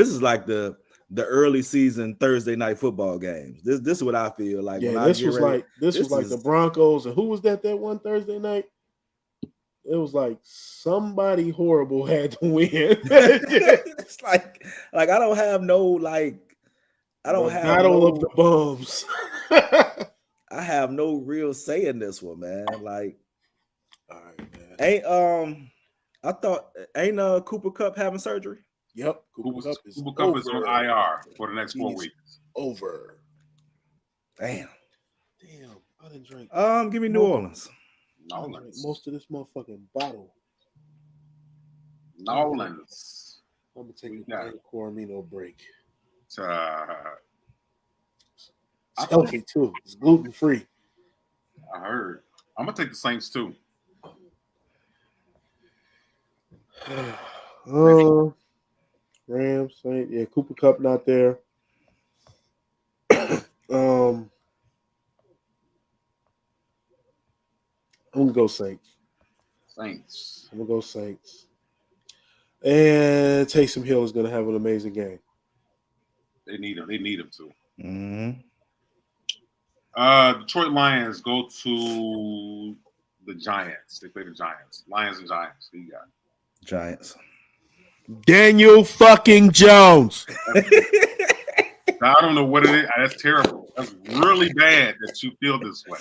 S1: is like the early season Thursday night football games. This is what I feel like.
S3: Yeah, this was like the Broncos, and who was that one Thursday night? It was like somebody horrible had to win.
S1: It's like I don't have no battle
S3: of the bums.
S1: I have no real say in this one, man. Like,
S3: all right, man.
S1: Ain't Cooper Kupp having surgery?
S3: Yep.
S2: Cooper Kupp is on IR for the next 4 weeks.
S3: Over.
S1: Damn.
S3: I didn't drink.
S1: Give me New Orleans.
S3: Most of this motherfucking bottle.
S2: Nolans.
S3: I'm gonna take a Coromino break. It's healthy too. It's gluten free.
S2: I heard. I'm gonna take the Saints too.
S3: Rams, Saints. Yeah, Cooper Kupp not there. gonna go Saints.
S2: Saints.
S3: I'm gonna go Saints. And Taysom Hill is gonna have an amazing game.
S2: They need him. They need him to.
S1: Mm-hmm.
S2: Detroit Lions go to the Giants. They play the Giants. Lions and Giants. Who you got?
S1: Giants.
S3: Daniel fucking Jones.
S2: I don't know what it is. That's terrible. That's really bad that you feel this way.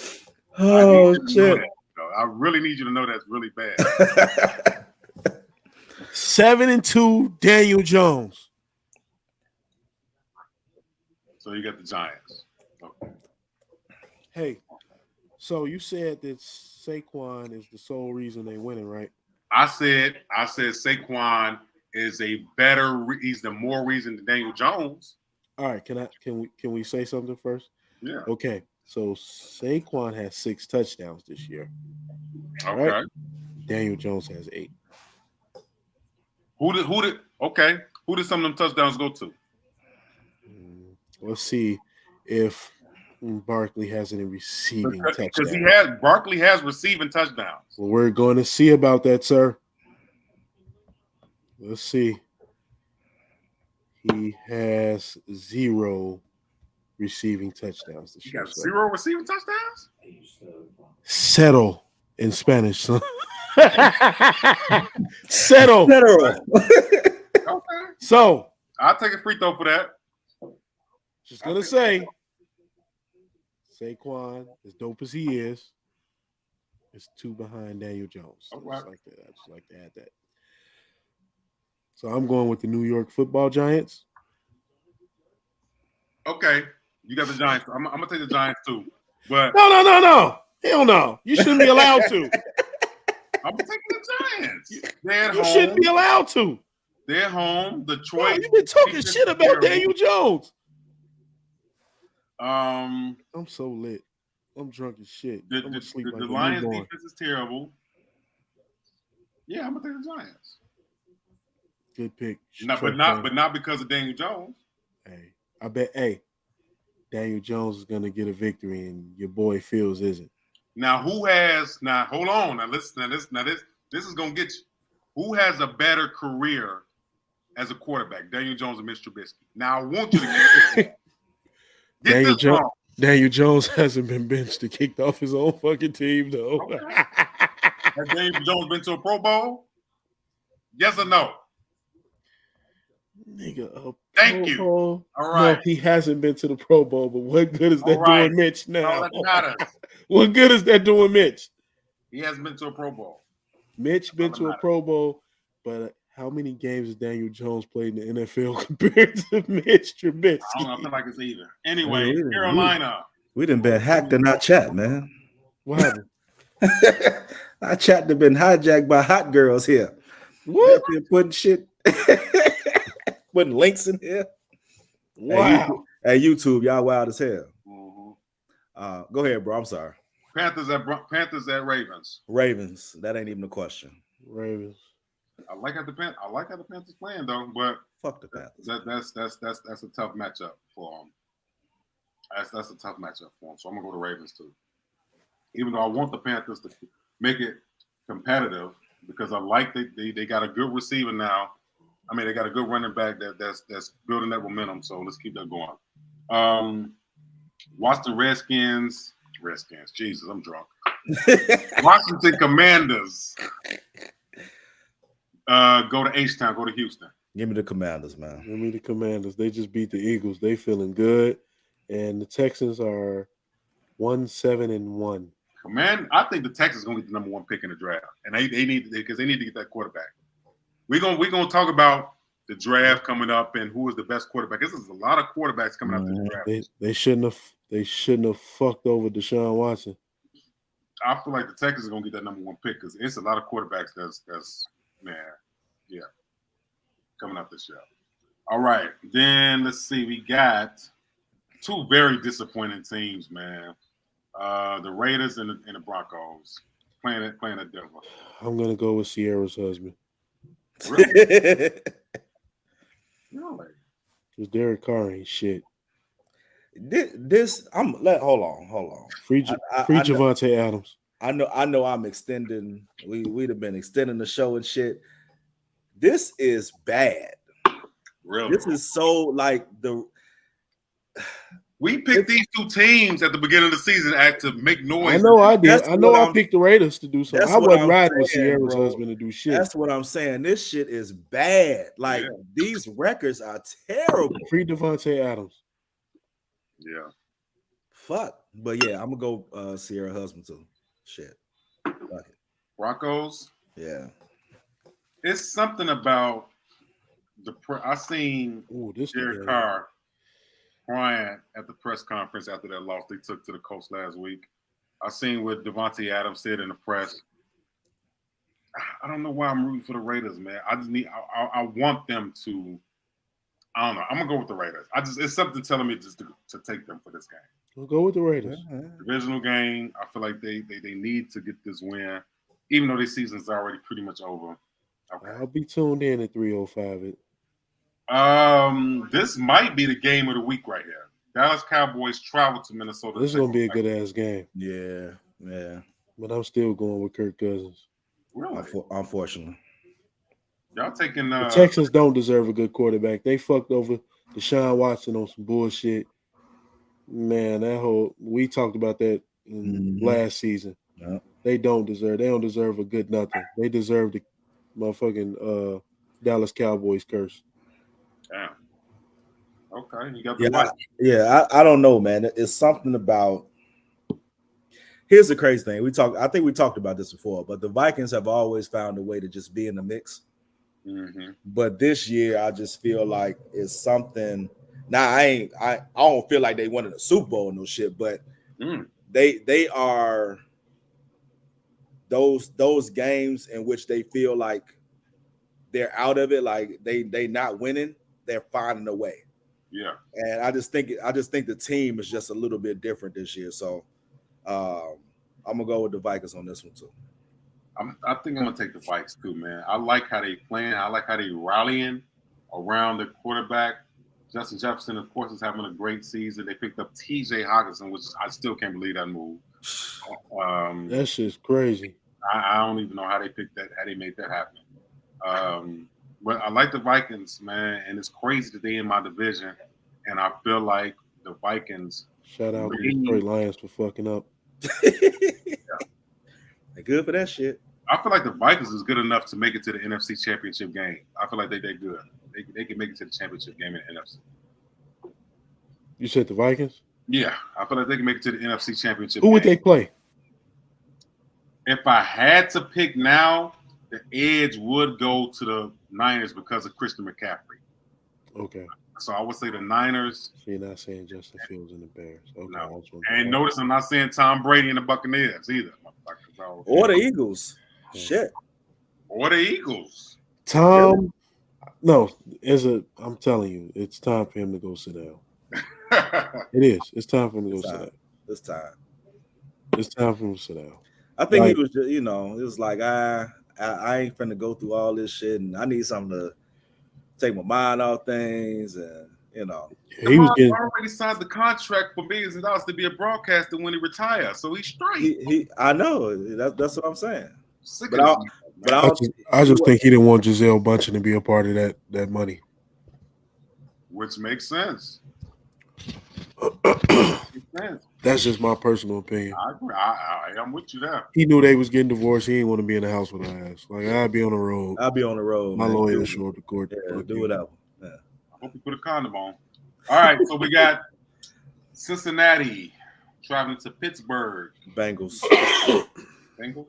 S1: Oh shit!
S2: I really need you to know that's really bad.
S3: 7-2, Daniel Jones.
S2: So you got the Giants. Okay.
S3: Hey, so you said that Saquon is the sole reason they winning, right?
S2: I said Saquon is a better. He's the more reason than Daniel Jones.
S3: All right, can we say something first?
S2: Yeah.
S3: Okay, so Saquon has 6 touchdowns this year.
S2: Okay.
S3: Right? Daniel Jones has 8.
S2: Who did some of them touchdowns go to?
S3: Let's see if Barkley has any receiving touchdowns.
S2: Because Barkley has receiving touchdowns.
S3: Well, we're going to see about that, sir. Let's see. He has 0 receiving touchdowns this year.
S2: Got 0 receiving touchdowns?
S3: Settle in Spanish, son. Settle.
S2: Okay.
S3: So
S2: I'll take a free throw for that.
S3: Just gonna say, Saquon, as dope as he is 2 behind Daniel Jones. So
S2: right.
S3: I just like to add that. So I'm going with the New York Football Giants.
S2: Okay, you got the Giants. I'm gonna take the Giants too. But
S3: no. Hell no. You shouldn't be allowed to.
S2: I'm taking the Giants.
S3: You shouldn't be allowed to.
S2: They're home. Detroit.
S3: You've been talking shit about Daniel Jones.
S2: I'm
S3: so lit. I'm drunk as shit.
S2: The Lions defense is terrible. Yeah, I'm gonna take the Giants.
S3: Good pick.
S2: But not because of Daniel Jones.
S3: Hey, I bet. Hey, Daniel Jones is gonna get a victory, and your boy Fields isn't.
S2: Now, hold on. Now, listen. This is gonna get you. Who has a better career as a quarterback, Daniel Jones or Mitch Trubisky? Now, I want you to get this wrong.
S3: Daniel Jones hasn't been benched or kicked off his own fucking team, though.
S2: Okay. Has Daniel Jones been to a Pro Bowl? Yes or no?
S3: Nigga,
S2: thank you.
S3: Bowl?
S2: All right.
S3: No, he hasn't been to the Pro Bowl, but what good is that doing Mitch now?
S2: All that matters.
S3: What good is that doing Mitch?
S2: He hasn't been to a Pro Bowl.
S3: Mitch been to a Pro Bowl, but how many games has Daniel Jones played in the NFL compared to Mitch Trubisky?
S2: I don't feel like it's either. Anyway, Carolina.
S1: We done been hacked in our chat, man.
S3: What happened?
S1: Our chat have been hijacked by hot girls here.
S3: What?
S1: They're putting shit, putting links in here.
S3: Wow.
S1: Hey, YouTube, y'all wild as hell.
S2: Mm-hmm.
S1: Go ahead, bro. I'm sorry.
S2: Panthers at Ravens.
S1: Ravens. That ain't even a question.
S3: Ravens.
S2: I like how the Panthers playing though, but
S1: fuck the Panthers.
S2: That's a tough matchup for them. That's a tough matchup for them. So I'm gonna go to Ravens too. Even though I want the Panthers to make it competitive because I like they got a good receiver now. I mean, they got a good running back that's building that momentum. So let's keep that going. Washington Redskins. Jesus, I'm drunk. Washington Commanders. Go to H-Town. Go to Houston.
S1: Give me the Commanders, man.
S3: Give me the Commanders. They just beat the Eagles. They feeling good. And the Texans are 1-7-1.
S2: I think the Texans going to get the #1 pick in the draft. And they need to get that quarterback. We're gonna talk about the draft coming up and who is the best quarterback. This is a lot of quarterbacks coming out this draft.
S3: They shouldn't have fucked over Deshaun Watson.
S2: I feel like the Texans are gonna get that #1 pick because it's a lot of quarterbacks that's coming out this year. All right, then let's see. We got 2 very disappointing teams, man. The Raiders and the Broncos playing at Denver.
S3: I'm gonna go with Sierra's husband.
S2: Really?
S3: Because Derek Carr ain't shit.
S1: Hold on.
S3: Free Javante Adams.
S1: I know I'm extending. We'd have been extending the show and shit. This is bad.
S2: Really?
S1: This is so like the.
S2: We picked these two teams at the beginning of the season to make noise.
S3: I know I did.
S1: That's
S3: I know
S1: what
S3: I
S1: I'm-
S3: picked the Raiders to do something.
S1: That's
S3: I
S1: what
S3: wasn't
S1: I'm
S3: riding with
S1: saying,
S3: Sierra's
S1: bro.
S3: husband to do shit.
S1: That's what I'm saying. This shit is bad. Like these records are terrible.
S3: Free Devontae Adams.
S2: Yeah.
S1: Fuck. But yeah, I'm gonna go Sierra husband too. Shit. Fuck it.
S2: Broncos.
S1: Yeah.
S2: It's something about I seen Derek Carr crying at the press conference after that loss they took to the Colts last week. I seen what Devontae Adams said in the press. I don't know why I'm rooting for the Raiders, man. I just I want them to. I don't know. I'm gonna go with the Raiders. It's something telling me just to take them for this game.
S3: We'll go with the Raiders.
S2: Divisional game. I feel like they need to get this win, even though this season's already pretty much over.
S3: Okay. I'll be tuned in at 3:05.
S2: This might be the game of the week right here. Dallas Cowboys travel to Minnesota.
S3: This is gonna be a good ass game.
S1: Yeah.
S3: But I'm still going with Kirk Cousins.
S2: Really?
S1: Unfortunately.
S2: Y'all taking
S3: the Texans don't deserve a good quarterback. They fucked over Deshaun Watson on some bullshit. Man, we talked about that in last season.
S1: Yeah.
S3: They don't deserve a good nothing. They deserve the motherfucking Dallas Cowboys curse.
S2: Damn. Okay, you got the
S1: I don't know, man. It's something about. Here's the crazy thing. I think we talked about this before, but the Vikings have always found a way to just be in the mix.
S2: Mm-hmm.
S1: But this year, I just feel like it's something. Now, I don't feel like they wanted a Super Bowl and no shit, but they are those games in which they feel like they're out of it, like they not winning, they're finding a way.
S2: Yeah,
S1: and I just think the team is just a little bit different this year. So I'm gonna go with the Vikings on this one too.
S2: I think I'm gonna take the Vikes too, man. I like how they playing. I like how they rallying around the quarterback. Justin Jefferson, of course, is having a great season. They picked up T.J. Hockenson, which I still can't believe that move.
S3: That shit's crazy.
S2: I don't even know how they picked that, how they made that happen. But I like the Vikings, man, and it's crazy that they in my division, and I feel like the Vikings.
S3: Shout out to the Detroit Lions for fucking up.
S1: They're good for that shit.
S2: I feel like the Vikings is good enough to make it to the NFC Championship game. I feel like they're good. They can make it to the championship game in the NFC.
S3: You said the Vikings?
S2: Yeah, I feel like they can make it to the NFC Championship.
S3: Who would they play?
S2: If I had to pick now, the edge would go to the Niners because of Christian McCaffrey.
S3: Okay.
S2: So I would say the Niners.
S3: So you're not saying Justin Fields and the Bears. Okay.
S2: No. And notice I'm not saying Tom Brady and the Buccaneers either.
S1: Or the Eagles. Shit.
S2: Or the Eagles.
S3: Tom. No, I'm telling you, it's time for him to go sit down. It is. It's time for him to go sit down.
S1: It's time.
S3: It's time for him to sit down.
S1: I think he was just, it was like I ain't finna go through all this shit, and I need something to take my mind off things, and
S3: he was
S2: already signed the contract for millions of dollars to be a broadcaster when he retires, so he's straight.
S1: I know that's what I'm saying.
S3: I just think he didn't want Gisele Bundchen to be a part of that money,
S2: which makes sense.
S3: That's just my personal opinion.
S2: I agree. I'm with you there.
S3: He knew they was getting divorced. He didn't want to be in the house with her ass. Like, I'd be on the road. My lawyer will show up to court.
S1: Do whatever. Yeah.
S2: I hope you put a condom on. All right, so we got Cincinnati traveling to Pittsburgh.
S1: Bengals.
S2: Bengals?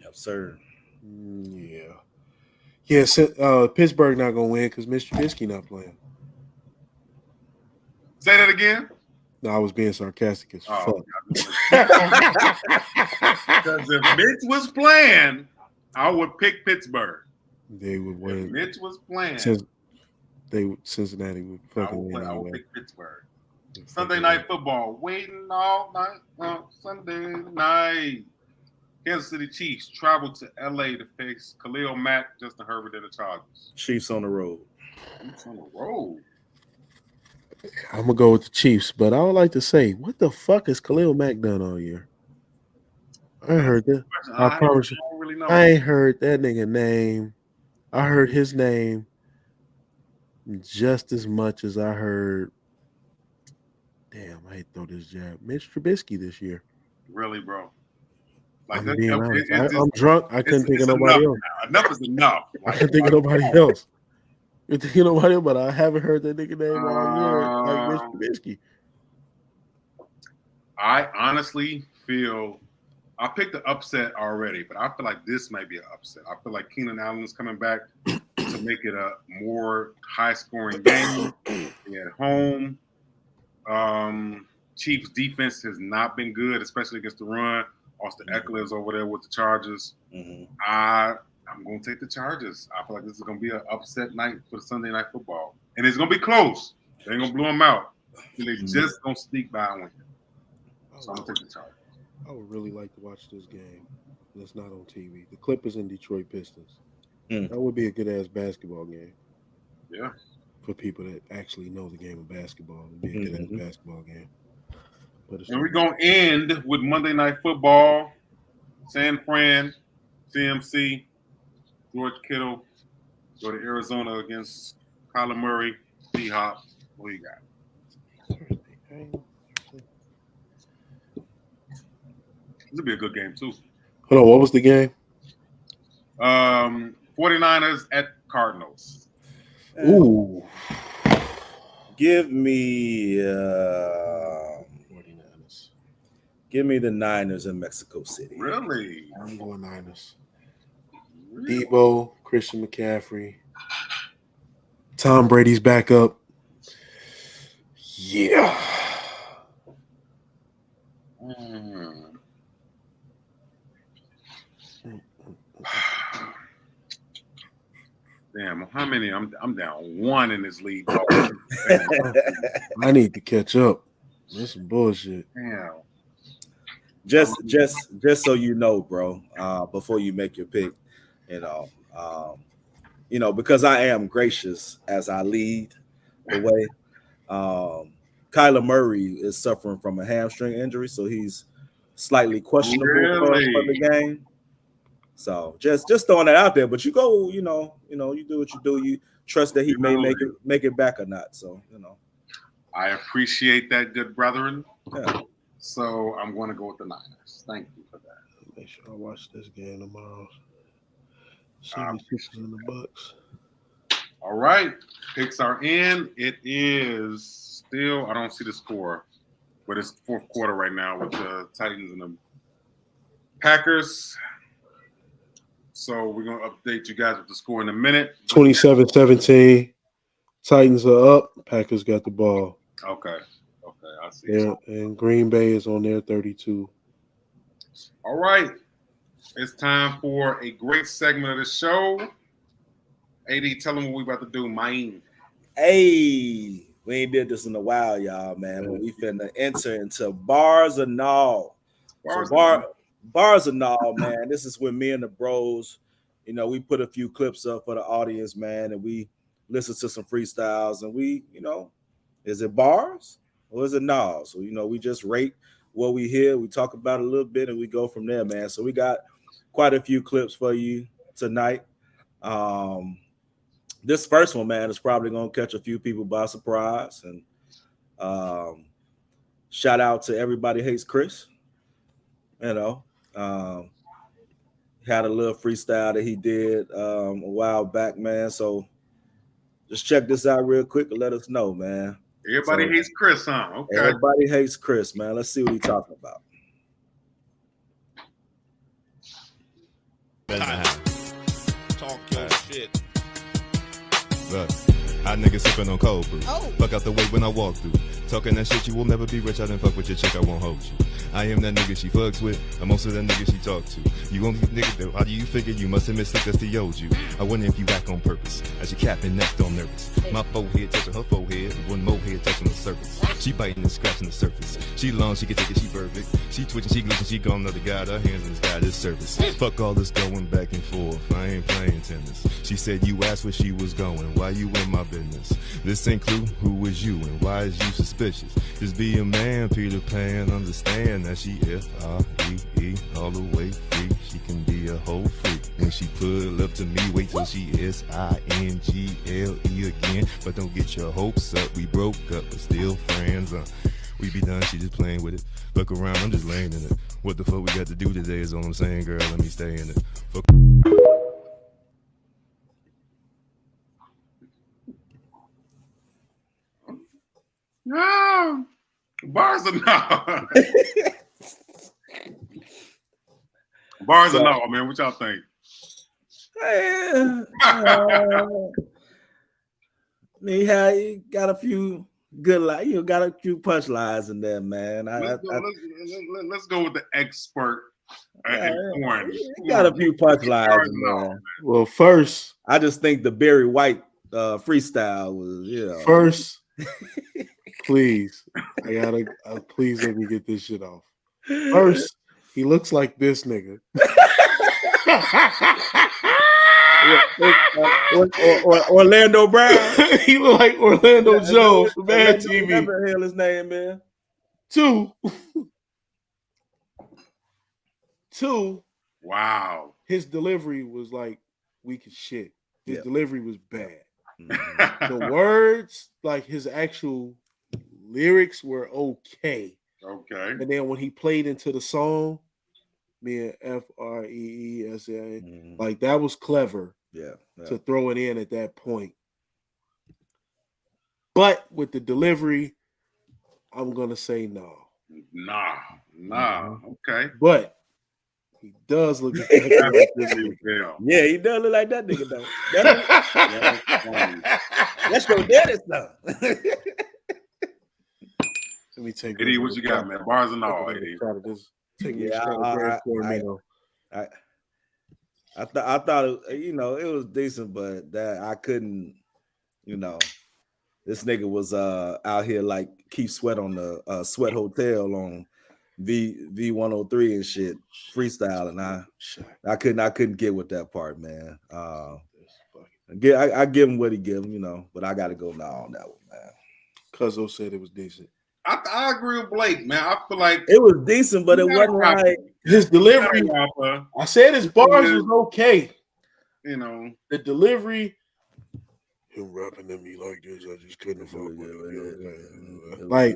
S1: Yep, sir.
S3: Yeah. Pittsburgh not gonna win because Mr. Trubisky not playing.
S2: Say that again.
S3: No, I was being sarcastic as fuck.
S2: Because if Mitch was playing, I would pick Pittsburgh.
S3: They would win.
S2: If Mitch was playing,
S3: Cincinnati would fucking win.
S2: I would pick Pittsburgh. Sunday night football, waiting all night. Sunday night. Kansas City Chiefs travel to LA to face Khalil Mack, Justin Herbert, and the Chargers.
S1: Chiefs on the road.
S2: Chiefs on the road.
S3: I'm gonna go with the Chiefs, but I would like to say, what the fuck has Khalil Mack done all year? I ain't heard that. I promise you.
S2: don't really know.
S3: I ain't heard that nigga name. I heard his name just as much as I heard. Damn, I hate to throw this jab. Mitch Trubisky this year.
S2: Really, bro. Like
S3: I'm being honest. I'm drunk. I couldn't think
S2: it's
S3: of nobody
S2: enough
S3: else.
S2: now. Enough is enough.
S3: I couldn't think of nobody else. You're thinking of nobody else, but I haven't heard that nigga name all year. Like Mitch Trubisky.
S2: I honestly feel I picked the upset already, but I feel like this might be an upset. I feel like Keenan Allen is coming back to make it a more high-scoring game. At home, Chiefs defense has not been good, especially against the run. Austin Eckler's over there with the Chargers.
S1: Mm-hmm.
S2: I'm going to take the Chargers. I feel like this is going to be an upset night for the Sunday Night Football. And it's going to be close. They ain't going to blow them out. They're just going to sneak by and win. So I'm going to take the Chargers.
S3: I would really like to watch this game that's not on TV. The Clippers and Detroit Pistons. That would be a good-ass basketball game.
S2: Yeah.
S3: For people that actually know the game of basketball. It would be a good-ass basketball game.
S2: And we're going to end with Monday Night Football. San Fran, CMC, George Kittle, go to Arizona against Kyler Murray, D-Hop. What do you got? This will be a good game, too.
S3: Hold on, what was the game?
S2: 49ers at Cardinals.
S3: Ooh.
S1: Give me
S3: 49ers.
S1: Give me the Niners in Mexico City.
S2: Really?
S3: I'm going Niners. Really? Debo, Christian McCaffrey. Tom Brady's back up. Yeah.
S2: Damn, how many? I'm down one in this league.
S3: I need to catch up. That's some bullshit.
S2: Damn.
S1: Just so you know, bro, before you make your pick, because I am gracious as I lead the way. Kyler Murray is suffering from a hamstring injury, so he's slightly questionable for the game. So just throwing that out there, but you go, you do what you do. You trust that he may make it back or not. So
S2: I appreciate that, good brethren.
S1: Yeah.
S2: So I'm going to go with the Niners. Thank you for that.
S3: Make sure I watch this game tomorrow. 76 in the Bucks.
S2: All right, picks are in. It is still, I don't see the score, but it's fourth quarter right now with the Titans and the Packers. So we're going to update you guys with the score in a minute.
S3: 27-17. Titans are up. Packers got the ball.
S2: Okay, I see.
S3: Yeah, and Green Bay is on their 32.
S2: All right. It's time for a great segment of the show. AD, tell them what we about to do, man.
S1: Hey, we ain't did this in a while, y'all, man. But we finna enter into Bars and All. Bars and All, man. This is when me and the bros, we put a few clips up for the audience, man, and we listen to some freestyles, and we, is it bars or is it no? So, we just rate what we hear. We talk about it a little bit, and we go from there, man. So we got quite a few clips for you tonight. This first one, man, is probably going to catch a few people by surprise. And shout out to Everybody Hates Chris. Had a little freestyle that he did a while back, man. So just check this out real quick and let us know, man.
S2: Everybody hates Chris, huh? Okay.
S1: Everybody hates Chris, man. Let's see what he's talking about.
S4: Talk your shit. Look, hot niggas sipping on cold brew. Fuck out the way when I walk through. Talking that shit, you will never be rich. I didn't fuck with your chick, I won't hold you. I am that nigga she fucks with, and most of that nigga she talk to. You only nigga though, how do you figure you must have missed that's the owed you? I wonder if you act on purpose, as your cap and neck on nervous. My forehead touching her forehead, one more head touching the surface. She biting and scratching the surface. She long, she can take it, she perfect. She twitching, she glitching, she gone another guy, her hands in the sky, this service. Fuck all this going back and forth, I ain't playing tennis. She said you asked where she was going, why you in my business? business. This ain't clue, who is you and why is you suspicious? Just be a man, Peter Pan, understand that she F-R-E-E, all the way free. She can be a whole freak. When she pull up to me, wait till she S-I-N-G-L-E again. But don't get your hopes up, we broke up, but still friends. We be done, she just playing with it. Look around, I'm just laying in it. What the fuck we got to do today is all I'm saying, girl, let me stay in it. Fuck.
S2: No. Bars or no? Bars or no, man? What y'all think?
S1: He got a few good, got a few punchlines in there, man.
S2: Let's go with the expert.
S1: He got a few punchlines in there.
S3: Well, first,
S1: I just think the Barry White freestyle was,
S3: First, please, please let me get this shit off. First, he looks like this nigga.
S1: Orlando Brown.
S3: He look like Orlando Jones from Mad TV.
S1: Whatever the hell his name, man.
S3: Two.
S2: Wow.
S3: His delivery was like weak as shit. His delivery was bad.
S1: Mm-hmm.
S3: The words, like his actual lyrics, were okay.
S2: Okay.
S3: And then when he played into the song, me and Freesa, like that was clever.
S1: Yeah.
S3: To throw it in at that point. But with the delivery, I'm gonna say no.
S2: Nah. Okay.
S3: But he does look exactly like this nigga.
S1: Yeah, he does look like that nigga though. That's your daddy's son.
S3: Let me take
S2: Eddie, what you got, man? Bars and all, Eddie.
S1: I thought it was decent, but that I couldn't, this nigga was out here like Keith Sweat on the Sweat Hotel on V103 and shit, freestyle, and I couldn't get with that part, man. I give him what he give him, but I got to go now on that one, man.
S3: Cuzzo said it was decent.
S2: I agree with Blake, man. I feel like
S1: it was decent, but it wasn't like
S3: his delivery. I said his bars was okay. The delivery. Him rapping at me like this, I just couldn't fuck with it. Like,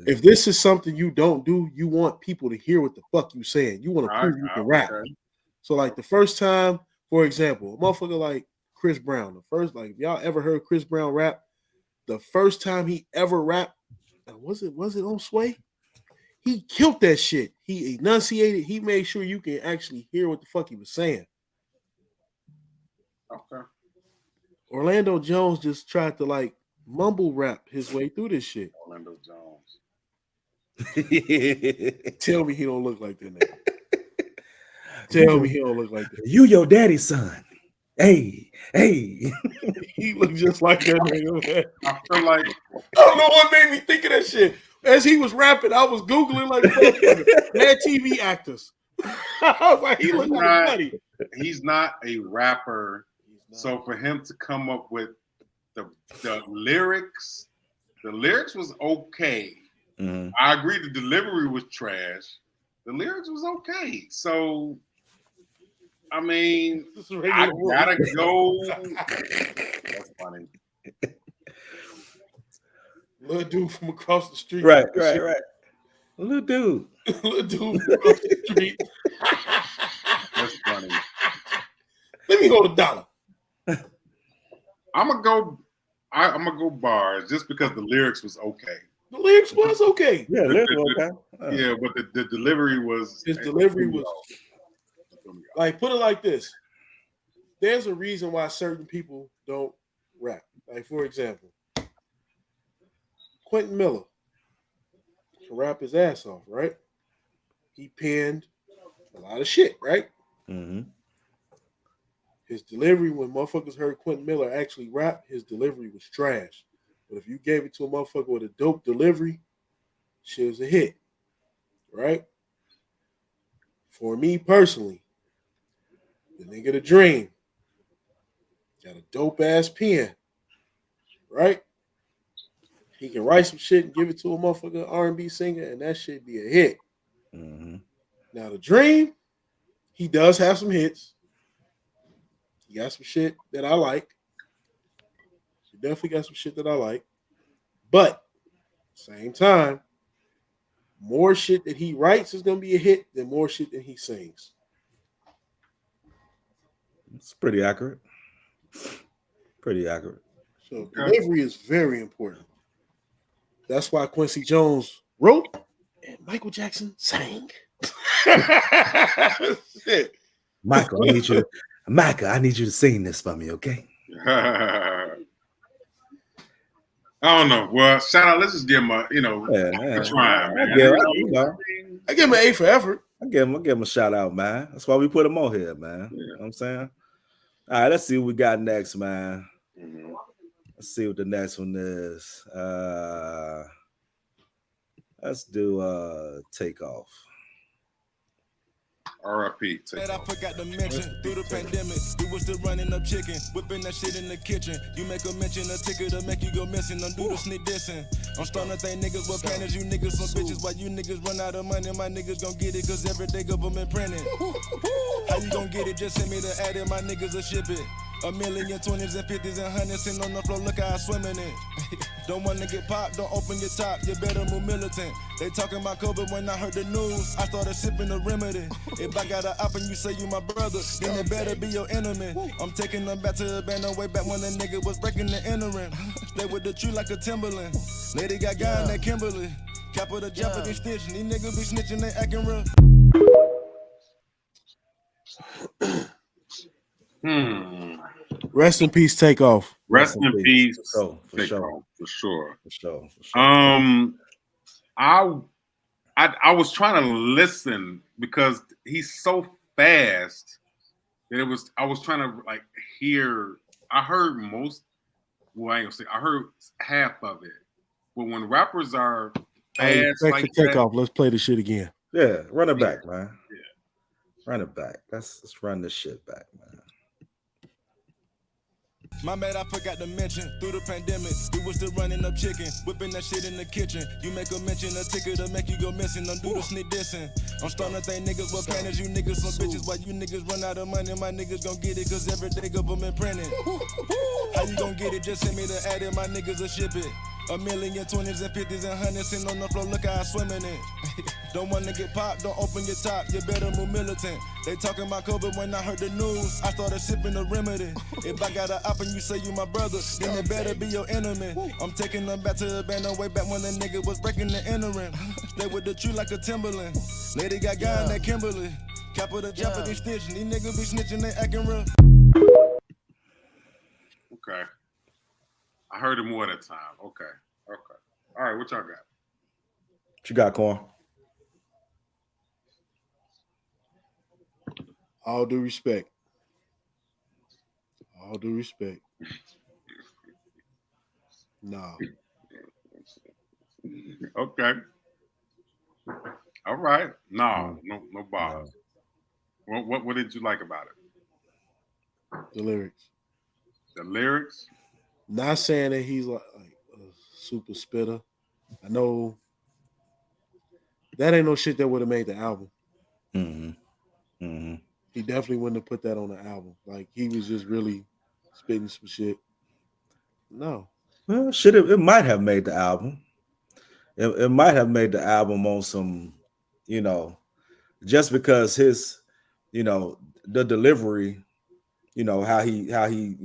S3: if this is something you don't do, you want people to hear what the fuck you saying. You want to prove you can rap. So, like, the first time, for example, a motherfucker like Chris Brown, if y'all ever heard Chris Brown rap, the first time he ever rapped, was it on Sway? He killed that shit. He enunciated. He made sure you can actually hear what the fuck he was saying.
S2: Okay.
S3: Orlando Jones just tried to like mumble rap his way through this shit.
S2: Orlando Jones.
S3: Tell me he don't look like that nigga. Tell me he don't look like that.
S1: You your daddy's son. Hey.
S3: He looked just like that nigga, man.
S2: I feel like
S3: I don't know what made me think of that shit. As he was rapping, I was Googling like Mad TV actors. I was like, he looks like buddy.
S2: He's not a rapper. So for him to come up with the lyrics, the lyrics was okay.
S1: Mm-hmm.
S2: I agree the delivery was trash. The lyrics was okay. So, I mean, I gotta go. That's funny.
S3: Little dude from across the street.
S1: Right. Little dude.
S3: Little dude from across the street.
S2: That's funny.
S3: Let me hold $1.
S2: I'm gonna go bars just because the lyrics was okay.
S3: The lyrics was okay.
S1: Yeah, lyrics was okay.
S2: Yeah, but the delivery was.
S3: His delivery was like, put it like this. There's a reason why certain people don't rap. Like, for example, Quentin Miller can rap his ass off, right? He penned a lot of shit, right?
S1: Mm-hmm.
S3: His delivery, when motherfuckers heard Quentin Miller actually rap, his delivery was trash. But if you gave it to a motherfucker with a dope delivery, shit was a hit, right? For me personally, the nigga The Dream got a dope ass pen, right? He can write some shit and give it to a motherfucker R&B singer, and that shit be a hit.
S1: Mm-hmm.
S3: Now the Dream, he does have some hits. He got some shit that I like. He definitely got some shit that I like. But same time, more shit that he writes is gonna be a hit than more shit that he sings.
S1: It's pretty accurate. Pretty accurate.
S3: So delivery is very important. That's why Quincy Jones wrote and Michael Jackson sang. Shit.
S1: Michael, I need you to sing this for me, okay?
S2: I don't know. Well, shout out. Let's just give him a, a try, man.
S3: I give him an A for effort.
S1: I give him a shout out, man. That's why we put him on here, man. You know what I'm saying? All right, let's see what we got next, man.
S2: Mm-hmm.
S1: Let's see what the next one is. Let's do Takeoff.
S2: R.I.P.
S5: I forgot to mention, through the pandemic, we was still running up chicken, whipping that shit in the kitchen. You make a mention, a ticket to make you go missing. Don't do the sneak dissing. I'm starting to think niggas with panties, you niggas some bitches. While you niggas run out of money, my niggas gon' get it, cause every day government printing. How you gon' get it? Just send me the ad and my niggas will ship it. A million, 20s and 50s and 100s sitting on the floor, look how I swim in it. Don't wanna get popped, don't open your top, you better move militant. They talking about COVID when I heard the news, I started sipping the remedy. If I got an op and you say you my brother, then it better be your enemy. I'm taking them back to the band, way back when the nigga was breaking the interim. They with the tree like a Timberland. Lady got guy in that Kimberly. Capital Jeopardy snitching, these niggas be snitching, they acting real.
S3: Rest in peace, Takeoff.
S2: Rest in peace,
S1: for
S2: sure. I was trying to listen because he's so fast that I was trying to like hear. I heard most. Well, I ain't gonna say. I heard half of it, but when rappers are fast like
S3: Takeoff, let's play the shit again.
S1: Yeah, run it back, man. Yeah, run it back. Let's run this shit back, man.
S5: My bad, I forgot to mention, through the pandemic, we was still running up chicken, whipping that shit in the kitchen. You make a mention, a ticket to make you go missing. Don't do the sneak dissing. I'm starting to think niggas with panties, you niggas some bitches. While you niggas run out of money, my niggas gon' get it, cause every day government printing. How you gon' get it? Just send me the ad and my niggas will ship it. A million, 20s and 50s and 100s sitting on the floor, look how I swim in it. Don't wanna get popped, don't open your top, you better move militant. They talking about COVID when I heard the news, I started sipping the remedy. If I got an op and you say you my brother, then it better be your enemy. I'm taking them back to the band, way back when the nigga was breaking the interim. They with the tree like a Timberland. Lady got guy in that Kimberly. Capital Jeopardy snitching, these niggas be snitching, they acting real.
S2: Okay. I heard it more that time. Okay. All right, what y'all got?
S1: What you got, Corn?
S3: All due respect. All due respect. No.
S2: Okay. All right. No bombs. What did you like about it?
S3: The lyrics.
S2: The lyrics?
S3: Not saying that he's like a super spitter. I know that ain't no shit that would have made the album.
S1: Mm-hmm. Mm-hmm.
S3: He definitely wouldn't have put that on the album. Like he was just really spitting some shit. No.
S1: Well, shit, it might have made the album. It might have made the album on some, just because his, the delivery, how he,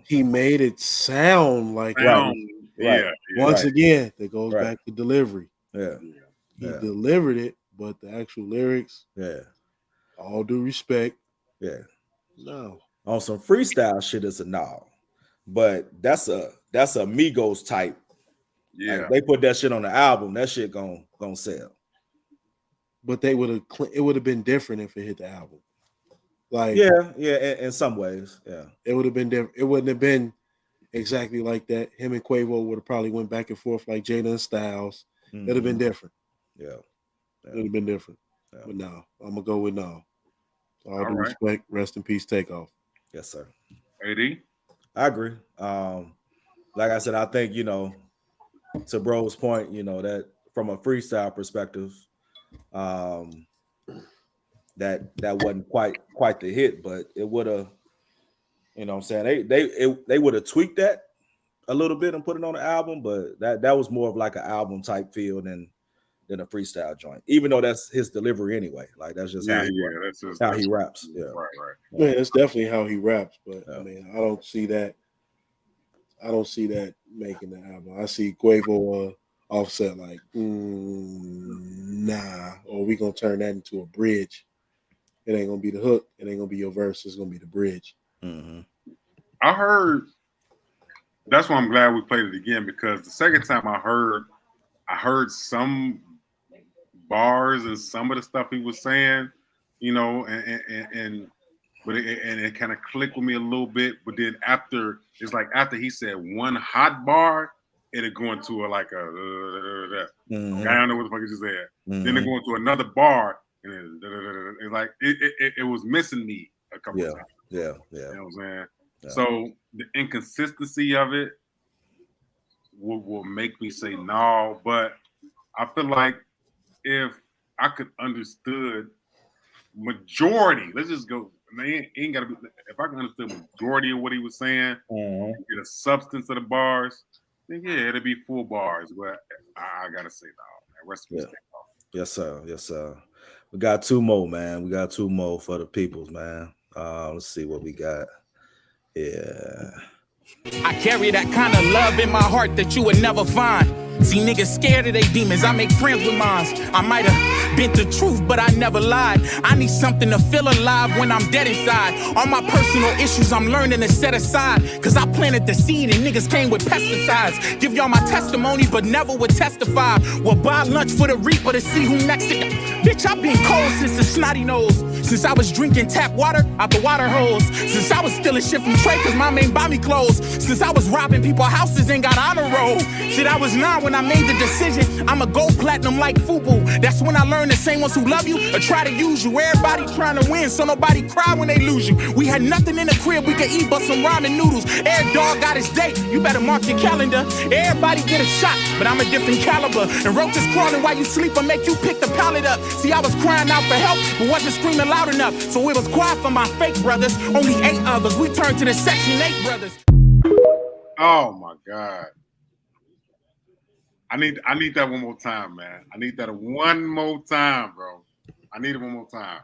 S3: he made it sound like
S1: right.
S3: Once again, that goes back to delivery.
S1: Yeah.
S3: He delivered it, but the actual lyrics, all due respect, no.
S1: On some freestyle shit is a no, but that's a Migos type.
S2: Yeah,
S1: like, they put that shit on the album. That shit gonna sell.
S3: But it would have been different if it hit the album. Like
S1: in some ways,
S3: it would have been different. It wouldn't have been exactly like that. Him and Quavo would have probably went back and forth like Jada and Styles.
S1: Mm-hmm.
S3: It'd have been different.
S1: Yeah.
S3: It would have been different. Yeah. But no, I'm gonna go with no. All due respect, rest in peace, Takeoff.
S1: Yes, sir.
S2: AD?
S1: I agree. like I said, I think, to bro's point, that from a freestyle perspective, that wasn't quite the hit, but it would have, what I'm saying, they would have tweaked that a little bit and put it on the album, but that was more of like an album type feel than a freestyle joint, even though that's his delivery anyway. Like that's just how he raps. Yeah,
S2: right.
S3: Yeah, that's definitely how he raps. But I mean, I don't see that making the album. I see Quavo Offset like, nah, or we gonna turn that into a bridge. It ain't gonna be the hook. It ain't gonna be your verse. It's gonna be the bridge.
S1: Mm-hmm.
S2: I heard. That's why I'm glad we played it again, because the second time I heard some bars and some of the stuff he was saying, and it kind of clicked with me a little bit. But then after he said one hot bar, it'll go into I don't know what the fuck he just said.
S1: Mm-hmm.
S2: Then it go into another bar, and it's like it was missing me a couple of times.
S1: Yeah.
S2: You know what I'm saying?
S1: Yeah.
S2: So the inconsistency of it will make me say no, but I feel like if I could understood majority, let's just go. Ain't gotta be. If I can understand majority of what he was saying, get a substance of the bars, then yeah, it'll be full bars. But I gotta say no. Rest of
S1: Yes, sir. We got two more, man. We got two more for the peoples, man. Let's see what we got. Yeah.
S6: I carry that kind of love in my heart that you would never find. See niggas scared of they demons, I make friends with mines. I might have bent the truth, but I never lied. I need something to feel alive when I'm dead inside. All my personal issues I'm learning to set aside, cause I planted the seed and niggas came with pesticides. Give y'all my testimony, but never would testify. We'll buy lunch for the reaper to see who next to. Bitch, I've been cold since the snotty nose. Since I was drinking tap water out the water hose. Since I was stealing shit from Trey cause mom ain't buy me clothes. Since I was robbing people's houses and got honor roll. Shit, I was 9 when I made the decision I'ma go platinum like FUBU. That's when I learned the same ones who love you or try to use you. Everybody trying to win so nobody cry when they lose you. We had nothing in the crib we could eat but some ramen noodles. Every dog got his date, you better mark your calendar. Everybody get a shot, but I'm a different caliber. And roaches crawling while you sleep and make you pick the pallet up. See, I was crying out for help but wasn't screaming loud enough. So it was quiet for my fake brothers. Only 8 others. We turned to the Section 8 brothers.
S2: Oh my God. I need that one more time, man. I need that one more time, bro. I need it one more time.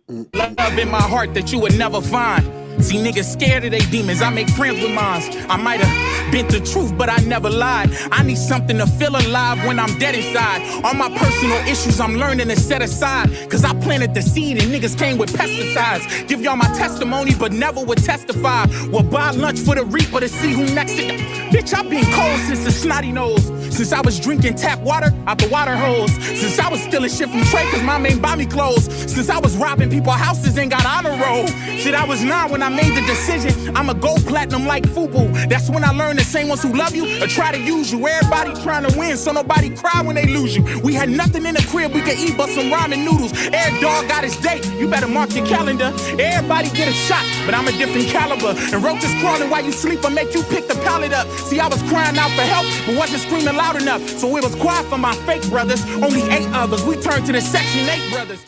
S6: Love in my heart that you would never find. See niggas scared of they demons, I make friends with mines. I might have bent the truth, but I never lied. I need something to feel alive when I'm dead inside. All my personal issues I'm learning to set aside, cause I planted the seed and niggas came with pesticides. Give y'all my testimony, but never would testify. We'll buy lunch for the reaper to see who next to. Bitch, I've been cold since the snotty nose. Since I was drinking tap water out the water hose. Since I was stealing shit from Trey cause mom ain't buy me clothes. Since I was robbing people's houses and got honor roll. Shit, I was 9 when I made the decision I'ma go platinum like FUBU. That's when I learned the same ones who love you or try to use you. Everybody trying to win so nobody cry when they lose you. We had nothing in the crib we could eat but some ramen noodles. Every dog got his date, you better mark your calendar. Everybody get a shot, but I'm a different caliber. And roaches crawling while you sleep and make you pick the pallet up. See, I was crying out for help but wasn't screaming loud enough. So it was quiet for my fake brothers. Only 8 others. We turned to the Section 8 brothers.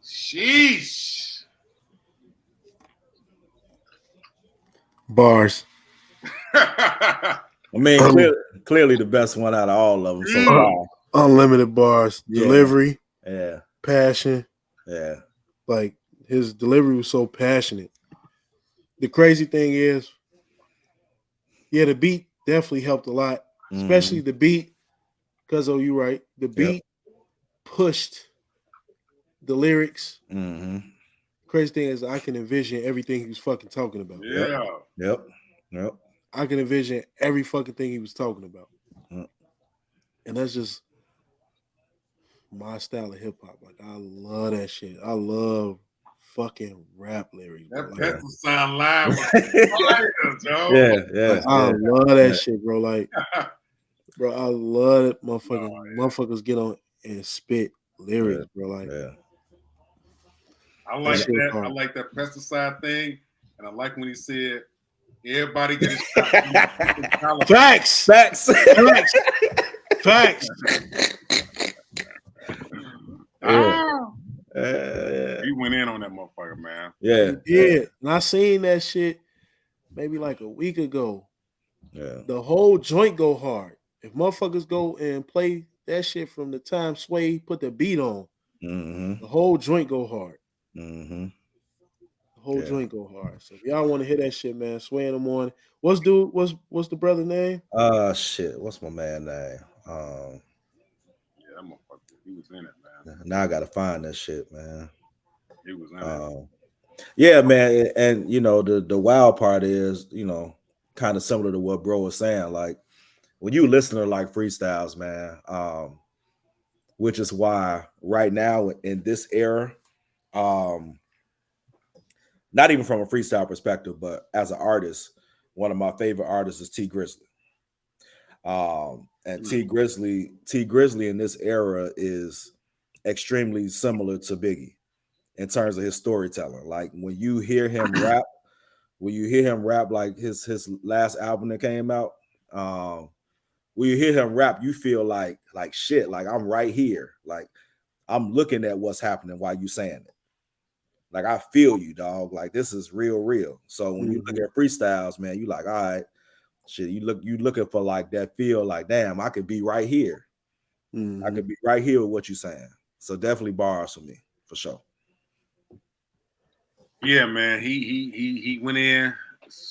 S2: Sheesh.
S3: Bars.
S1: I mean, clearly the best one out of all of them so far.
S3: Unlimited bars.
S1: Yeah.
S3: Delivery.
S1: Yeah.
S3: Passion.
S1: Yeah.
S3: Like, his delivery was so passionate. The crazy thing is, yeah, the beat definitely helped a lot. Especially the beat. Because, you're right. The beat pushed the lyrics. Crazy thing is, I can envision everything he was fucking talking about.
S2: Yeah.
S1: Yep.
S3: I can envision every fucking thing he was talking about. And that's just my style of hip hop. Like, I love that shit. I love fucking rap lyrics.
S2: That
S3: like,
S2: pencil sound live was fire, Joe.
S1: Yeah.
S3: Like, I love that shit, bro. Like, bro, I love it. Motherfuckers get on and spit lyrics, bro. Like,
S2: I like that. I like that pesticide thing. and I like when he said, "Everybody get a shot."
S3: Facts.
S2: He went in on that motherfucker, man.
S1: Yeah.
S3: He did. And I seen that shit maybe like a week ago.
S1: Yeah.
S3: The whole joint go hard. If motherfuckers go and play that shit from the time Sway put the beat on, the whole joint go hard. The whole joint go hard. So if y'all want to hear that shit, man, Sway in the morning. What's the brother name?
S1: Shit. What's my man name?
S2: Yeah, that motherfucker. He was in it, man.
S1: Now I gotta find that shit, man.
S2: He was in it.
S1: Yeah, man. And you know, the wild part is, you know, kind of similar to what bro was saying. Like when you listen to like freestyles, man, which is why right now in this era, not even from a freestyle perspective, but as an artist, one of my favorite artists is T Grizzly. And T Grizzly in this era is extremely similar to Biggie in terms of his storytelling. Like when you hear him rap, like his last album that came out, when you hear him rap, you feel like shit, like I'm right here. Like I'm looking at what's happening while you saying it. Like I feel you, dog. Like this is real. So when you look at freestyles, man, you like, all right, shit, you looking for like that feel, like damn, I could be right here. I could be right here with what you're saying. So definitely bars for me, for sure.
S2: Yeah, man. He went in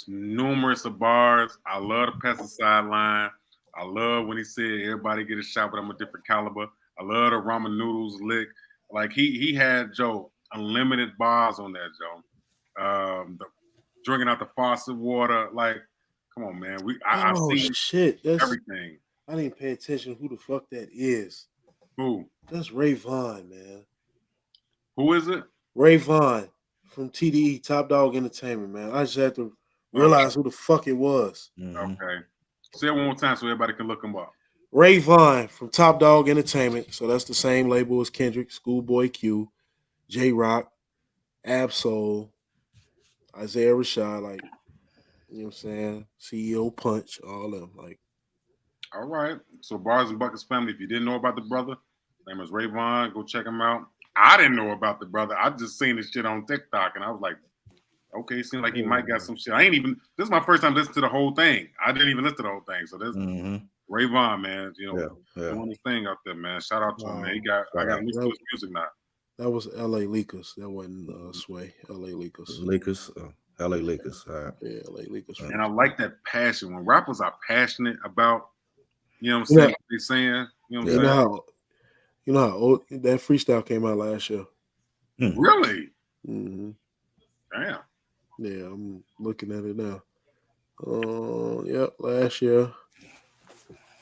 S2: numerous of bars. I love the pesticide line. I love when he said everybody get a shot, but I'm a different caliber. I love the ramen noodles lick. Like he had Joe unlimited bars on that, Joe. The drinking out the faucet water, like, come on, man. I've seen
S3: shit. That's
S2: everything.
S3: I didn't pay attention who the fuck that is.
S2: Who?
S3: That's Ray Vaughn, man.
S2: Who is it?
S3: Ray Vaughn from TDE, Top Dog Entertainment, man. I just had to realize who the fuck it was.
S2: Okay. Say it one more time so everybody can look him up.
S3: Ray Vaughn from Top Dog Entertainment. So that's the same label as Kendrick, Schoolboy Q, J Rock, Absol, Isaiah Rashad, like, you know what I'm saying? CEO Punch, all of them. Like,
S2: all right. So Bars and Buckets family, if you didn't know about the brother, his name is Ray Vaughn. Go check him out. I didn't know about the brother. I just seen this shit on TikTok, and I was like, okay, seems like he might got some shit. This is my first time listening to the whole thing. I didn't even listen to the whole thing. So this Ray Vaughn, man, you know, doing his thing out there, man. Shout out to him, man. I got used to his music now.
S3: That was LA Lakers. That wasn't Sway. LA Lakers.
S1: LA Lakers. All right.
S3: Yeah, LA Lakers.
S2: And I like that passion. When rappers are passionate about, you know what I'm saying, what they're saying, you know what I'm saying?
S3: You know how old that freestyle came out last year?
S2: Really?
S3: Mm-hmm.
S2: Damn.
S3: Yeah, I'm looking at it now. Yep, last year.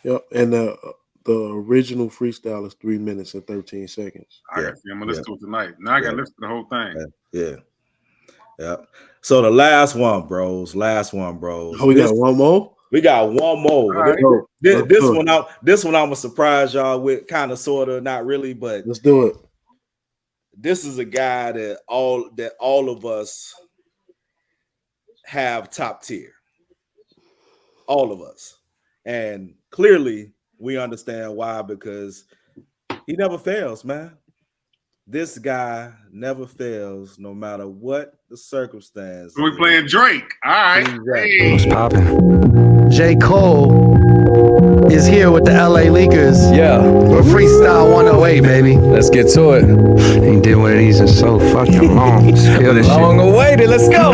S3: Yep, and the original freestyle is 3 minutes and 13 seconds.
S2: I'm gonna listen to it tonight. Now I gotta listen to the whole thing.
S1: Yeah. So the last one, bros.
S3: Oh, we got one more?
S1: We got one more.
S3: Right.
S1: This one I'm gonna surprise y'all with, kind of, sort of, not really, but
S3: let's do it.
S1: This is a guy that all of us have top tier. All of us. And clearly we understand why, because he never fails, man. This guy never fails, no matter what the circumstance.
S2: We playing Drake. All right.
S1: Exactly.
S2: Hey.
S7: What's poppin'? J. Cole is here with the LA Lakers.
S8: Yeah.
S7: For Freestyle 108, baby.
S8: Let's get to it.
S7: Ain't did one of these in so fucking long. Feel this
S8: Long awaited. Let's go.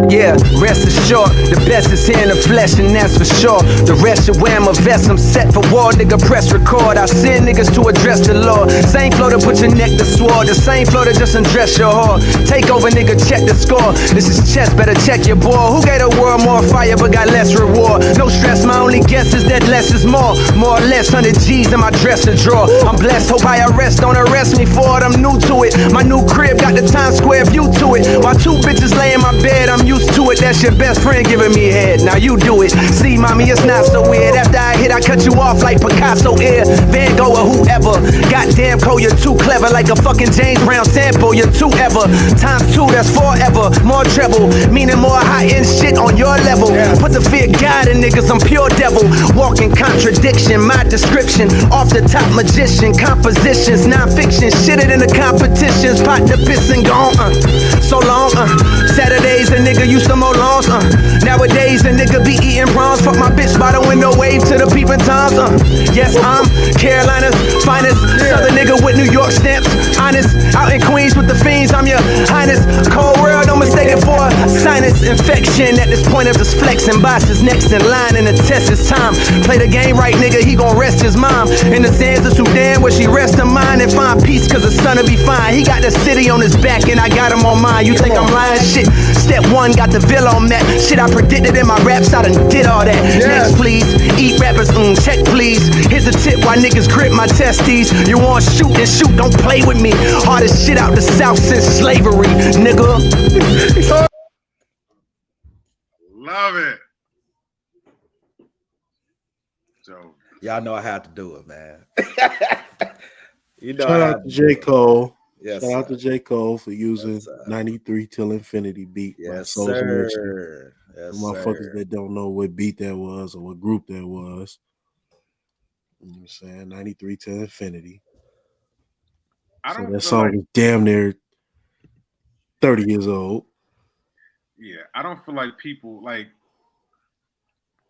S7: Yeah, rest assured, the best is here in the flesh, and that's for sure. The rest should wear my vest, I'm set for war, nigga, press record. I send niggas to address the Lord. Same flow to put your neck to sword, the same flow to just undress your whore. Take over, nigga, check the score. This is chess, better check your boy. Who gave the world more fire but got less reward? No stress, my only guess is that less is more. More or less 100 G's in my dresser drawer. I'm blessed, hope I arrest, don't arrest me for it, I'm new to it. My new crib got the Times Square view to it. While two bitches lay in my bed, I'm used to it. That's your best friend giving me head, now you do it. See, mommy, it's not so weird. After I hit hit, I cut you off like Picasso ear, Van Gogh or whoever. Goddamn, Cole, you're too clever, like a fucking James Brown sample. You're too ever, times 2, that's forever. More treble, meaning more high-end shit on your level. Put the fear of God in niggas, I'm pure devil. Walking contradiction, my description. Off the top magician, compositions, non-fiction. Shit it in the competitions, pot the piss and gone, so long, Saturdays a nigga used to mow lawns, Nowadays a nigga be eating prawns. Fuck my bitch by the window, wave to the peeping toms, Yes, I'm Carolina's finest, Southern nigga with New York stamps. Honest, out in Queens with the fiends, I'm your highness. Cold world, don't mistake it for a sinus infection. At this point of this flexing, boss is next in line and the test is time. Play the game right, nigga, he gon' rest his mom in the sands of Sudan, where she rests her mind and find peace, cause the son'll be fine. He got the city on his back and I got him on mine. You think I'm lying? Shit, step 1, got the Villa on that. Shit I predicted in my raps, I done did all that. Next please, eat rappers, check please. Here's a tip why niggas grip my testes. You want shoot, then shoot, don't play with me. Hardest shit out the South since slavery, nigga.
S2: Love it. So
S1: Y'all know I had to do it, man.
S3: Shout out to J. Cole.
S1: Yes,
S3: Shout out to J. Cole for using 93 Till Infinity beat.
S1: Yes,
S3: Souls of Mercy.
S1: Yes,
S3: motherfuckers that don't know what beat that was or what group that was. You know what I'm saying? 93 Till Infinity. So that song is damn near 30 years old.
S2: Yeah, I don't feel like people like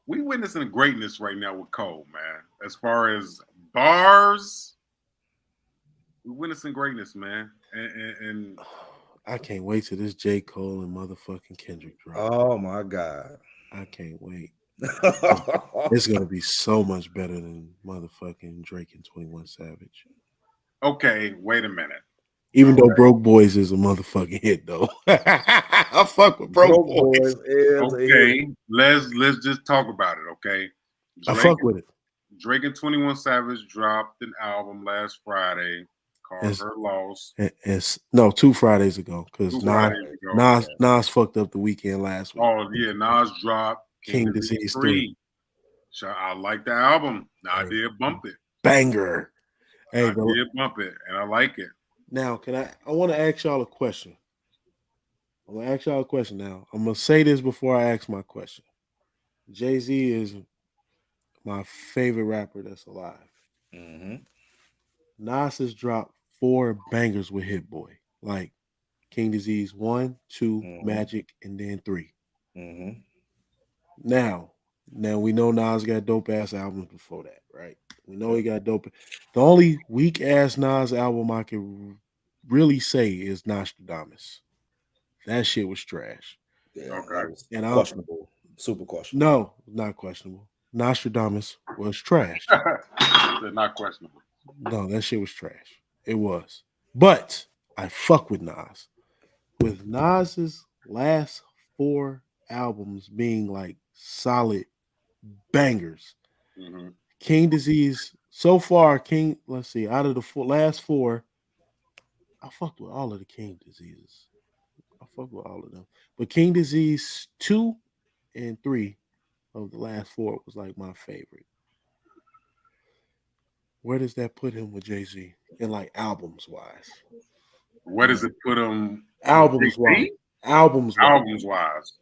S2: we witnessing greatness right now with Cole, man. As far as bars, we witnessing greatness, man. And
S3: I can't wait till this J. Cole and motherfucking Kendrick drop.
S1: Oh my God.
S3: I can't wait. It's gonna be so much better than motherfucking Drake and 21 Savage.
S2: Okay, wait a minute.
S3: Even though Broke Boys is a motherfucking hit, though. I fuck with Broke Boys.
S2: Okay, let's just talk about it. Okay,
S3: I fuck with it.
S2: Drake and 21 Savage dropped an album last Friday called Her Loss.
S3: No, 2 Fridays ago, because Nas fucked up the weekend last week.
S2: Oh yeah, Nas dropped
S3: King Disease 3.
S2: So I like the album. I did bump it.
S3: Banger.
S2: Hey, I did bump it, and I like it.
S3: Now, I want to ask y'all a question. I'm going to ask y'all a question now. I'm going to say this before I ask my question. Jay-Z is my favorite rapper that's alive.
S1: Mm-hmm.
S3: Nas has dropped 4 bangers with Hit Boy. Like King Disease 1, 2, Magic, and then 3.
S1: Mm-hmm.
S3: Now we know Nas got dope-ass albums before that, right? We know he got dope. The only weak-ass Nas album I can really say is Nostradamus. That shit was trash.
S1: Yeah, okay. And questionable. Super questionable.
S3: No, not questionable. Nostradamus was trash.
S2: Not questionable.
S3: No, that shit was trash. It was. But I fuck with Nas. With Nas's last 4 albums being like solid bangers.
S2: Mm-hmm.
S3: King Disease, so far, let's see, out of the last 4, I fucked with all of the King Diseases. I fuck with all of them. But King Disease 2 and 3 of the last 4 was like my favorite. Where does that put him with Jay-Z? In like albums wise?
S2: Where does it put him
S3: albums wise? Albums
S2: wise.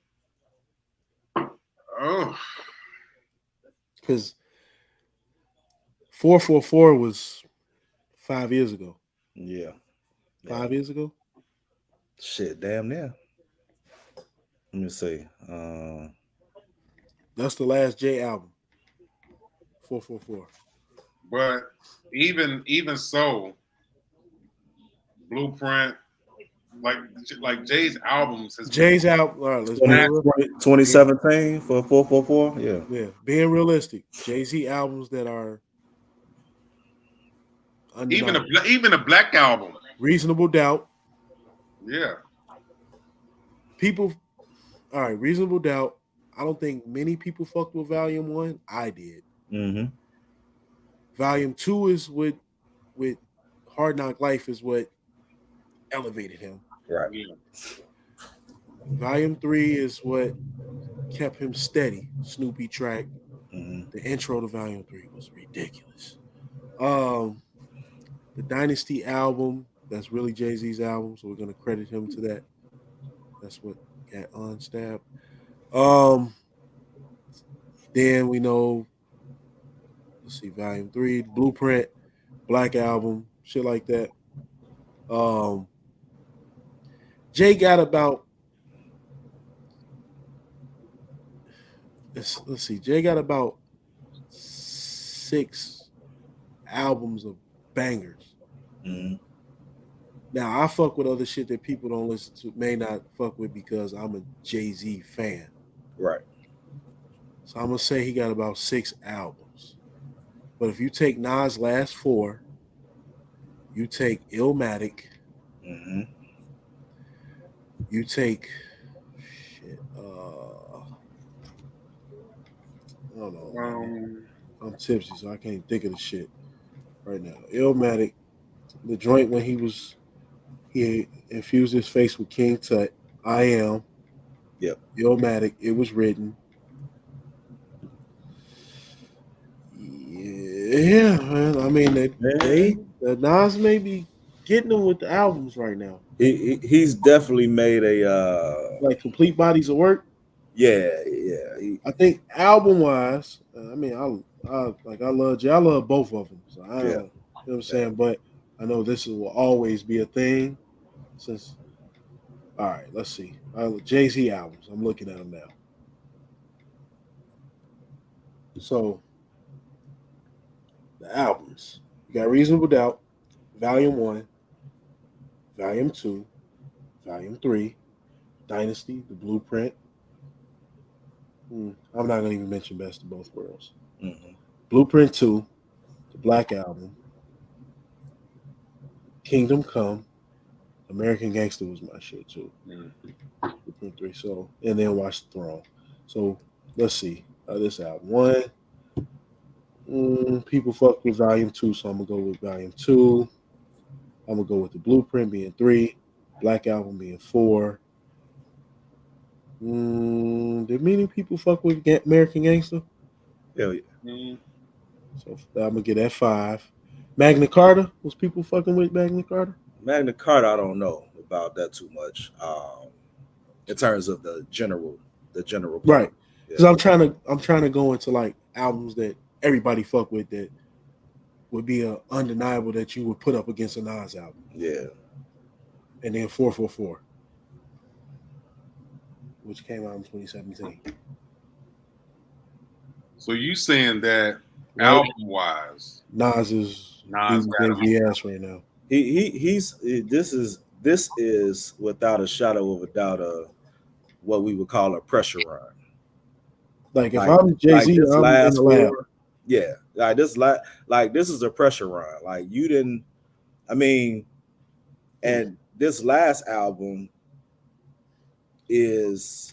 S2: Oh.
S3: Because 444 was 5 years ago.
S1: Yeah.
S3: 5 years ago?
S1: Shit, damn near. Let me see.
S3: That's the last J album. 444.
S2: But even so, Blueprint, like Jay's albums.
S3: Jay's album. All right, let's
S1: 2017 for 444. Yeah.
S3: Yeah. Being realistic, Jay-Z albums that are
S2: even a Black album.
S3: Reasonable Doubt.
S2: Yeah.
S3: People. All right, Reasonable Doubt. I don't think many people fucked with Volume 1. I did.
S1: Mm-hmm.
S3: Volume 2 is with Hard Knock Life is what elevated him.
S1: Right.
S3: Volume 3 is what kept him steady. Snoopy track. The intro to Volume 3 was ridiculous. The Dynasty album, that's really Jay-Z's album, so we're gonna credit him to that. That's what got unstabbed. Then we know, let's see, Volume 3, Blueprint, Black Album, shit like that. Jay got about let's see, Jay got about 6 albums of bangers. Now I fuck with other shit that people don't listen to, may not fuck with because I'm a Jay-Z fan.
S1: Right.
S3: So I'm gonna say he got about 6 albums. But if you take Nas' last 4, you take Illmatic, you take shit. I don't know. I'm tipsy, so I can't think of the shit right now. Illmatic, the joint when he infused his face with King Tut. I Am.
S1: Yep.
S3: Illmatic. It Was Written. Yeah, man. I mean, the Nas may be getting them with the albums right now.
S1: He's definitely made a
S3: like complete bodies of work.
S1: Yeah.
S3: I think album wise, I mean, I love Jay. I love both of them. So I, you know what I'm saying. But I know this will always be a thing. Since, all right, let's see. Jay-Z albums. I'm looking at them now. So the albums. You got Reasonable Doubt, Volume 1, Volume 2, Volume 3, Dynasty, The Blueprint. I'm not going to even mention Best of Both Worlds. Blueprint 2, The Black Album, Kingdom Come, American Gangster was my shit too. Blueprint 3. So, and then Watch the Throne. So let's see. This album. 1, people fuck with Volume 2, so I'm going to go with Volume 2. I'm going to go with The Blueprint being 3, Black Album being 4. Did many people fuck with American Gangster?
S1: Hell yeah.
S3: So I'm gonna get that 5. Magna Carta, was people fucking with Magna Carta?
S1: Magna Carta, I don't know about that too much. In terms of the general
S3: right? Because I'm trying to go into like albums that everybody fuck with that would be undeniable that you would put up against a Nas album.
S1: Yeah.
S3: And then 444. Which came out in 2017.
S2: So you saying that album wise,
S3: Nas is ass right now.
S1: This is without a shadow of a doubt what we would call a pressure run.
S3: Like if I'm Jay-Z, I'm in the lab.
S1: Yeah, this is a pressure run. Like you didn't, I mean, and this last album is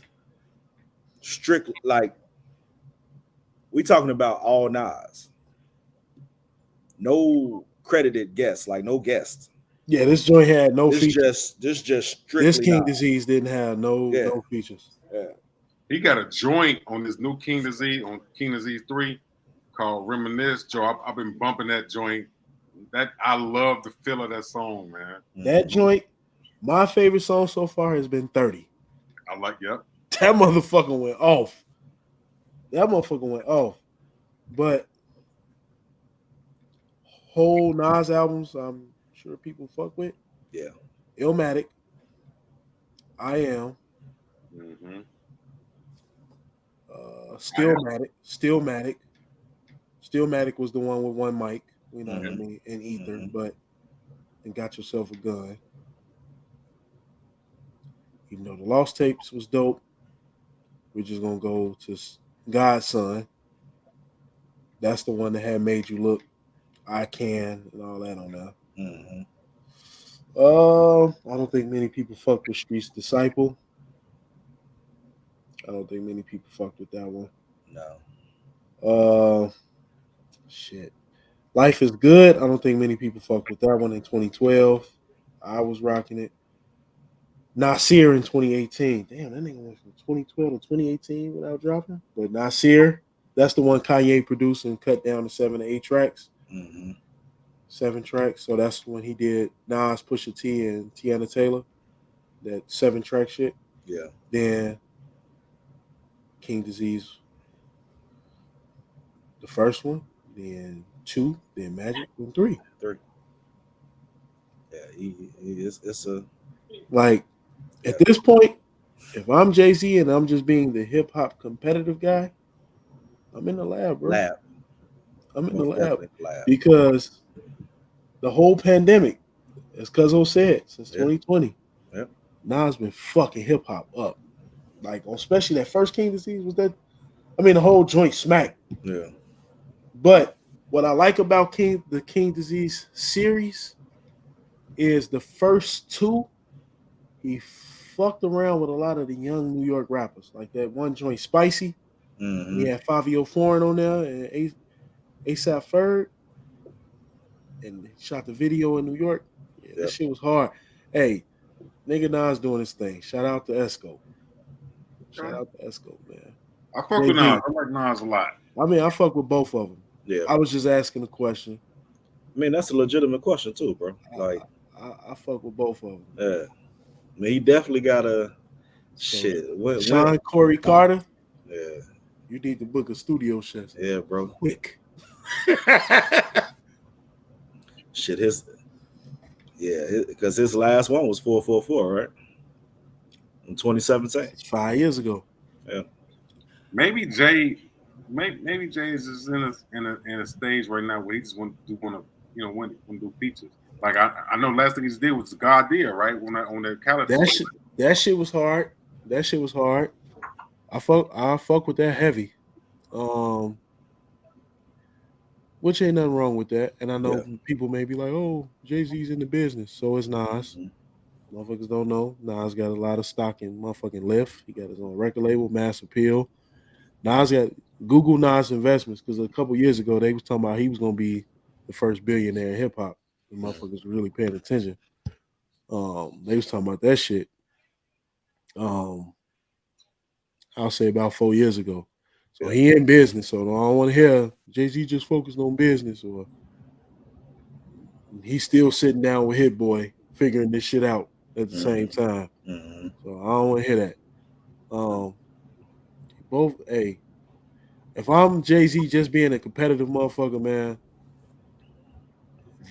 S1: strictly like we talking about all Nas. No credited guests, like no guests.
S3: Yeah, this joint had no features.
S1: This just strictly
S3: this King
S1: Nas.
S3: Disease didn't have no features.
S1: Yeah.
S2: He got a joint on this new King Disease, on King Disease 3 called Reminisce. Joe, I've been bumping that joint. That I love the feel of that song, man.
S3: That joint, my favorite song so far has been 30.
S2: I like, yep.
S3: That motherfucker went off. But whole Nas albums, I'm sure people fuck with.
S1: Yeah.
S3: Illmatic, I Am. Stillmatic. Stillmatic was the one with one mic, you know what I mean, and Ether, but and Got Yourself a Gun. Even though the Lost Tapes was dope, we're just gonna go to Godson. That's the one that had Made You Look, I Can, and all that on there. I don't think many people fucked with Street's Disciple. I don't think many people fucked with that one.
S1: No.
S3: Shit. Life is Good. I don't think many people fucked with that one in 2012. I was rocking it. Nasir in 2018. Damn, that nigga went from 2012 to 2018 without dropping. But Nasir, That's the one Kanye produced and cut down to 7 to 8 tracks.
S1: Mm-hmm.
S3: 7 tracks. So that's when he did Nas, Pusha T, and Tiana Taylor. That 7-track shit.
S1: Yeah.
S3: Then King Disease, the first one. Then 2. Then Magic. Then 3.
S1: 3. Yeah, it's a
S3: like at this point, if I'm Jay-Z and I'm just being the hip hop competitive guy, I'm in the lab, bro. I'm in the lab because the whole pandemic, as Cuzzo said, since 2020, Nas been fucking hip hop up. Like, especially that first King Disease was that. I mean, the whole joint smack.
S1: Yeah.
S3: But what I like about the King Disease series is the first 2. He fucked around with a lot of the young New York rappers, like that one joint, Spicy.
S1: Mm-hmm.
S3: He had Fabio Foreign on there and ASAP Ferg, and he shot the video in New York. Yeah, that shit was hard. Hey, nigga Nas doing his thing. Shout out to Esco. Shout out to Esco, man.
S2: I fuck with Nas. I like Nas a lot.
S3: I mean, I fuck with both of them.
S1: Yeah.
S3: I was just asking a question.
S1: I mean, that's a legitimate question too, bro. Like,
S3: I fuck with both of them.
S1: Yeah. I mean, he definitely got a shit.
S3: Sean Corey Carter.
S1: Yeah.
S3: You need to book a studio session.
S1: Yeah, bro.
S3: Quick.
S1: Shit, because his last one was 444, right? In 2017.
S3: It's 5 years ago.
S1: Yeah.
S2: Maybe Jay is just in a stage right now where he just want to do features. Like I know last thing he did was God Deal, right? On the calendar.
S3: That shit was hard. That shit was hard. I fuck with that heavy. Which ain't nothing wrong with that. And I know people may be like, oh, Jay-Z's in the business. So is Nas. Mm-hmm. Motherfuckers don't know. Nas got a lot of stock in motherfucking Lyft. He got his own record label, Mass Appeal. Nas got Google Nas Investments, because a couple years ago they was talking about he was gonna be the first billionaire in hip hop. The motherfuckers really paying attention. They was talking about that shit. I'll say about 4 years ago. So he in business. So I don't want to hear Jay-Z just focused on business, or he's still sitting down with Hit Boy figuring this shit out at the same time.
S1: Mm-hmm.
S3: So I don't want to hear that. Both, if I'm Jay-Z just being a competitive motherfucker, man,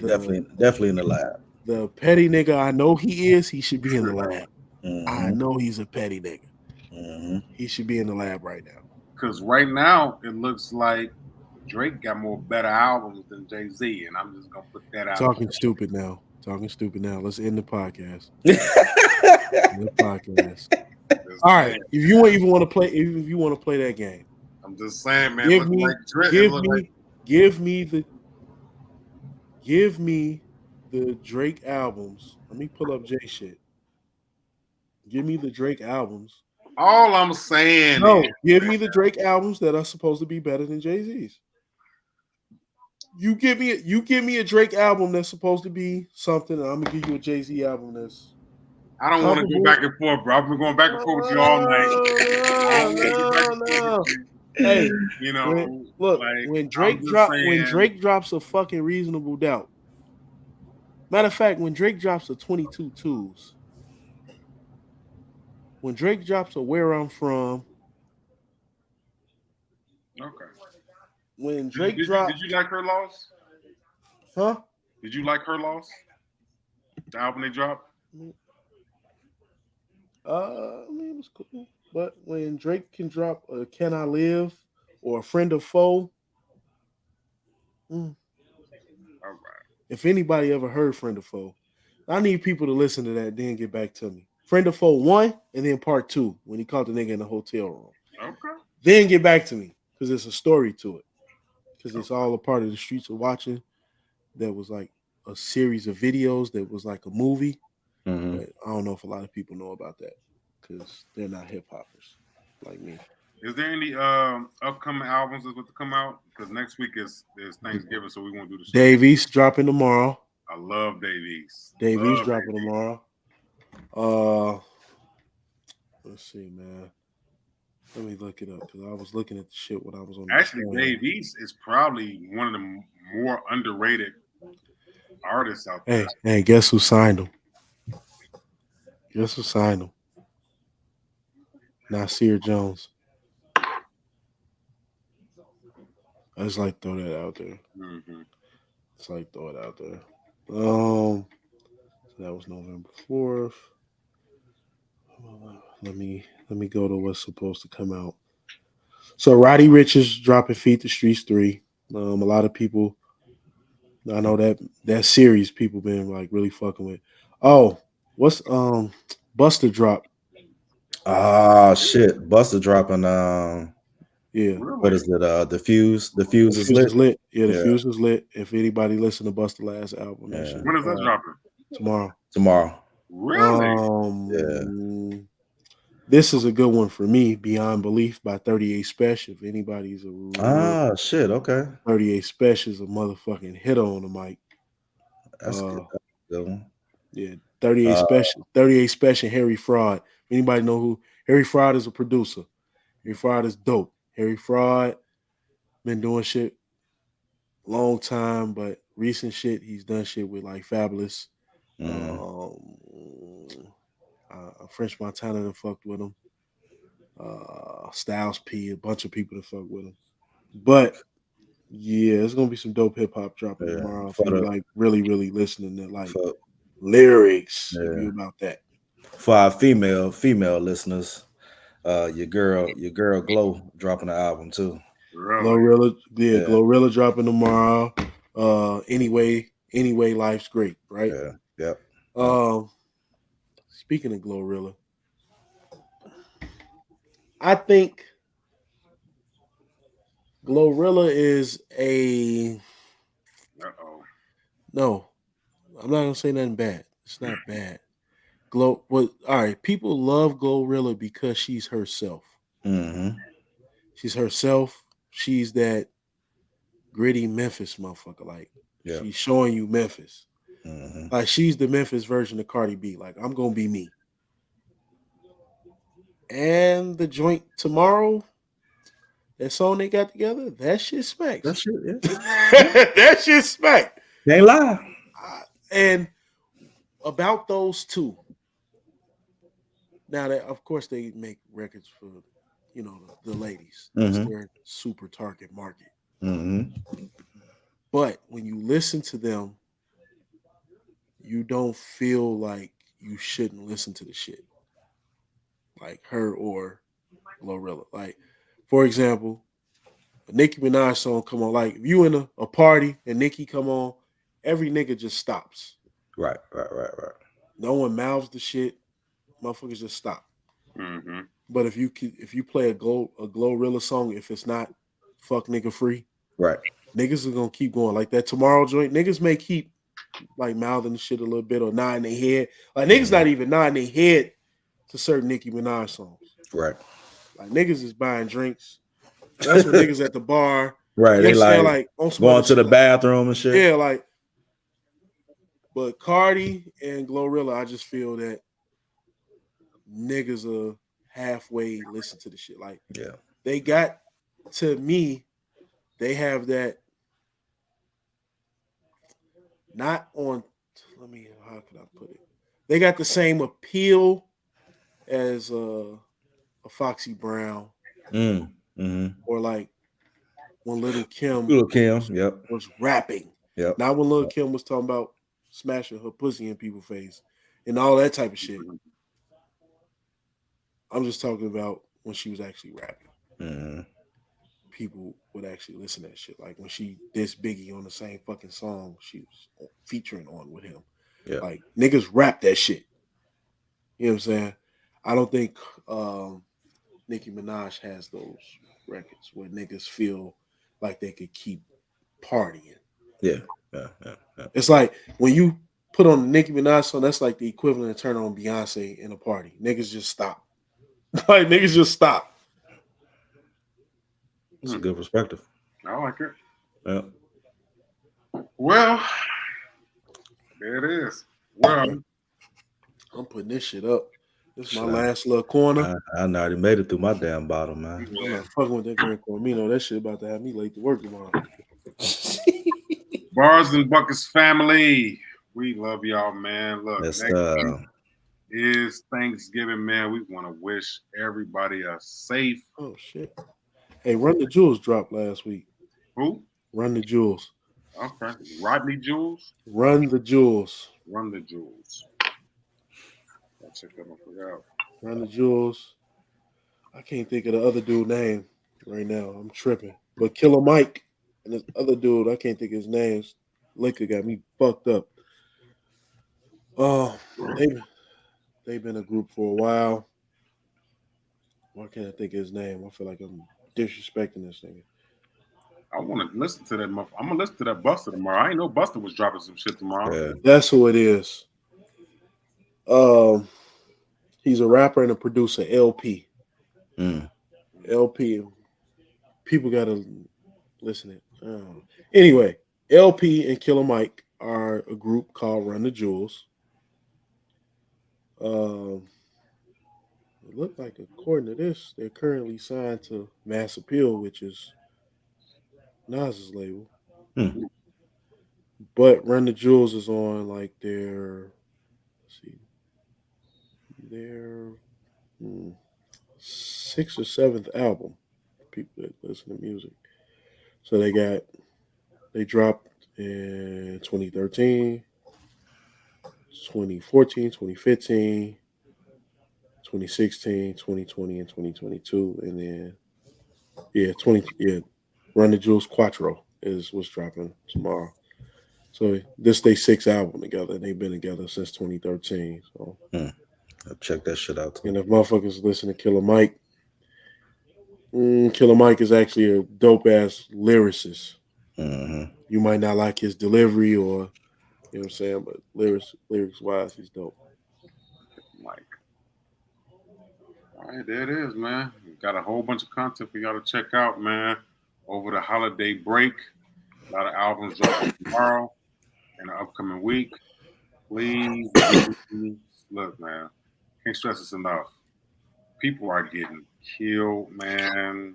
S1: definitely in the lab.
S3: The petty nigga I know he is, he should be in the lab.
S1: Mm-hmm.
S3: I know he's a petty nigga.
S1: Mm-hmm.
S3: He should be in the lab right now.
S2: Because right now it looks like Drake got more better albums than Jay-Z, and I'm just gonna put that out.
S3: Talking stupid now. Let's end the podcast. End the podcast. All right. If you want to play, if you want to play that game,
S2: I'm just saying, man.
S3: Give me the Drake albums. Let me pull up Jay shit. Give me the Drake albums.
S2: All I'm saying.
S3: No, give me the Drake albums that are supposed to be better than Jay-Z's. You give me a Drake album that's supposed to be something, and I'm gonna give you a Jay-Z album that's.
S2: I don't want to go back and forth, bro. I've been going back and forth with you all night.
S3: No. Hey, you know, when Drake drops a fucking Reasonable Doubt. Matter of fact, when Drake drops a 22 Tools, when Drake drops a Where I'm From,
S2: okay.
S3: When Drake dropped,
S2: did you like Her Loss?
S3: Huh?
S2: Did you like Her Loss? The album they dropped.
S3: I mean, it was cool. But when Drake can drop a Can I Live or a Friend or Foe,
S2: all right.
S3: If anybody ever heard Friend or Foe, I need people to listen to that, then get back to me. Friend or Foe 1, and then part 2, when he caught the nigga in the hotel room.
S2: Okay.
S3: Then get back to me, because there's a story to it. Because it's all a part of the Streets of Watching. That was like a series of videos that was like a movie.
S1: Mm-hmm.
S3: But I don't know if a lot of people know about that, because they're not hip hoppers like me.
S2: Is there any upcoming albums that's going to come out? Because next week is Thanksgiving, so we won't do the show.
S3: Davies dropping tomorrow.
S2: I love Davies.
S3: Dropping tomorrow. Let's see, man. Let me look it up because I was looking at the shit when I was on.
S2: Actually, Dave East is probably one of the more underrated artists out there.
S3: Hey, guess who signed him? Guess who signed him? Nasir Jones. I just like throw that out there.
S2: Mm-hmm.
S3: Just like throw it out there. So that was November 4th. Let me go to what's supposed to come out. So Roddy Ricch is dropping "Feed the Streets 3." A lot of people, I know that series people been like really fucking with. Oh, what's Buster drop?
S1: Ah, shit. Buster dropping.
S3: Yeah,
S1: What is it? The Fuse. The Fuse
S3: the
S1: is
S3: fuse
S1: lit.
S3: is lit. Yeah, the
S1: Yeah.
S3: fuse is lit. If anybody listened to Buster last album, that
S1: Yeah.
S3: shit
S2: When is that dropping?
S3: tomorrow.
S1: Tomorrow.
S2: Really?
S1: Yeah.
S3: This is a good one for me. Beyond Belief by 38 Special. If anybody's a real
S1: Ah, shit. Okay.
S3: 38 Special is a motherfucking hitter on the mic.
S1: That's good. That's a good one.
S3: Yeah, 38
S1: Uh,
S3: Special. 38 Special. Harry Fraud. Anybody know who Harry Fraud is? A producer. Harry Fraud is dope. Harry Fraud been doing shit long time, but recent shit he's done shit with like Fabulous. Um, French Montana that fucked with him. Styles P, a bunch of people that fuck with him. But yeah, it's gonna be some dope hip hop dropping
S1: yeah.
S3: tomorrow. If
S1: For
S3: you
S1: the
S3: like really listening to like
S1: for,
S3: lyrics, if
S1: yeah.
S3: you about that.
S1: For our female listeners, your girl Glow dropping an album too.
S2: Really?
S3: Glorilla, yeah,
S1: Yeah.
S3: Glorilla dropping tomorrow. Anyway, life's great, right?
S1: Yeah. Yep.
S3: Speaking of Glorilla, I think Glorilla is a
S2: Uh-oh.
S3: no. I'm not gonna say nothing bad. It's not bad. All right. People love Glorilla because she's herself.
S1: Mm-hmm.
S3: She's herself. She's that gritty Memphis motherfucker. Like
S1: Yeah.
S3: she's showing you Memphis.
S1: Mm-hmm.
S3: Like she's the Memphis version of Cardi B. Like I'm gonna be me. And the joint tomorrow, that song they got together, that shit smacks.
S1: That shit, yeah.
S3: That shit smack.
S1: Can't lie.
S3: And about those two, now that of course they make records for, the ladies. That's
S1: Mm-hmm.
S3: their super target market.
S1: Mm-hmm.
S3: But when you listen to them, you don't feel like you shouldn't listen to the shit. Like her or Glorilla. Like, for example, a Nicki Minaj song come on. Like, if you in a party and Nicki come on, every nigga just stops.
S1: Right.
S3: No one mouths the shit. Motherfuckers just stop.
S2: Mm-hmm.
S3: But if you play a Glorilla song, if it's not fuck nigga free,
S1: right,
S3: niggas are gonna keep going. Like that tomorrow joint, niggas may keep like mouthing the shit a little bit or nodding their head. Like niggas not even nodding their head to certain Nicki Minaj songs.
S1: Right.
S3: Like niggas is buying drinks. That's what niggas at the bar.
S1: Right.
S3: You
S1: They
S3: understand?
S1: like
S3: on
S1: going to the bathroom and shit.
S3: Yeah, like. But Cardi and Glorilla, I just feel that niggas are halfway listen to the shit. Like,
S1: yeah,
S3: they got, to me, they have that. Not on. How can I put it? They got the same appeal as a Foxy Brown, or like when Little Kim was rapping.
S1: Yep.
S3: Not when Little Kim was talking about smashing her pussy in people's face and all that type of shit. I'm just talking about when she was actually rapping.
S1: Mm-hmm.
S3: People would actually listen to that shit. Like when she dissed Biggie on the same fucking song she was featuring on with him.
S1: Yeah.
S3: Like niggas rap that shit. You know what I'm saying? I don't think Nicki Minaj has those records where niggas feel like they could keep partying.
S1: Yeah.
S3: It's like when you put on the Nicki Minaj song, that's like the equivalent of turn on Beyonce in a party. Niggas just stop. Like niggas just stop.
S1: It's a good perspective.
S2: I like it.
S1: Yeah.
S2: Well, there it is. Well,
S3: I'm putting this shit up. This is my last little corner.
S1: I already made it through my damn bottle, man.
S3: I'm not fucking with that Grand Cormino. That shit about to have me late to work tomorrow.
S2: Bars and Buckets family, we love y'all, man. Look,
S1: Next
S2: is Thanksgiving, man. We want to wish everybody a safe.
S3: Oh shit! Hey, Run the Jewels dropped last week.
S2: Who?
S3: Run the Jewels.
S2: Okay, Rodney Jewels.
S3: Run the Jewels.
S2: Run the Jewels. I'll check that one out.
S3: Run the Jewels. I can't think of the other dude name right now. I'm tripping. But Killer Mike and this other dude, I can't think of his name. Liquor got me fucked up. They've been a group for a while. Why can't I think of his name? I feel like I'm disrespecting this nigga.
S2: I want to listen to that. I'm gonna listen to that Buster tomorrow. I ain't know Buster was dropping some shit tomorrow.
S1: Yeah.
S3: That's who it is. He's a rapper and a producer. LP. LP. People gotta listen to it. Anyway, LP and Killer Mike are a group called Run the Jewels. It looked like, according to this, they're currently signed to Mass Appeal, which is Nas's label. But Run the Jewels is on like their 6th or 7th album. People that listen to music. So they dropped in 2013, 2014, 2015, 2016, 2020, and 2022. And then Run the Jewels Quattro is what's dropping tomorrow. So this they 6th album together. They've been together since 2013. So
S1: I'll check that shit out too.
S3: And if motherfuckers listen to Killer Mike, Killer Mike is actually a dope ass lyricist. You might not like his delivery, or you know what I'm saying, but lyrics wise, he's dope.
S2: Mike. All right, there it is, man. We've got a whole bunch of content for y'all to check out, man. Over the holiday break, a lot of albums dropping tomorrow and the upcoming week. Please look, man. Can't stress this enough. People are getting killed, man.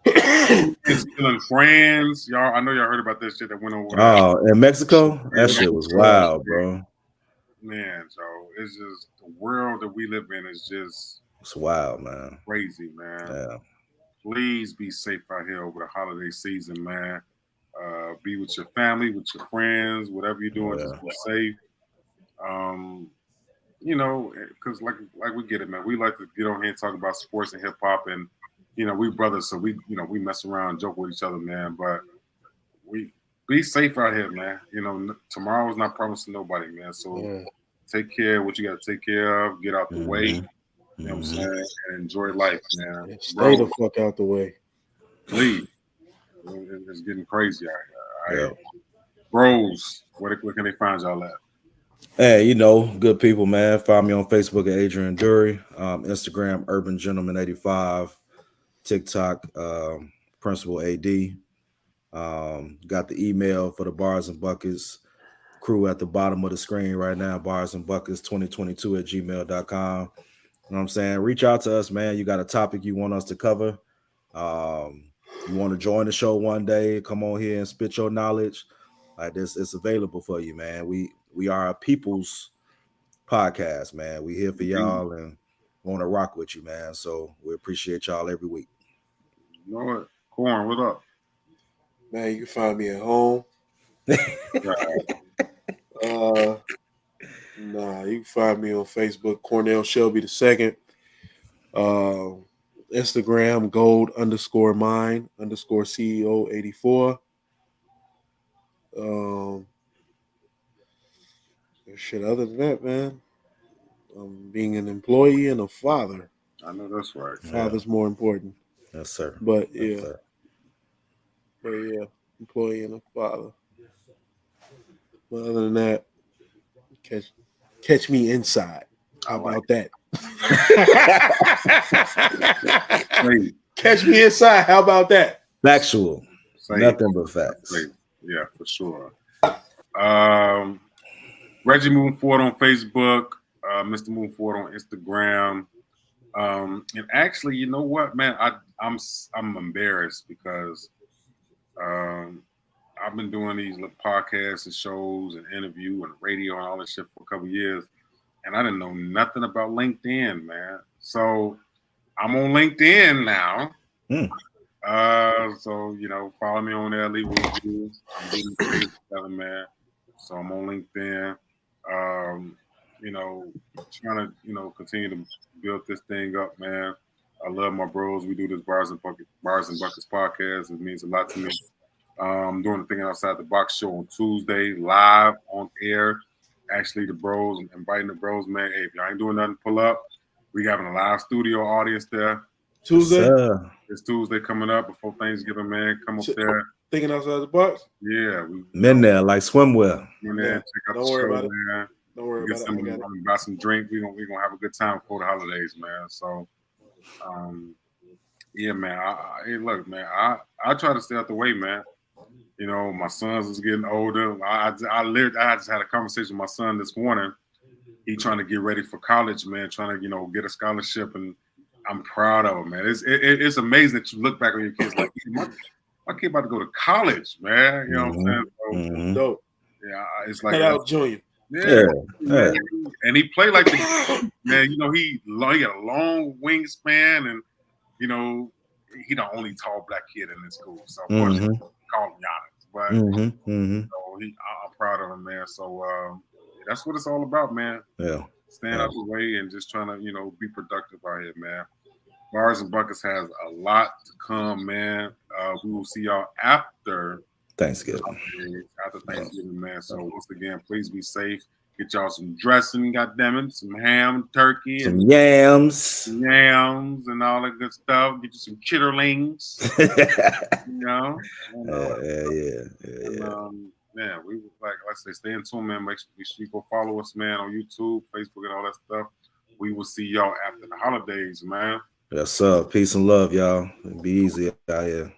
S2: It's killing friends, y'all. I know y'all heard about this shit that went over.
S1: Oh, in Mexico, that shit was wild, bro.
S2: Man, so it's just the world that we live in is just
S1: it's wild, man.
S2: Crazy, man.
S1: Yeah.
S2: Please be safe out here over the holiday season, man. Be with your family, with your friends, whatever you're doing, just be safe. You know, because like we get it, man. We like to get on here and talk about sports and hip hop, and you know, we brothers, so we mess around, joke with each other, man. But we be safe out here, man. You know, tomorrow's not promised to nobody, man. So take care of what you got to take care of. Get out the way. You know what I'm saying? And enjoy life, man.
S3: Stay the fuck out the way.
S2: Please. It's getting crazy out here. All right. Bros, where can they find y'all at?
S1: Hey, you know, good people, man. Find me on Facebook at Adrian Dury, Instagram Urban Gentleman 85, TikTok Principal AD. Got the email for the Bars and Buckets crew at the bottom of the screen right now, barsandbuckets2022@gmail.com. You know what I'm saying? Reach out to us, man. You got a topic you want us to cover. You want to join the show one day, come on here and spit your knowledge. Like this, it's available for you, man. We are a people's podcast, man. We here for y'all and want to rock with you, man. So we appreciate y'all every week.
S2: You know what? Corn, what up?
S3: Man, you can find me at home. You can find me on Facebook, Cornell Shelby II. Instagram, gold_mine_CEO84. Shit, other than that, man, being an employee and a father.
S2: I know that's right.
S3: Father's more important.
S1: Yes, sir.
S3: But
S1: yes, sir.
S3: Employee and a father. But other than that, catch me inside. How about that? Catch me inside. How about that?
S1: Factual. Nothing but facts.
S2: Yeah, for sure. Reggie Moving Forward on Facebook. Mr. Moon Ford on Instagram. And actually, you know what, man? I'm embarrassed because I've been doing these podcasts and shows and interview and radio and all this shit for a couple of years, and I didn't know nothing about LinkedIn, man. So I'm on LinkedIn now. So follow me on there, leave a review. I'm getting paid together, man. So I'm on LinkedIn. Trying to continue to build this thing up, man. I love my bros. We do this Bars and Buckets podcast. It means a lot to me. Doing the thing outside the box show on Tuesday, live on air. Actually, the bros, inviting the bros, man. Hey, if y'all ain't doing nothing, pull up. We having a live studio audience there.
S3: Tuesday?
S2: It's Tuesday coming up before Thanksgiving, man. Come up there.
S3: Thinking outside the box?
S2: Yeah.
S1: Men there like swimwear.
S2: In there, check out
S3: Don't
S2: the
S3: worry
S2: show,
S3: about it.
S2: man.
S3: Don't worry about it.
S2: Buy some drink. We're gonna have a good time before the holidays, man. So yeah, man. Hey, look, man, I try to stay out the way, man. My sons is getting older. I just had a conversation with my son this morning. He trying to get ready for college, man, trying to, get a scholarship, and I'm proud of him, man. It's amazing that you look back on your kids like, my kid about to go to college, man. You know what I'm saying? So,
S3: dope.
S2: Yeah, it's like
S3: cut out Junior.
S2: Yeah. And he played like the man. He got a long wingspan, and he the only tall black kid in this school. So of course, call him Giannis. But so I'm proud of him, man. So that's what it's all about, man.
S1: Yeah.
S2: Stand out the way and just trying to be productive out here, man. Bars and Buckets has a lot to come, man. We will see y'all after
S1: Thanksgiving.
S2: Man. So once again, please be safe. Get y'all some dressing, goddammit, some ham, turkey,
S1: some yams,
S2: and all that good stuff. Get you some chitterlings.
S1: Yeah.
S2: Man, we like I say, stay in tune, man. Make sure you go follow us, man, on YouTube, Facebook, and all that stuff. We will see y'all after the holidays, man.
S1: Yes, sir. Peace and love, y'all. Be easy out here.